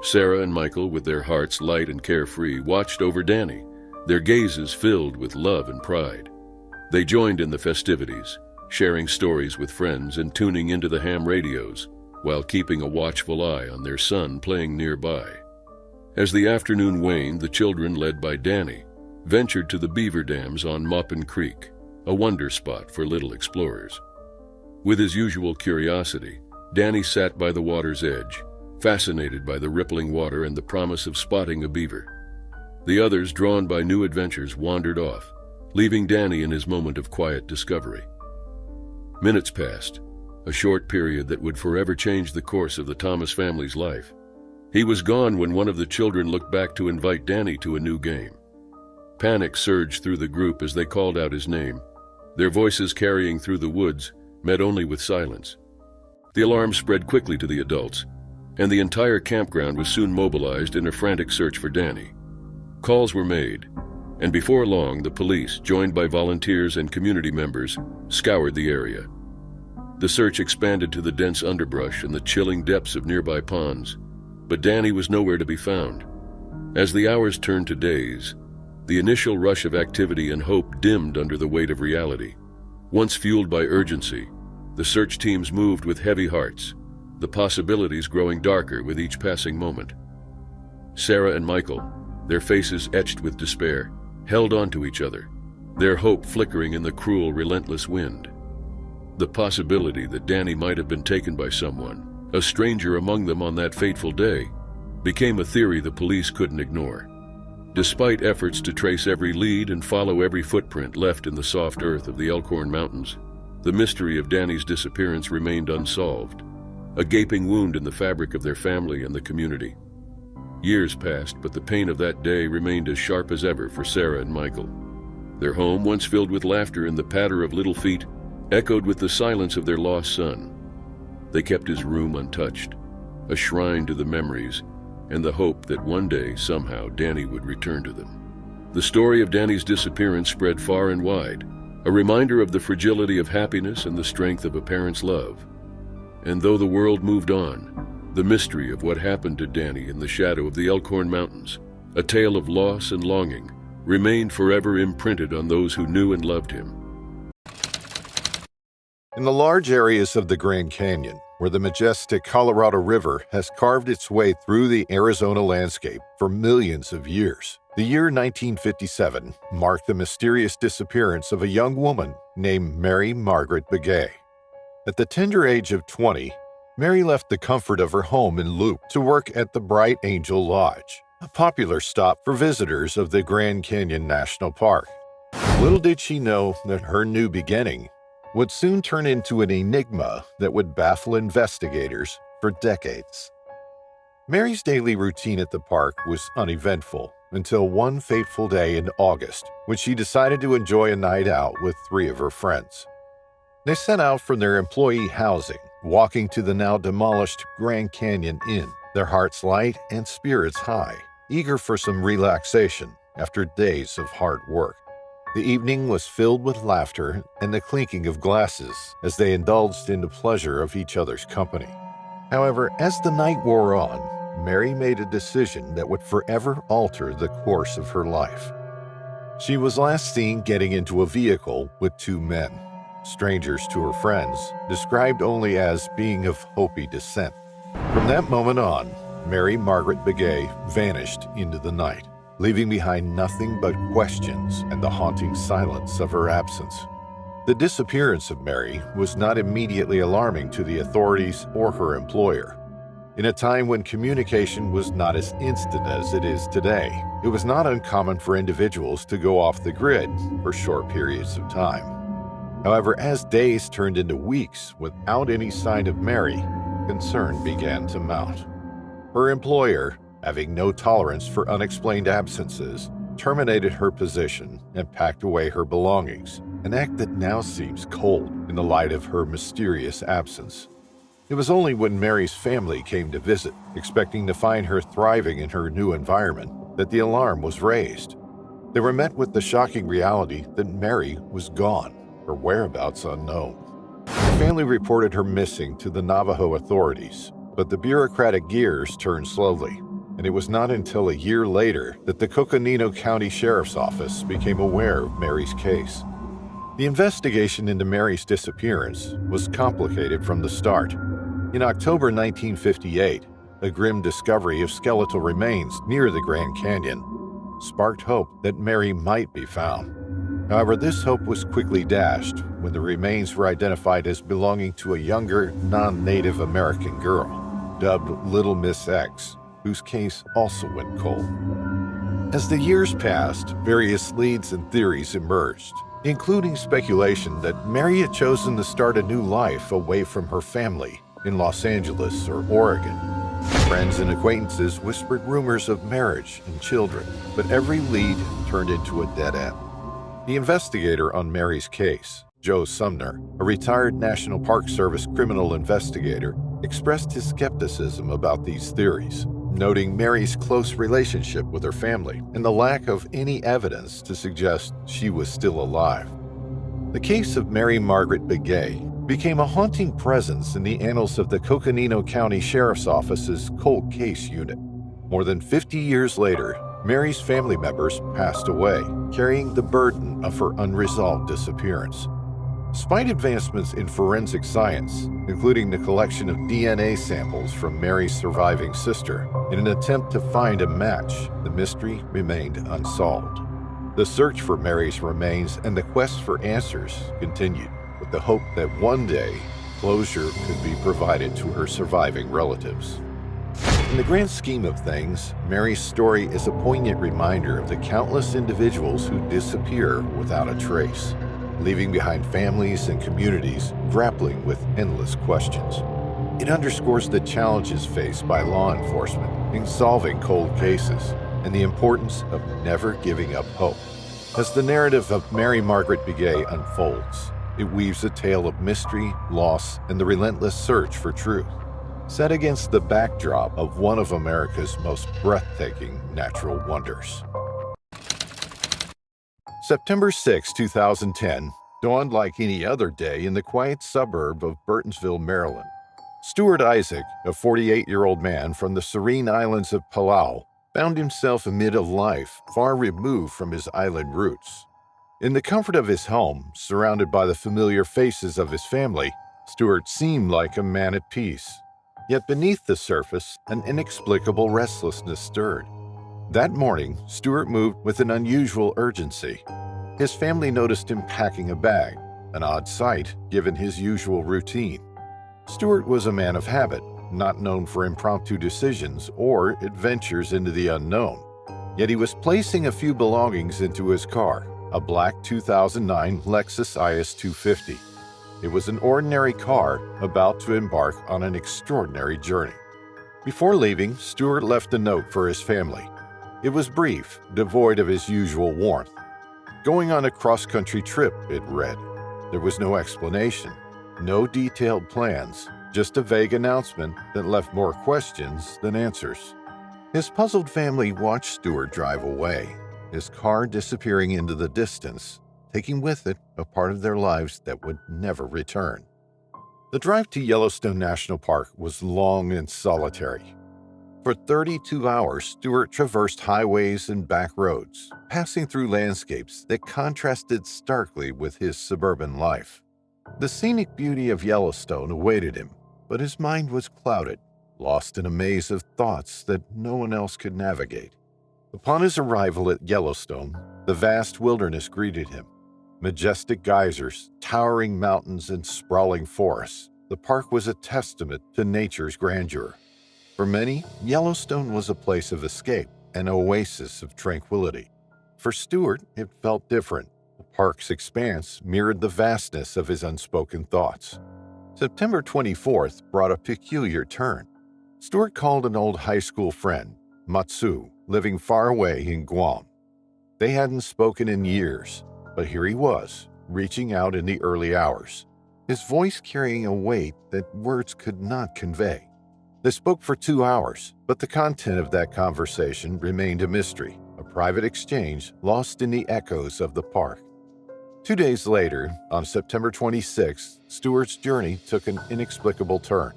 Sarah and Michael, with their hearts light and carefree, watched over Danny, their gazes filled with love and pride. They joined in the festivities, sharing stories with friends and tuning into the ham radios, while keeping a watchful eye on their son playing nearby. As the afternoon waned, the children, led by Danny, ventured to the beaver dams on Maupin Creek, a wonder spot for little explorers. With his usual curiosity, Danny sat by the water's edge, fascinated by the rippling water and the promise of spotting a beaver. The others, drawn by new adventures, wandered off, leaving Danny in his moment of quiet discovery. Minutes passed, a short period that would forever change the course of the Thomas family's life. He was gone when one of the children looked back to invite Danny to a new game. Panic surged through the group as they called out his name, their voices carrying through the woods, met only with silence. The alarm spread quickly to the adults, and the entire campground was soon mobilized in a frantic search for Danny. Calls were made, and before long, the police, joined by volunteers and community members, scoured the area. The search expanded to the dense underbrush and the chilling depths of nearby ponds, but Danny was nowhere to be found. As the hours turned to days, the initial rush of activity and hope dimmed under the weight of reality. Once fueled by urgency, the search teams moved with heavy hearts, the possibilities growing darker with each passing moment. Sarah and Michael, their faces etched with despair, held on to each other, their hope flickering in the cruel, relentless wind. The possibility that Danny might have been taken by someone, a stranger among them on that fateful day, became a theory the police couldn't ignore. Despite efforts to trace every lead and follow every footprint left in the soft earth of the Elkhorn Mountains, the mystery of Danny's disappearance remained unsolved, a gaping wound in the fabric of their family and the community. Years passed, but the pain of that day remained as sharp as ever for Sarah and Michael. Their home, once filled with laughter and the patter of little feet, echoed with the silence of their lost son. They kept his room untouched, a shrine to the memories and the hope that one day, somehow, Danny would return to them. The story of Danny's disappearance spread far and wide, a reminder of the fragility of happiness and the strength of a parent's love. And though the world moved on, the mystery of what happened to Danny in the shadow of the Elkhorn Mountains, a tale of loss and longing, remained forever imprinted on those who knew and loved him. In the large areas of the Grand Canyon, where the majestic Colorado River has carved its way through the Arizona landscape for millions of years, the year 1957 marked the mysterious disappearance of a young woman named Mary Margaret Begay. At the tender age of 20, Mary left the comfort of her home in Loop to work at the Bright Angel Lodge, a popular stop for visitors of the Grand Canyon National Park. Little did she know that her new beginning would soon turn into an enigma that would baffle investigators for decades. Mary's daily routine at the park was uneventful until one fateful day in August when she decided to enjoy a night out with 3 of her friends. They set out from their employee housing, walking to the now demolished Grand Canyon Inn, their hearts light and spirits high, eager for some relaxation after days of hard work. The evening was filled with laughter and the clinking of glasses as they indulged in the pleasure of each other's company. However, as the night wore on, Mary made a decision that would forever alter the course of her life. She was last seen getting into a vehicle with 2 men, strangers to her friends, described only as being of Hopi descent. From that moment on, Mary Margaret Begay vanished into the night, leaving behind nothing but questions and the haunting silence of her absence. The disappearance of Mary was not immediately alarming to the authorities or her employer. In a time when communication was not as instant as it is today, it was not uncommon for individuals to go off the grid for short periods of time. However, as days turned into weeks without any sign of Mary, concern began to mount. Her employer, having no tolerance for unexplained absences, terminated her position and packed away her belongings, an act that now seems cold in the light of her mysterious absence. It was only when Mary's family came to visit, expecting to find her thriving in her new environment, that the alarm was raised. They were met with the shocking reality that Mary was gone, her whereabouts unknown. The family reported her missing to the Navajo authorities, but the bureaucratic gears turned slowly, and it was not until a year later that the Coconino County Sheriff's Office became aware of Mary's case. The investigation into Mary's disappearance was complicated from the start. In October 1958, a grim discovery of skeletal remains near the Grand Canyon sparked hope that Mary might be found. However, this hope was quickly dashed when the remains were identified as belonging to a younger, non-Native American girl, dubbed Little Miss X, whose case also went cold. As the years passed, various leads and theories emerged, including speculation that Mary had chosen to start a new life away from her family in Los Angeles or Oregon. Friends and acquaintances whispered rumors of marriage and children, but every lead turned into a dead end. The investigator on Mary's case, Joe Sumner, a retired National Park Service criminal investigator, expressed his skepticism about these theories, noting Mary's close relationship with her family and the lack of any evidence to suggest she was still alive. The case of Mary Margaret Begay became a haunting presence in the annals of the Coconino County Sheriff's Office's Cold Case Unit. More than 50 years later, Mary's family members passed away, carrying the burden of her unresolved disappearance. Despite advancements in forensic science, including the collection of DNA samples from Mary's surviving sister, in an attempt to find a match, the mystery remained unsolved. The search for Mary's remains and the quest for answers continued, with the hope that one day closure could be provided to her surviving relatives. In the grand scheme of things, Mary's story is a poignant reminder of the countless individuals who disappear without a trace, leaving behind families and communities grappling with endless questions. It underscores the challenges faced by law enforcement in solving cold cases and the importance of never giving up hope. As the narrative of Mary Margaret Begay unfolds, it weaves a tale of mystery, loss, and the relentless search for truth, set against the backdrop of one of America's most breathtaking natural wonders. September 6, 2010, dawned like any other day in the quiet suburb of Burtonsville, Maryland. Stuart Isaac, a 48-year-old man from the serene islands of Palau, found himself amid a life far removed from his island roots. In the comfort of his home, surrounded by the familiar faces of his family, Stuart seemed like a man at peace. Yet beneath the surface, an inexplicable restlessness stirred. That morning, Stuart moved with an unusual urgency. His family noticed him packing a bag, an odd sight given his usual routine. Stuart was a man of habit, not known for impromptu decisions or adventures into the unknown. Yet he was placing a few belongings into his car, a black 2009 Lexus IS 250. It was an ordinary car about to embark on an extraordinary journey. Before leaving, Stewart left a note for his family. It was brief, devoid of his usual warmth. Going on a cross-country trip, it read. There was no explanation, no detailed plans, just a vague announcement that left more questions than answers. His puzzled family watched Stewart drive away, his car disappearing into the distance, taking with it a part of their lives that would never return. The drive to Yellowstone National Park was long and solitary. For 32 hours, Stewart traversed highways and back roads, passing through landscapes that contrasted starkly with his suburban life. The scenic beauty of Yellowstone awaited him, but his mind was clouded, lost in a maze of thoughts that no one else could navigate. Upon his arrival at Yellowstone, the vast wilderness greeted him. Majestic geysers, towering mountains, and sprawling forests, the park was a testament to nature's grandeur. For many, Yellowstone was a place of escape, an oasis of tranquility. For Stewart, it felt different. The park's expanse mirrored the vastness of his unspoken thoughts. September 24th brought a peculiar turn. Stewart called an old high school friend, Matsu, living far away in Guam. They hadn't spoken in years, but here he was, reaching out in the early hours, his voice carrying a weight that words could not convey. They spoke for 2 hours, but the content of that conversation remained a mystery, a private exchange lost in the echoes of the park. 2 days later, on September 26th, Stewart's journey took an inexplicable turn.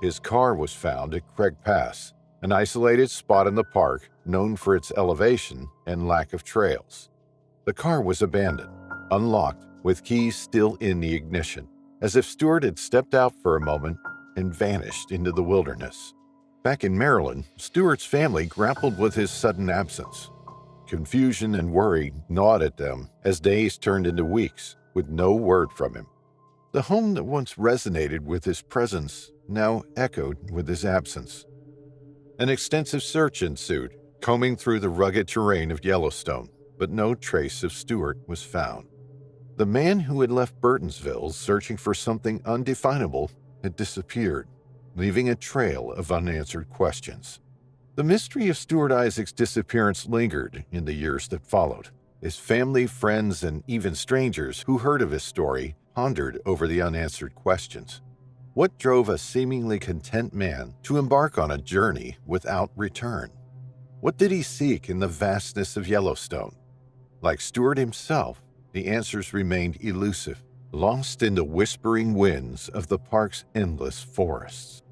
His car was found at Craig Pass, an isolated spot in the park known for its elevation and lack of trails. The car was abandoned, unlocked, with keys still in the ignition, as if Stewart had stepped out for a moment and vanished into the wilderness. Back in Maryland, Stewart's family grappled with his sudden absence. Confusion and worry gnawed at them as days turned into weeks, with no word from him. The home that once resonated with his presence now echoed with his absence. An extensive search ensued, combing through the rugged terrain of Yellowstone, but no trace of Stewart was found. The man who had left Burtonsville searching for something undefinable had disappeared, leaving a trail of unanswered questions. The mystery of Stewart Isaac's disappearance lingered in the years that followed. His family, friends, and even strangers who heard of his story pondered over the unanswered questions. What drove a seemingly content man to embark on a journey without return? What did he seek in the vastness of Yellowstone? Like Stewart himself, the answers remained elusive, lost in the whispering winds of the park's endless forests.